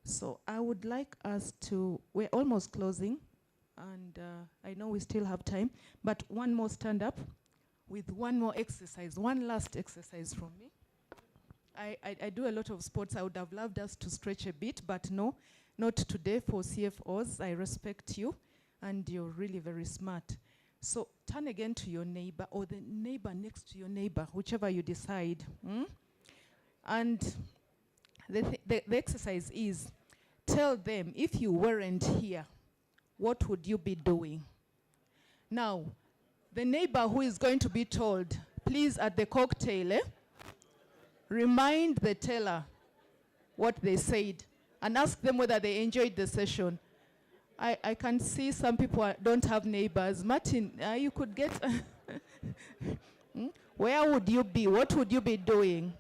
So I would like us to, we're almost closing, and I know we still have time, but one more stand up with one more exercise, one last exercise from me. I do a lot of sports. I would have loved us to stretch a bit, but no, not today for CFOs. I respect you, and you're really very smart. So turn again to your neighbor, or the neighbor next to your neighbor, whichever you decide. And the exercise is, tell them, if you weren't here, what would you be doing? Now, the neighbor who is going to be told, please, at the cocktail, remind the teller what they said and ask them whether they enjoyed the session. I can see some people don't have neighbors. Martin, you could get... Where would you be? What would you be doing?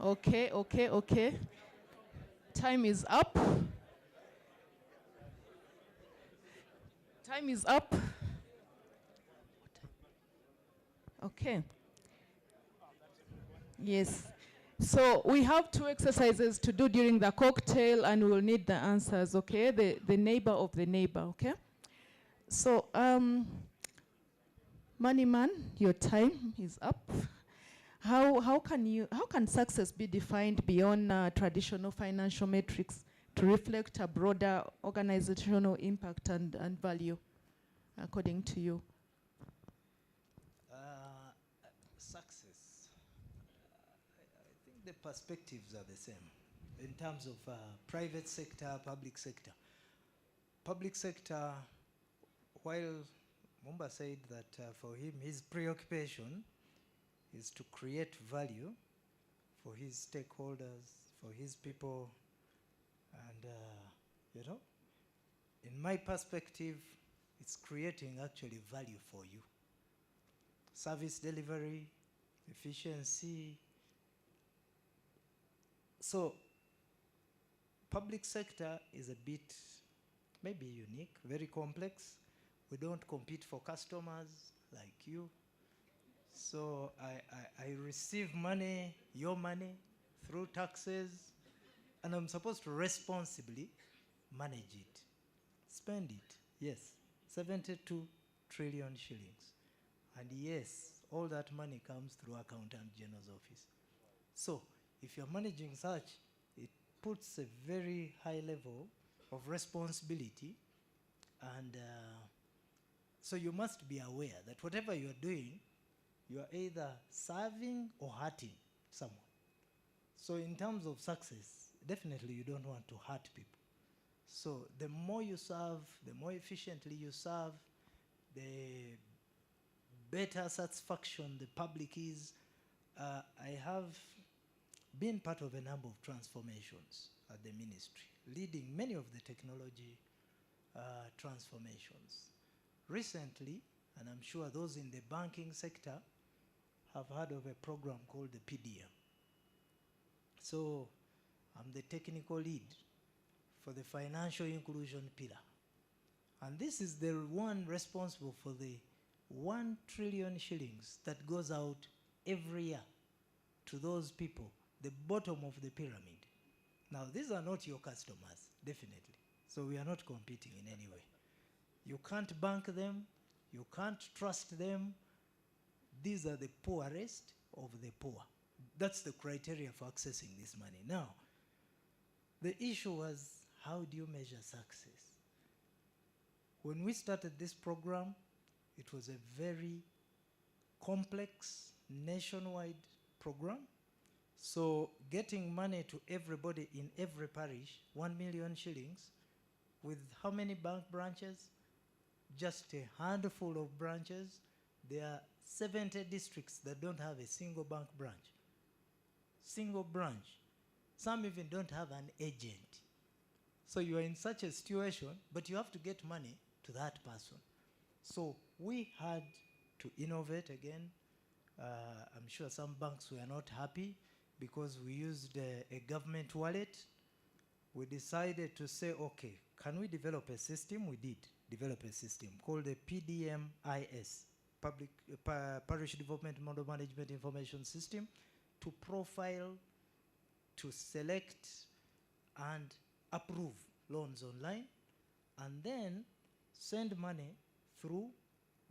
Okay. Time is up. Time is up. Okay. Yes. So we have 2 exercises to do during the cocktail, and we'll need the answers, okay? The neighbor of the neighbor, okay? So, Money Man, your time is up. How can success be defined beyond traditional financial metrics to reflect a broader organizational impact and value, according to you? Success. I think the perspectives are the same in terms of private sector, public sector. Public sector, while Mumba said that for him, his preoccupation is to create value for his stakeholders, for his people, and in my perspective, it's creating actually value for you. Service delivery, efficiency. So, public sector is a bit maybe unique, very complex. We don't compete for customers like you. So I receive money, your money, through taxes, and I'm supposed to responsibly manage it, spend it. Yes, 72 trillion shillings. And yes, all that money comes through Accountant General's office. So if you're managing such, it puts a very high level of responsibility, and so you must be aware that whatever you're doing, you are either serving or hurting someone. So in terms of success, definitely you don't want to hurt people. So the more you serve, the more efficiently you serve, the better satisfaction the public is. I have been part of a number of transformations at the ministry, leading many of the technology transformations. Recently, And I'm sure those in the banking sector have heard of a program called the PDM. So I'm the technical lead for the financial inclusion pillar. And this is the one responsible for the 1 trillion shillings that goes out every year to those people, the bottom of the pyramid. Now, these are not your customers, definitely. So we are not competing in any way. You can't bank them, you can't trust them. These are the poorest of the poor. That's the criteria for accessing this money. Now, the issue was, how do you measure success? When we started this program, it was a very complex, nationwide program. So getting money to everybody in every parish, 1 million shillings, with how many bank branches? Just a handful of branches. There are 70 districts that don't have a single bank branch. Single branch. Some even don't have an agent. So you are in such a situation, but you have to get money to that person. So we had to innovate again. I'm sure some banks were not happy because we used a government wallet. We decided to say, okay, can we develop a system? We did develop a system called the PDMIS, Parish Development Model Management Information System, to profile, to select and approve loans online, and then send money through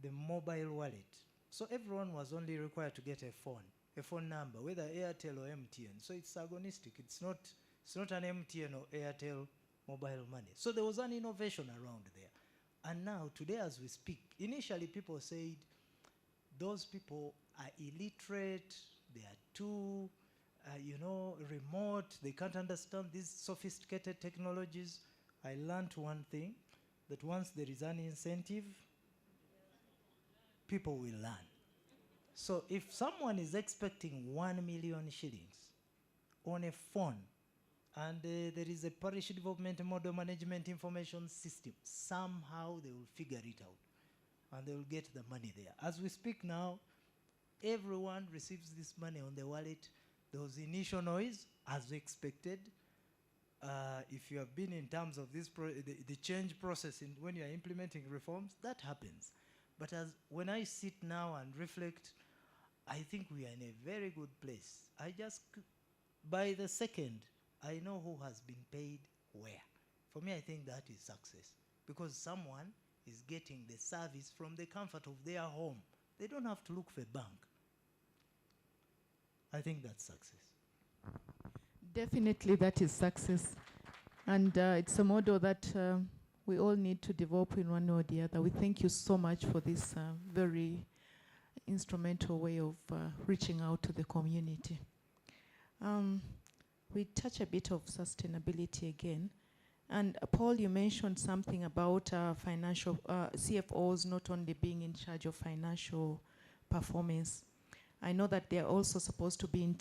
the mobile wallet. So everyone was only required to get a phone number, whether Airtel or MTN. So it's agonistic. It's not an MTN or Airtel mobile money. So there was an innovation around there. And now, today as we speak, initially people said those people are illiterate, they are too, remote, they can't understand these sophisticated technologies. I learned one thing, that once there is an incentive, people will learn. So if someone is expecting 1 million shillings on a phone, and there is a parish development model management information system, somehow they will figure it out and they will get the money there. As we speak now, everyone receives this money on the wallet. There was initial noise, as expected. If you have been in terms of this the change process when you are implementing reforms, that happens. But when I sit now and reflect, I think we are in a very good place. By the second, I know who has been paid where. For me, I think that is success, because someone is getting the service from the comfort of their home. They don't have to look for a bank. I think that's success. Definitely that is success. And it's a model that we all need to develop in one way or the other. We thank you so much for this very instrumental way of reaching out to the community. We touch a bit of sustainability again. And Paul, you mentioned something about financial CFOs not only being in charge of financial performance. I know that they're also supposed to be in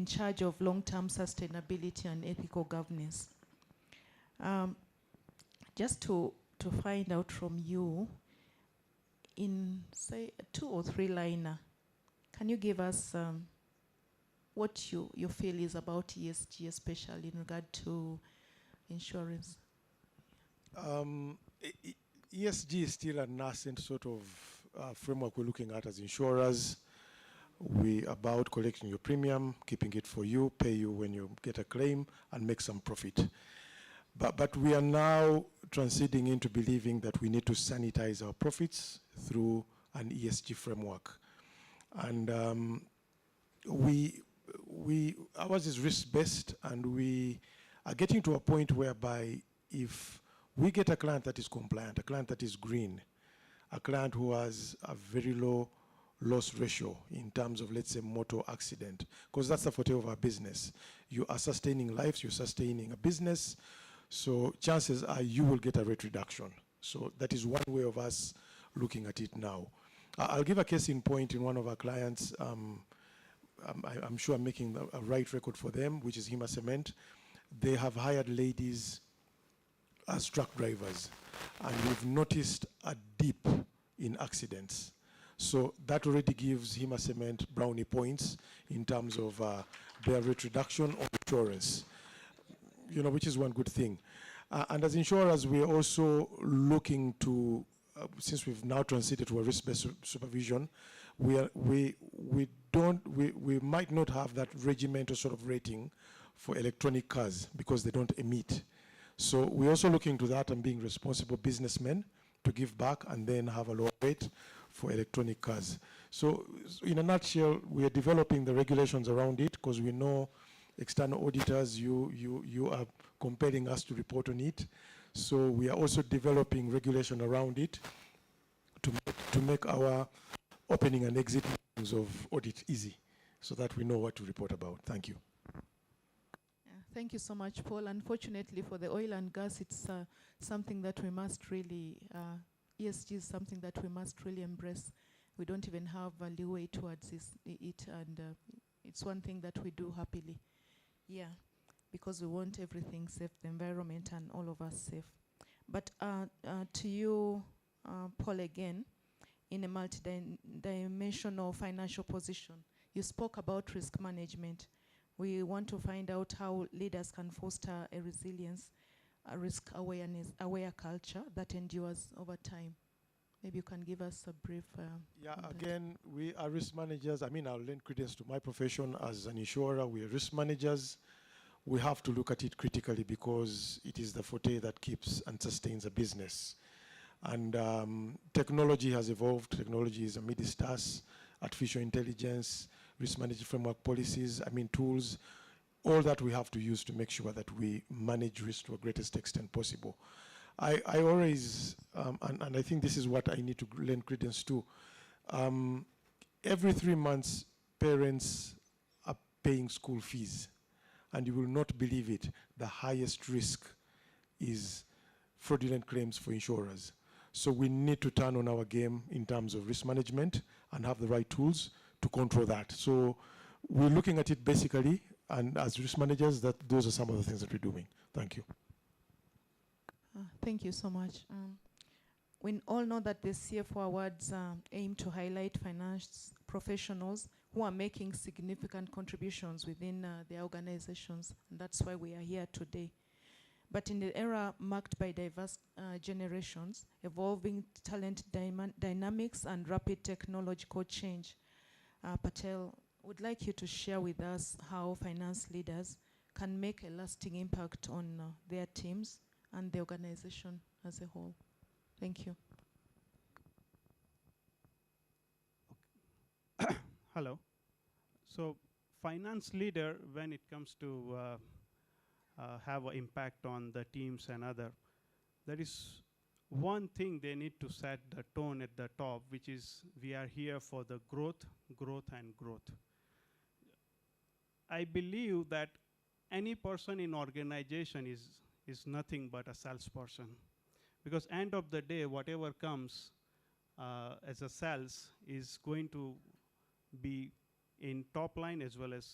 charge of long-term sustainability and ethical governance. Just to find out from you, in say a 2 or 3 liner, can you give us what you feel is about ESG, especially in regard to insurance? ESG is still a nascent sort of framework we're looking at as insurers. We about collecting your premium, keeping it for you, pay you when you get a claim, and make some profit. But we are now transiting into believing that we need to sanitize our profits through an ESG framework. And ours is risk-based, and we are getting to a point whereby if we get a client that is compliant, a client that is green, a client who has a very low loss ratio in terms of, let's say, motor accident, because that's the forte of our business. You are sustaining lives, you're sustaining a business, so chances are you will get a rate reduction. So that is one way of us looking at it now. I'll give a case in point in one of our clients. I'm sure I'm making a right record for them, which is Hima Cement. They have hired ladies as truck drivers, and we've noticed a dip in accidents. So that already gives him a cement brownie points in terms of their rate reduction or insurance, which is one good thing. And as insurers, we're also looking to, since we've now transited to a risk-based supervision, we might not have that regimental sort of rating for electronic cars because they don't emit. So we're also looking to that and being responsible businessmen to give back and then have a lower rate for electronic cars. So in a nutshell, we are developing the regulations around it because we know external auditors, you are compelling us to report on it. So we are also developing regulation around it to make our opening and exit meetings of audit easy so that we know what to report about. Thank you. Thank you so much, Paul. Unfortunately, for the oil and gas, it's something that we must really, ESG is something that we must really embrace. We don't even have a leeway towards it, and it's one thing that we do happily. Yeah, because we want everything safe, the environment and all of us safe. But to you, Paul, again, in a multi-dimensional financial position, you spoke about risk management. We want to find out how leaders can foster a resilience, a risk awareness, aware culture that endures over time. Maybe you can give us a brief. Again, we are risk managers. I mean, I'll lend credence to my profession as an insurer. We are risk managers. We have to look at it critically because it is the forte that keeps and sustains a business. And technology has evolved. Technology is amidst us. Artificial intelligence, risk management framework policies, tools, all that we have to use to make sure that we manage risk to the greatest extent possible. I always, and I think this is what I need to lend credence to, every 3 months, parents are paying school fees. And you will not believe it, the highest risk is fraudulent claims for insurers. So we need to turn on our game in terms of risk management and have the right tools to control that. So we're looking at it basically, and as risk managers, those are some of the things that we're doing. Thank you. Thank you so much. We all know that the CFO Awards aim to highlight finance professionals who are making significant contributions within their organizations, and that's why we are here today. But in the era marked by diverse generations, evolving talent dynamics and rapid technological change, Patel, would like you to share with us how finance leaders can make a lasting impact on their teams and the organization as a whole. Thank you. Hello. So finance leader, when it comes to have an impact on the teams and other, there is one thing they need to set the tone at the top, which is we are here for the growth, and growth. I believe that any person in organization is nothing but a salesperson. Because end of the day, whatever comes as a sales is going to be in top line as well as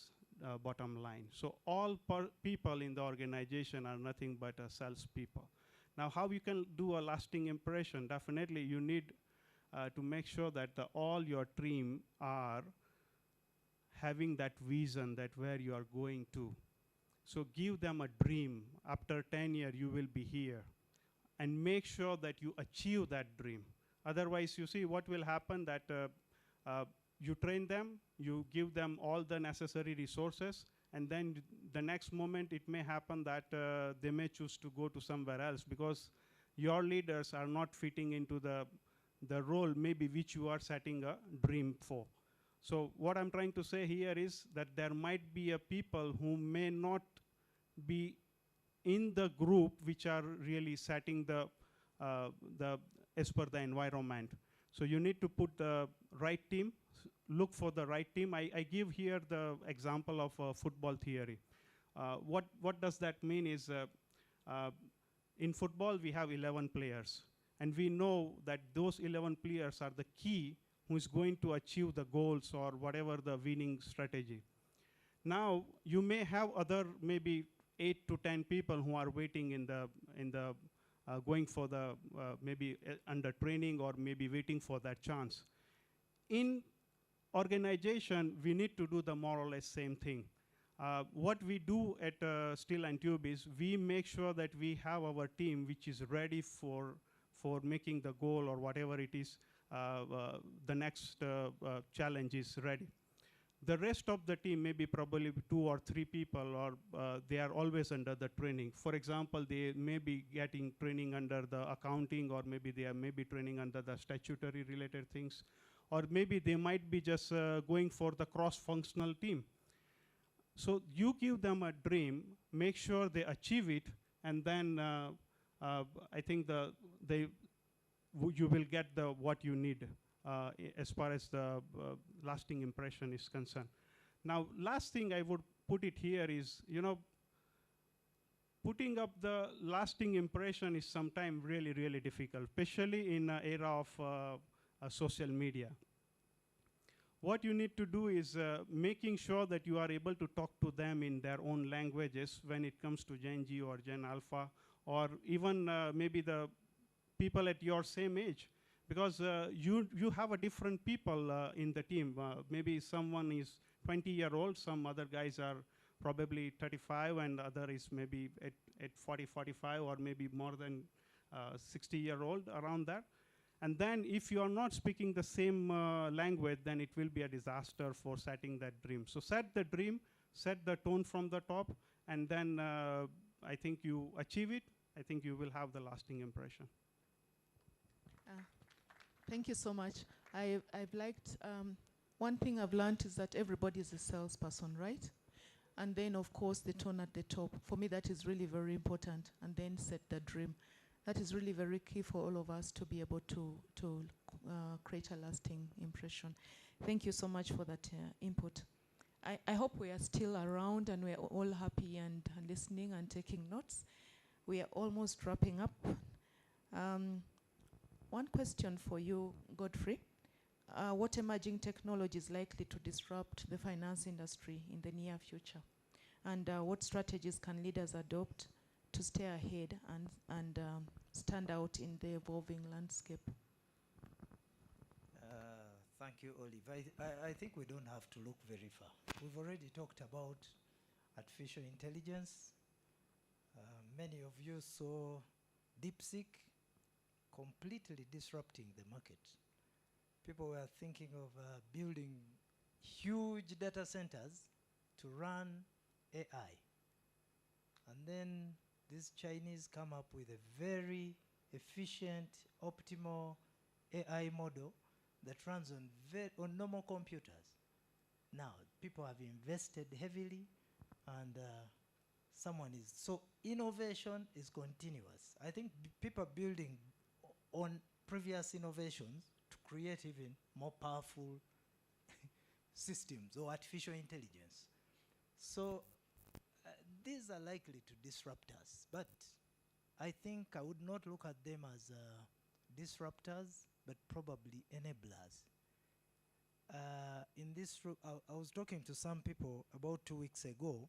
bottom line. So all people in the organization are nothing but sales people. Now, how you can do a lasting impression? Definitely, you need to make sure that all your team are having that vision that where you are going to. So give them a dream. After 10 years, you will be here. And make sure that you achieve that dream. Otherwise, you see what will happen that you train them, you give them all the necessary resources, and then the next moment it may happen that they may choose to go to somewhere else because your leaders are not fitting into the role maybe which you are setting a dream for. So what I'm trying to say here is that there might be a people who may not be in the group which are really setting the as per the environment. So you need to put the right team, look for the right team. I give here the example of football theory. What does that mean is in football we have 11 players, and we know that those 11 players are the key who is going to achieve the goals or whatever the winning strategy. Now you may have other maybe 8 to 10 people who are waiting in the going for the maybe under training or maybe waiting for that chance. In organization, we need to do the more or less same thing. What we do at Steel and Tube is we make sure that we have our team which is ready for making the goal or whatever it is, the next challenge is ready. The rest of the team, maybe probably 2 or 3 people, or they are always under the training. For example, they may be getting training under the accounting, or maybe they are maybe training under the statutory related things, or maybe they might be just going for the cross-functional team. So you give them a dream, make sure they achieve it, and then I think you will get what you need as far as the lasting impression is concerned. Now, last thing I would put it here is, putting up the lasting impression is sometimes really, really difficult, especially in an era of social media. What you need to do is making sure that you are able to talk to them in their own languages when it comes to Gen Z or Gen Alpha, or even maybe the people at your same age. Because you have a different people in the team. Maybe someone is 20-year-old, some other guys are probably 35, and other is maybe at 40, 45, or maybe more than 60-year-old, around that. And then if you are not speaking the same language, then it will be a disaster for setting that dream. So set the dream, set the tone from the top, and then I think you achieve it. I think you will have the lasting impression. Thank you so much. I've liked, one thing I've learned is that everybody is a salesperson, right? And then, of course, the tone at the top. For me, that is really very important. And then set the dream. That is really very key for all of us to be able to create a lasting impression. Thank you so much for that input. I hope we are still around and we are all happy and listening and taking notes. We are almost wrapping up. One question for you, Godfrey. What emerging technology is likely to disrupt the finance industry in the near future? And what strategies can leaders adopt to stay ahead and stand out in the evolving landscape? Thank you, Olive. I think we don't have to look very far. We've already talked about artificial intelligence. Many of you saw DeepSeek completely disrupting the market. People were thinking of building huge data centers to run AI. And then these Chinese come up with a very efficient, optimal AI model that runs on normal computers. Now, people have invested heavily, and so innovation is continuous. I think people are building on previous innovations to create even more powerful systems or artificial intelligence. So these are likely to disrupt us, but I think I would not look at them as disruptors, but probably enablers. In this room, I was talking to some people about 2 weeks ago,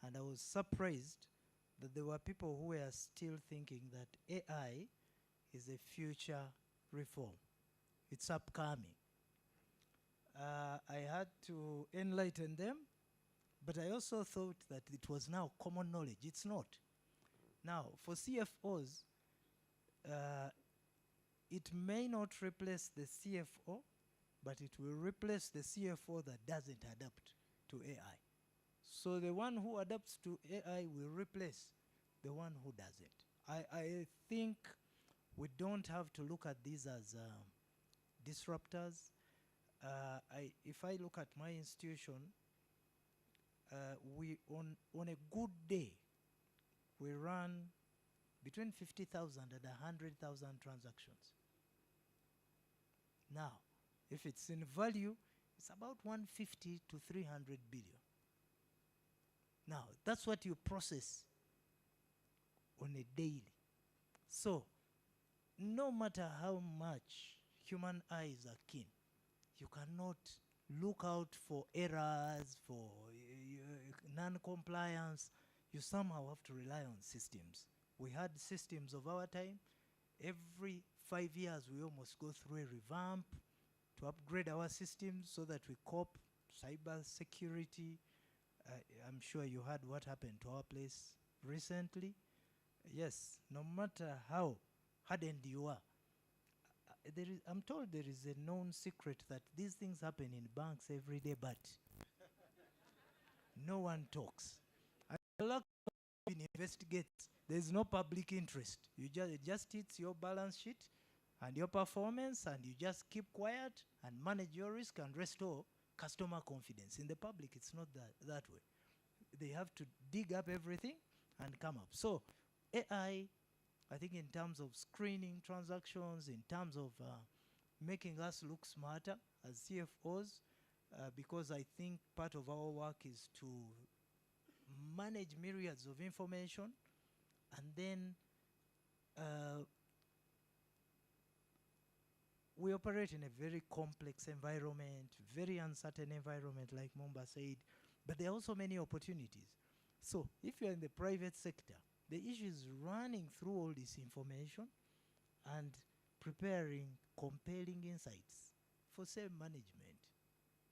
and I was surprised that there were people who were still thinking that AI is a future reform. It's upcoming. I had to enlighten them, but I also thought that it was now common knowledge. It's not. Now, for CFOs, it may not replace the CFO, but it will replace the CFO that doesn't adapt to AI. So the one who adapts to AI will replace the one who doesn't. I think we don't have to look at these as disruptors. If I look at my institution, we on a good day, we run between 50,000 and 100,000 transactions. Now, if it's in value, it's about 150 to 300 billion. Now, that's what you process on a daily. So, no matter how much human eyes are keen, you cannot look out for errors, for non-compliance. You somehow have to rely on systems We had systems of our time. Every 5 years, we almost go through a revamp to upgrade our systems so that we cope. Cyber security. I'm sure you heard what happened to our place recently. Yes, no matter how hardened you are, I'm told there is a known secret that these things happen in banks every day, but no one talks. And the luck investigates. There's no public interest. It just hits your balance sheet and your performance, and you just keep quiet and manage your risk and restore customer confidence. In the public, it's not that way. They have to dig up everything and come up. So AI, I think in terms of screening transactions, in terms of making us look smarter as CFOs, because I think part of our work is to manage myriads of information, and then we operate in a very complex environment, very uncertain environment, like Mumba said, but there are also many opportunities. So if you're in the private sector, the issue is running through all this information and preparing compelling insights for, say, management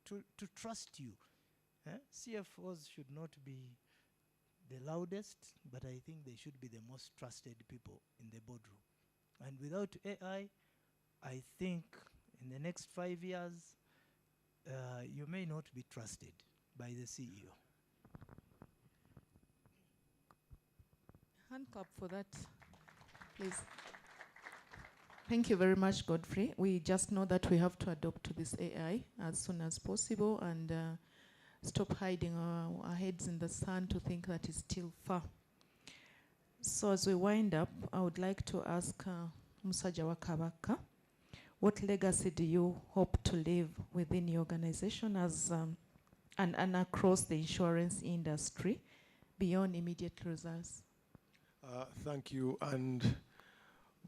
to trust you. CFOs should not be the loudest, but I think they should be the most trusted people in the boardroom. And without AI, I think in the next 5 years, you may not be trusted by the CEO. Hand clap for that, please. Thank you very much, Godfrey. We just know that we have to adopt to this AI as soon as possible and stop hiding our heads in the sand to think that it's still far. So as we wind up, I would like to ask Musajja wa Kabaka, what legacy do you hope to leave within your organization as and across the insurance industry beyond immediate results? Thank you, and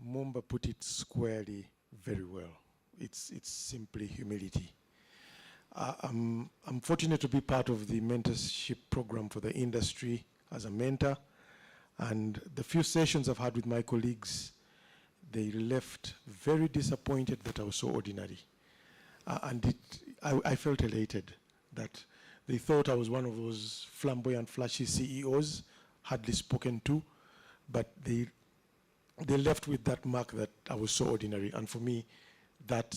Mumba put it squarely very well. It's simply humility. I'm fortunate to be part of the mentorship program for the industry as a mentor, and the few sessions I've had with my colleagues, they left very disappointed that I was so ordinary. And I felt elated that they thought I was one of those flamboyant, flashy CEOs, hardly spoken to, but they left with that mark that I was so ordinary. And for me, that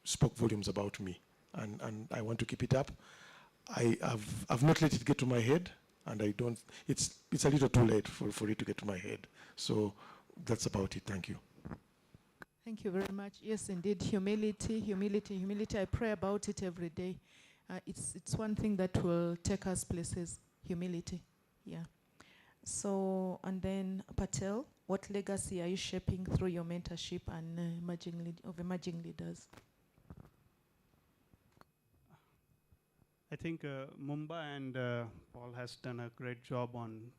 spoke volumes about me. And I want to keep it up. I've not let it get to my head, and I don't, it's a little too late for it to get to my head. So that's about it. Thank you. Thank you very much. Yes, indeed, humility, humility, humility. I pray about it every day. It's one thing that will take us places, humility, yeah. So, and then Patel, what legacy are you shaping through your mentorship and emerging leaders? I think Mumba and Paul has done a great job on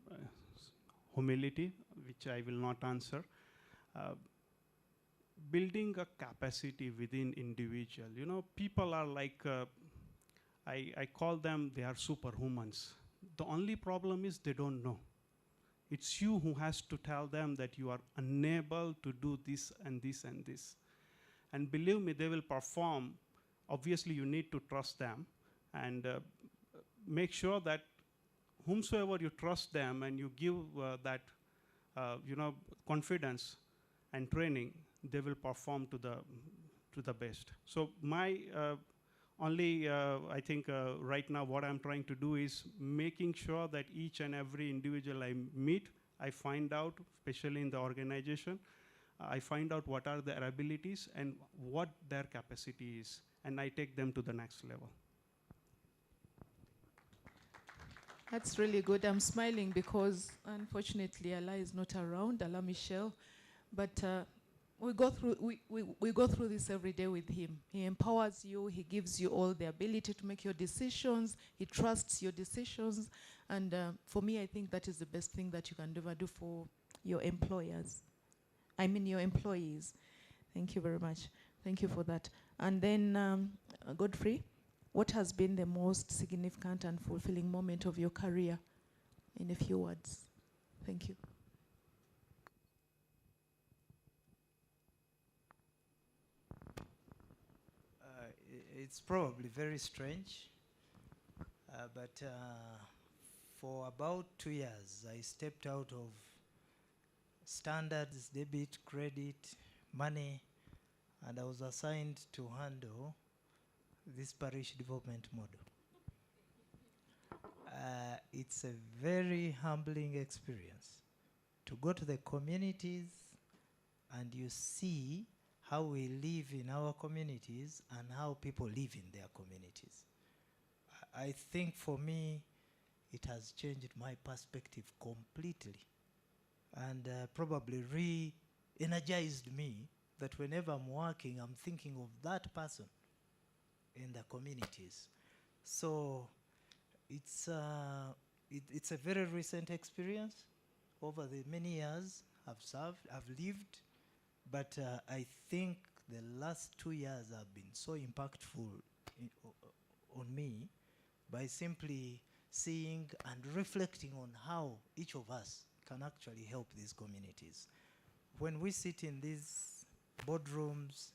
humility, which I will not answer. Building a capacity within individual. You know, people are like, I call them, they are superhumans. The only problem is they don't know. It's you who has to tell them that you are unable to do this and this and this. And believe me, they will perform. Obviously, you need to trust them and make sure that whomsoever you trust them and you give that confidence and training, they will perform to the best. So my I think right now what I'm trying to do is making sure that each and every individual I meet, I find out, especially in the organization, I find out what are their abilities and what their capacity is, and I take them to the next level. That's really good. I'm smiling because unfortunately Ala is not around, Ala Michelle, but we go through this every day with him. He empowers you, he gives you all the ability to make your decisions, he trusts your decisions, and for me, I think that is the best thing that you can ever do for your employers. I mean your employees. Thank you very much. Thank you for that. And then, Godfrey, what has been the most significant and fulfilling moment of your career? In a few words. Thank you. it's probably very strange, but for about 2 years, I stepped out of standards, debit, credit, money, and I was assigned to handle this parish development model. It's a very humbling experience to go to the communities and you see how we live in our communities and how people live in their communities. I think for me, it has changed my perspective completely and probably re-energized me that whenever I'm working, I'm thinking of that person in the communities. So it's a very recent experience. Over the many years I've served, I've lived, but I think the last 2 years have been so impactful on me by simply seeing and reflecting on how each of us can actually help these communities. When we sit in these boardrooms,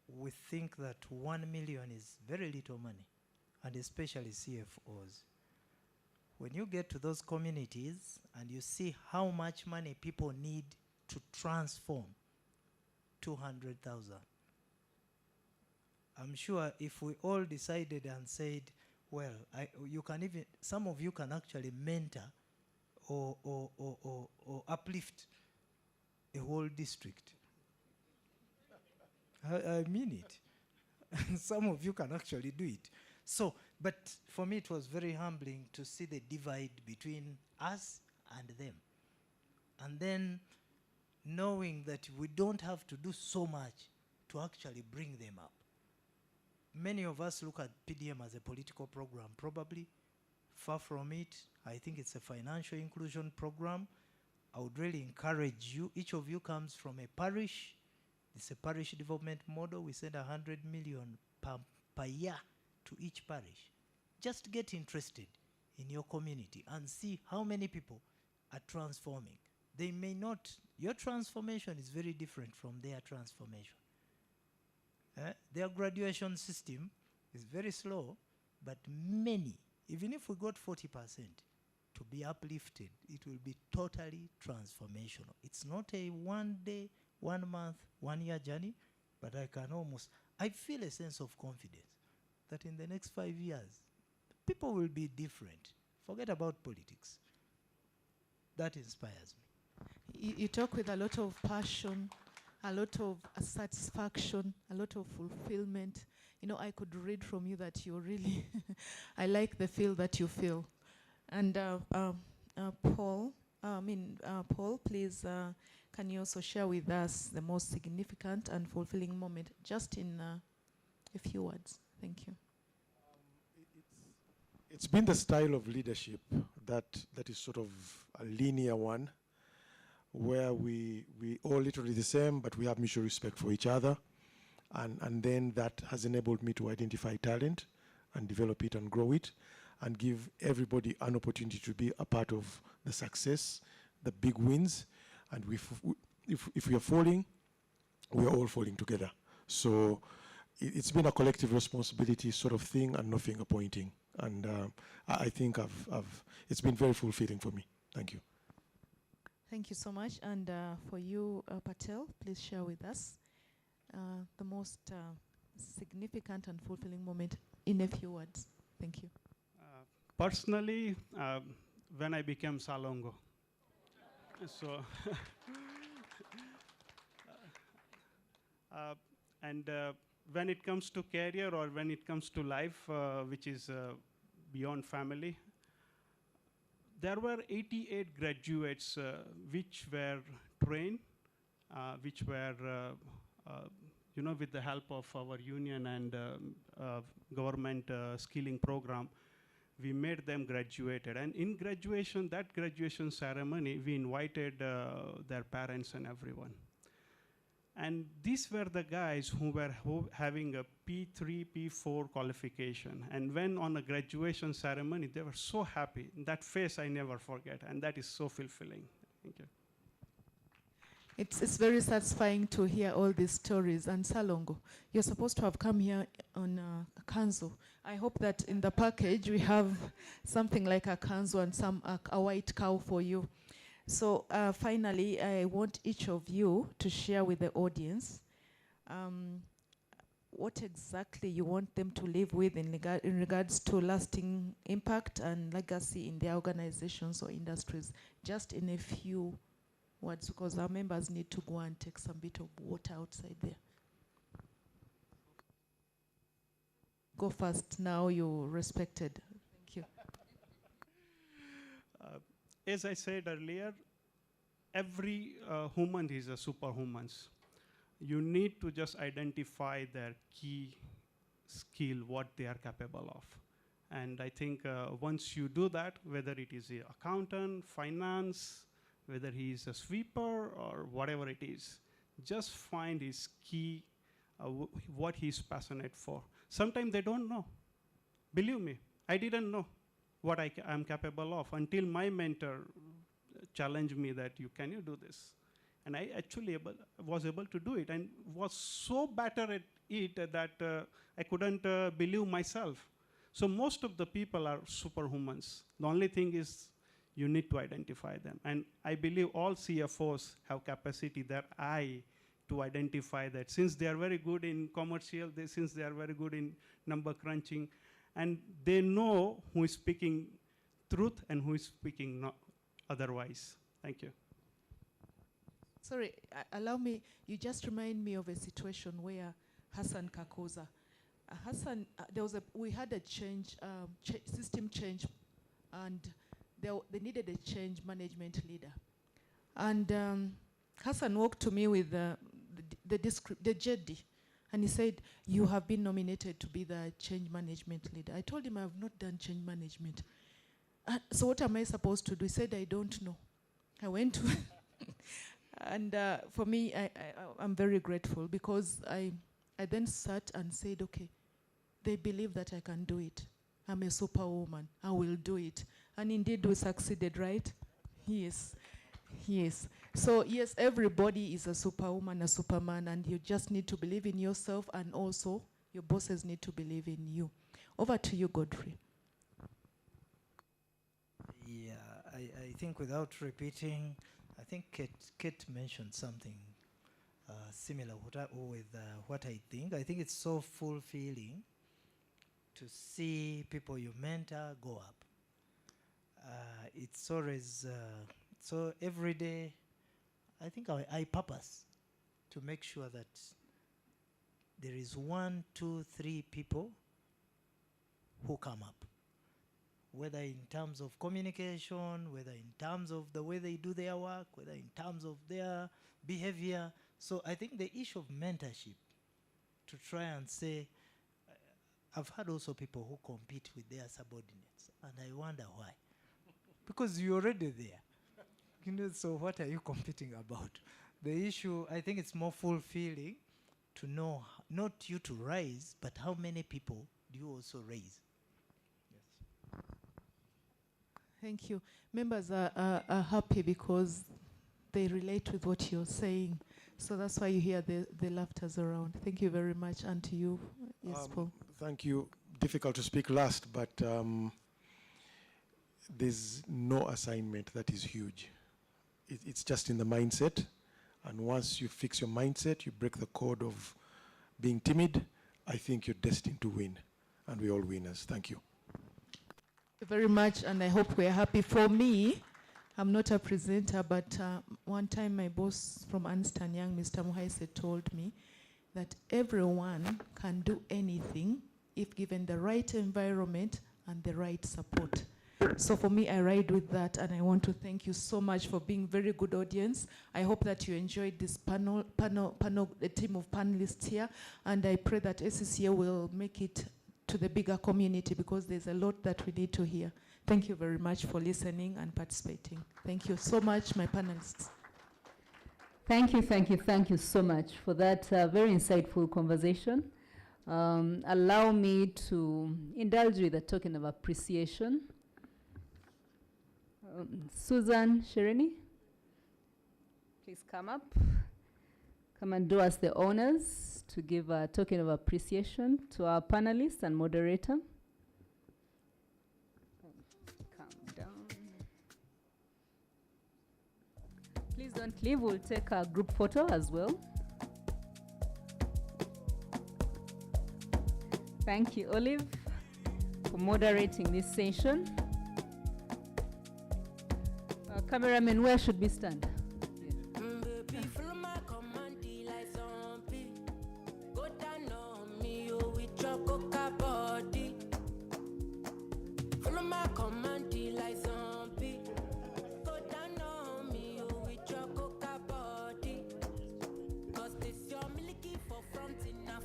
we think that 1 million is very little money, and especially CFOs. When you get to those communities and you see how much money people need to transform 200,000, I'm sure if we all decided and said, well, you can even, some of you can actually mentor or uplift a whole district. I mean it. Some of you can actually do it. So, but for me it was very humbling to see the divide between us and them. And then knowing that we don't have to do so much to actually bring them up. Many of us look at PDM as a political program, probably. Far from it. I think it's a financial inclusion program. I would really encourage you, each of you comes from a parish. It's a parish development model. We send 100 million per year to each parish. Just get interested in your community and see how many people are transforming. They may not, your transformation is very different from their transformation. Their graduation system is very slow, but many, even if we got 40% to be uplifted, it will be totally transformational. It's not a 1 day, 1 month, 1 year journey, but I feel a sense of confidence that in the next 5 years, people will be different. Forget about politics. That inspires me. You talk with a lot of passion, a lot of satisfaction, a lot of fulfillment. You know, I could read from you that you really, I like the feel that you feel. And Paul, please, can you also share with us the most significant and fulfilling moment, just in a few words? Thank you. It's been the style of leadership that is sort of a linear one, where we all literally the same, but we have mutual respect for each other. And then that has enabled me to identify talent and develop it and grow it and give everybody an opportunity to be a part of the success, the big wins. And if we are falling, we are all falling together. So it's been a collective responsibility sort of thing and no finger pointing. And I think it's been very fulfilling for me. Thank you. Thank you so much. And for you, Patel, please share with us the most significant and fulfilling moment in a few words. Thank you. Personally, when I became Salongo. So, and when it comes to career or when it comes to life, which is beyond family, there were 88 graduates which were trained, which were, with the help of our union and government skilling program, we made them graduated. And in graduation, that graduation ceremony, we invited their parents and everyone. And these were the guys who were having a P3, P4 qualification. And when on a graduation ceremony, they were so happy. That face I never forget, and that is so fulfilling. Thank you. It's very satisfying to hear all these stories. And Salongo, you're supposed to have come here on a kanzo. I hope that in the package we have something like a kanzo and a white cow for you. So finally, I want each of you to share with the audience what exactly you want them to live with in regards to lasting impact and legacy in their organizations or industries, just in a few words, because our members need to go and take some bit of water outside there. Go first now, you're respected. Thank you. As I said earlier, every human is a superhuman. You need to just identify their key skill, what they are capable of. And I think once you do that, whether it is an accountant, finance, whether he is a sweeper or whatever it is, just find his key, what he's passionate for. Sometimes they don't know. Believe me, I didn't know what I'm capable of until my mentor challenged me that can you do this? And I actually was able to do it and was so better at it that I couldn't believe myself. So most of the people are superhumans. The only thing is you need to identify them. And I believe all CFOs have capacity, their eye, to identify that. Since they are very good in commercial, since they are very good in number crunching, and they know who is speaking truth and who is speaking not otherwise. Thank you. Sorry, allow me, you just remind me of a situation where Hassan Kakoza, Hassan, we had a change, system change, and they needed a change management leader. And Hassan walked to me with the JD, and he said, you have been nominated to be the change management leader. I told him I have not done change management. So what am I supposed to do? He said, I don't know. I went to, and for me, I'm very grateful because I then sat and said, okay, they believe that I can do it. I'm a superwoman. I will do it. And indeed, we succeeded, right? Yes. Yes. So, yes, everybody is a superwoman, a superman, and you just need to believe in yourself, and also your bosses need to believe in you. Over to you, Godfrey. Yeah, I think without repeating, I think Kate mentioned something similar with what I think. I think it's so fulfilling to see people you mentor go up. It's always, so every day, I think I purpose to make sure that there is 1, 2, 3 people who come up, whether in terms of communication, whether in terms of the way they do their work, whether in terms of their behavior. So I think the issue of mentorship, to try and say, I've had also people who compete with their subordinates, and I wonder why. Because you're already there. You know, so what are you competing about? The issue, I think it's more fulfilling to know not you to rise, but how many people do you also raise? Yes. Thank you. Members are happy because they relate with what you're saying. So that's why you hear the laughters around. Thank you very much. And to you, yes, Paul. Thank you. Difficult to speak last, but there's no assignment that is huge. It's just in the mindset. And once you fix your mindset, you break the code of being timid, I think you're destined to win. And we're all winners. Thank you. Thank you very much, and I hope we're happy. For me, I'm not a presenter, but one time my boss from Ernst & Young, Mr. Muhaise, told me that everyone can do anything if given the right environment and the right support. So for me, I ride with that, and I want to thank you so much for being very good audience. I hope that you enjoyed this panel, the team of panelists here, and I pray that ACCA will make it to the bigger community because there's a lot that we need to hear. Thank you very much for listening and participating. Thank you so much, my panelists. Thank you so much for that very insightful conversation. Allow me to indulge with a token of appreciation. Susan Shereni. please come up. Come and do us the honors to give a token of appreciation to our panelists and moderator. Calm down. Please don't leave. We'll take a group photo as well. Thank you, Olive, for moderating this session. Cameraman, where should we stand?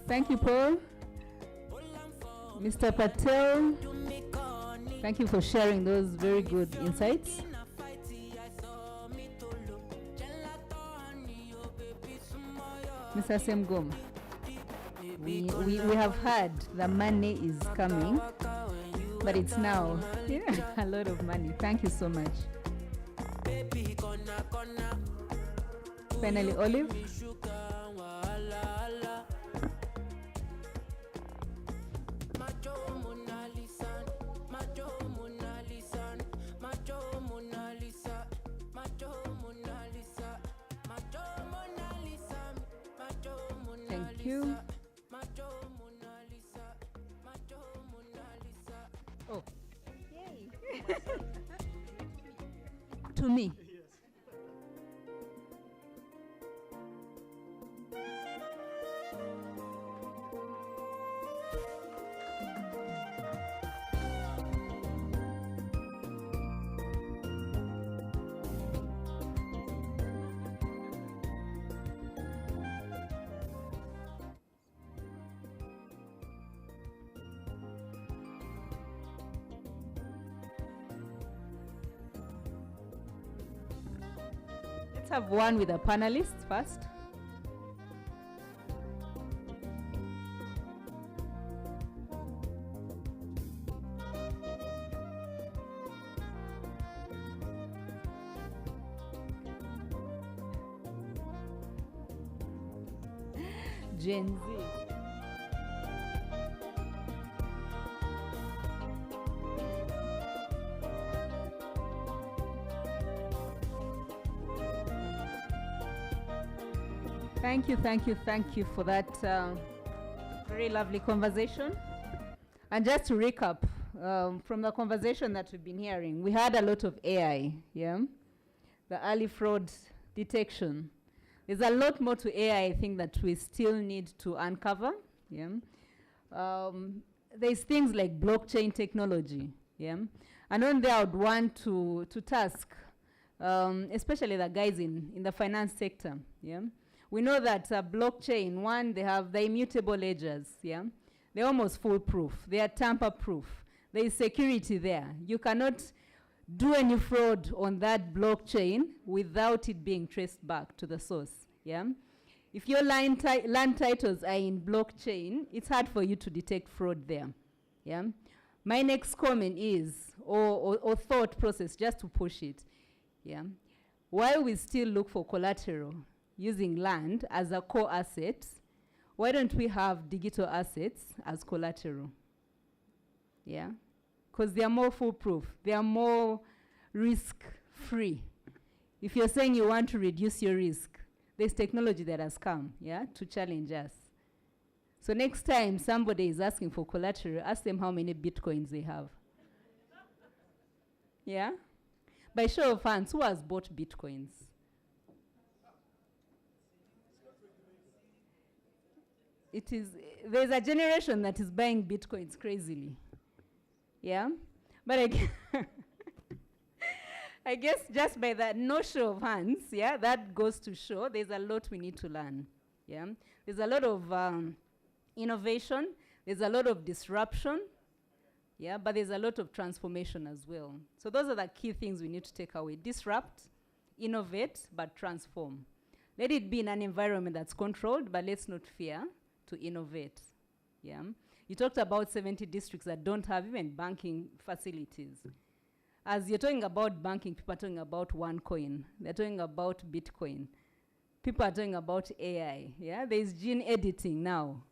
Thank you, Paul. Mr. Patel, thank you for sharing those very good insights. Mr. Semgom, we have heard the money is coming, but it's now a lot of money. Thank you so much. Finally, Olive. Thank you. Oh, yay. To me. Let's have one with the panelists first. Gen Z. Thank you for that very lovely conversation. And just to recap, from the conversation that we've been hearing, we had a lot of AI, yeah? The early fraud detection. There's a lot more to AI, I think, that we still need to uncover, yeah? There's things like blockchain technology, yeah? And on there, I would want to task, especially the guys in the finance sector, yeah? We know that blockchain, one, they have the immutable ledgers, yeah? They're almost foolproof. They are tamper-proof. There is security there. You cannot do any fraud on that blockchain without it being traced back to the source, yeah? If your land titles are in blockchain, it's hard for you to detect fraud there, yeah? My next comment is, or thought process, just to push it, yeah? While we still look for collateral, using land as a core asset, why don't we have digital assets as collateral? Yeah? Because they are more foolproof. They are more risk-free. If you're saying you want to reduce your risk, there's technology that has come, yeah, to challenge us. So next time somebody is asking for collateral, ask them how many Bitcoins they have. Yeah? By show of hands, who has bought Bitcoins? There's a generation that is buying Bitcoins crazily. Yeah? But I guess just by that no show of hands, yeah, that goes to show there's a lot we need to learn. Yeah? There's a lot of innovation, there's a lot of disruption, yeah, but there's a lot of transformation as well. So those are the key things we need to take away. Disrupt, innovate, but transform. Let it be in an environment that's controlled, but let's not fear to innovate. Yeah? You talked about 70 districts that don't have even banking facilities. As you're talking about banking, people are talking about OneCoin. They're talking about Bitcoin. people are talking about AI. Yeah, there's gene editing now.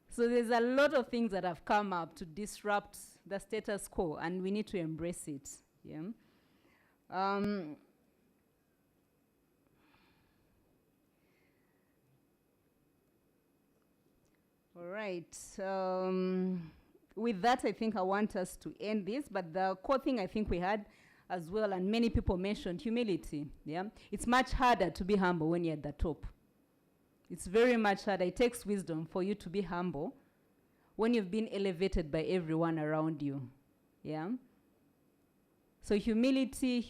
So there's a lot of things that have come up to disrupt the status quo, and we need to embrace it. Yeah. All right. With that, I think I want us to end this. But the core thing I think we had as well, and many people mentioned, humility. Yeah, it's much harder to be humble when you're at the top. It's very much harder. It takes wisdom for you to be humble when you've been elevated by everyone around you. Yeah. So humility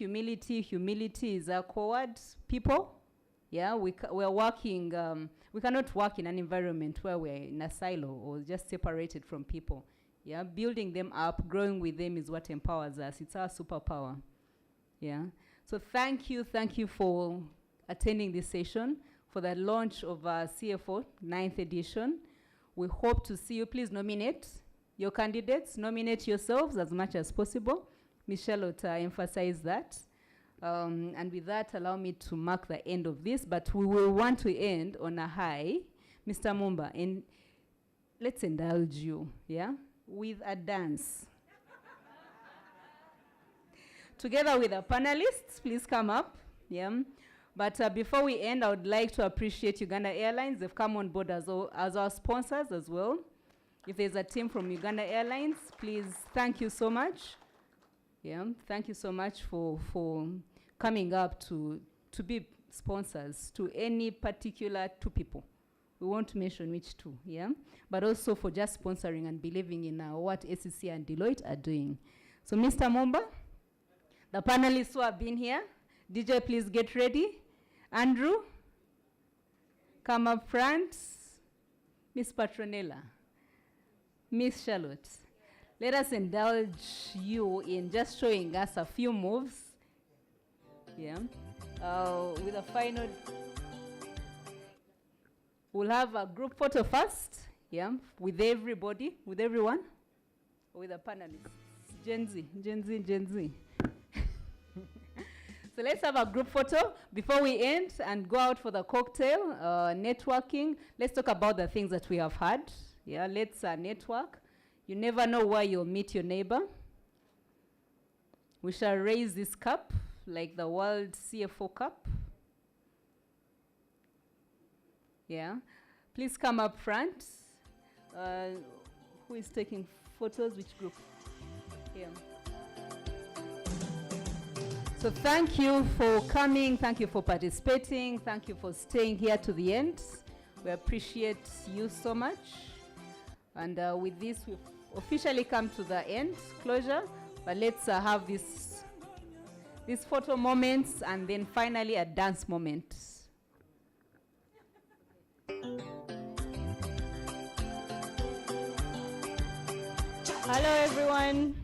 is a core word. People. Yeah, we're working. We cannot work in an environment where we're in a silo or just separated from people. Yeah, building them up, growing with them is what empowers us. It's our superpower. Yeah. So thank you for attending this session, for the launch of CFO 9th edition. We hope to see you. Please nominate your candidates, nominate yourselves as much as possible. Michelle will emphasize that. And with that, allow me to mark the end of this, but we will want to end on a high. Mr. Mumba, and let's indulge you, yeah, with a dance. Together with the panelists, please come up, yeah. But before we end, I would like to appreciate Uganda Airlines. They've come on board as our sponsors as well. If there's a team from Uganda Airlines, please, thank you so much. Yeah, thank you so much for coming up to be sponsors to any particular two people. We won't mention which two, yeah? But also for just sponsoring and believing in what ACCA and Deloitte are doing. So Mr. Mumba, the panelists who have been here, DJ, please get ready. Andrew, come up front. Miss Patronella, Miss Charlotte. Let us indulge you in just showing us a few moves. Yeah. With a final, we'll have a group photo first. Yeah. With everybody, with everyone, with the panelists. Gen Z. So let's have a group photo before we end and go out for the cocktail, networking. Let's talk about the things that we have had. Yeah, let's network. You never know where you'll meet your neighbor. We shall raise this cup like the World CFO Cup. Yeah. Please come up front. Who is taking photos? Which group? Yeah. So thank you for coming. Thank you for participating. Thank you for staying here to the end. We appreciate you so much. And with this, we've officially come to the end, closure. But let's have these photo moments and then finally a dance moment. Hello, everyone.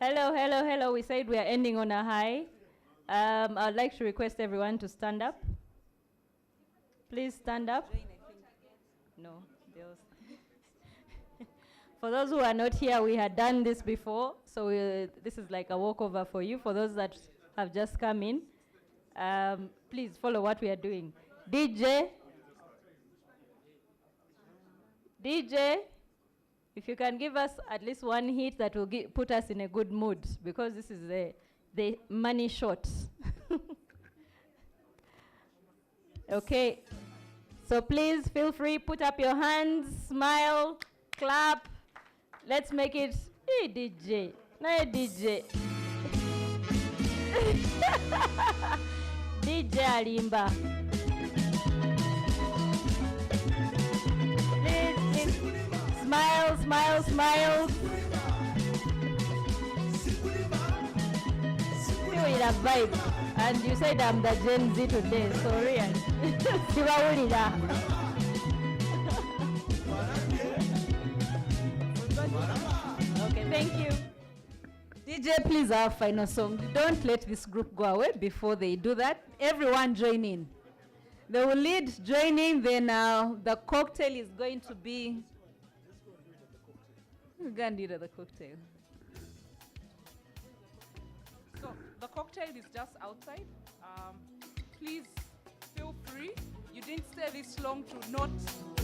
Hello. We said we are ending on a high. I'd like to request everyone to stand up. Please stand up. No, for those who are not here, we had done this before, so this is like a walkover for you. For those that have just come in, please follow what we are doing. DJ, if you can give us at least one hit that will put us in a good mood, because this is the money shot. Okay, so please feel free, put up your hands, smile, clap. Let's make it, hey DJ, no DJ. DJ Alimba. Please. Smile. Feel in a vibe. And you said I'm the Gen Z today, so really. Okay, thank you. DJ, please, our final song. Don't let this group go away before they do that. Everyone join in. They will lead, join in, then the cocktail is going to be... We're going to do the cocktail. So the cocktail is just outside. Please feel free. You didn't stay this long to not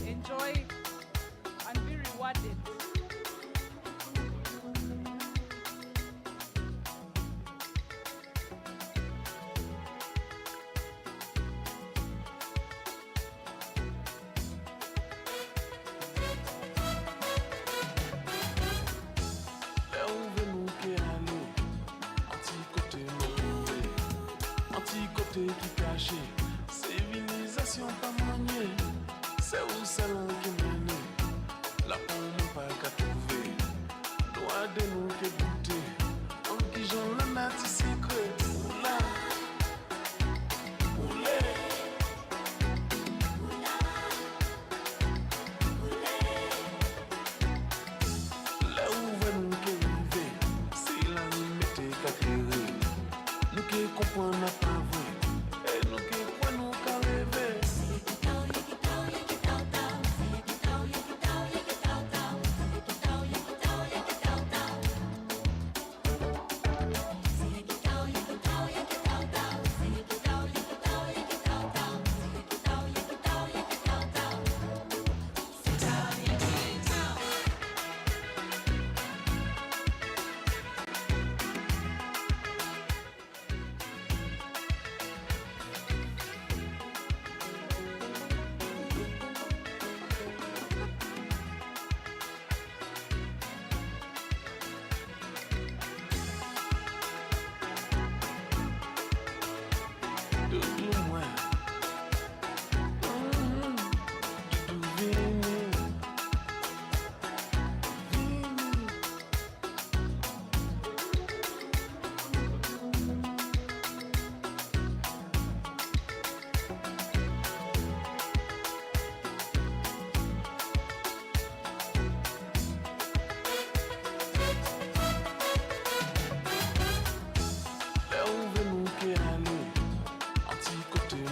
enjoy and be rewarded. Anti-côté qui cachait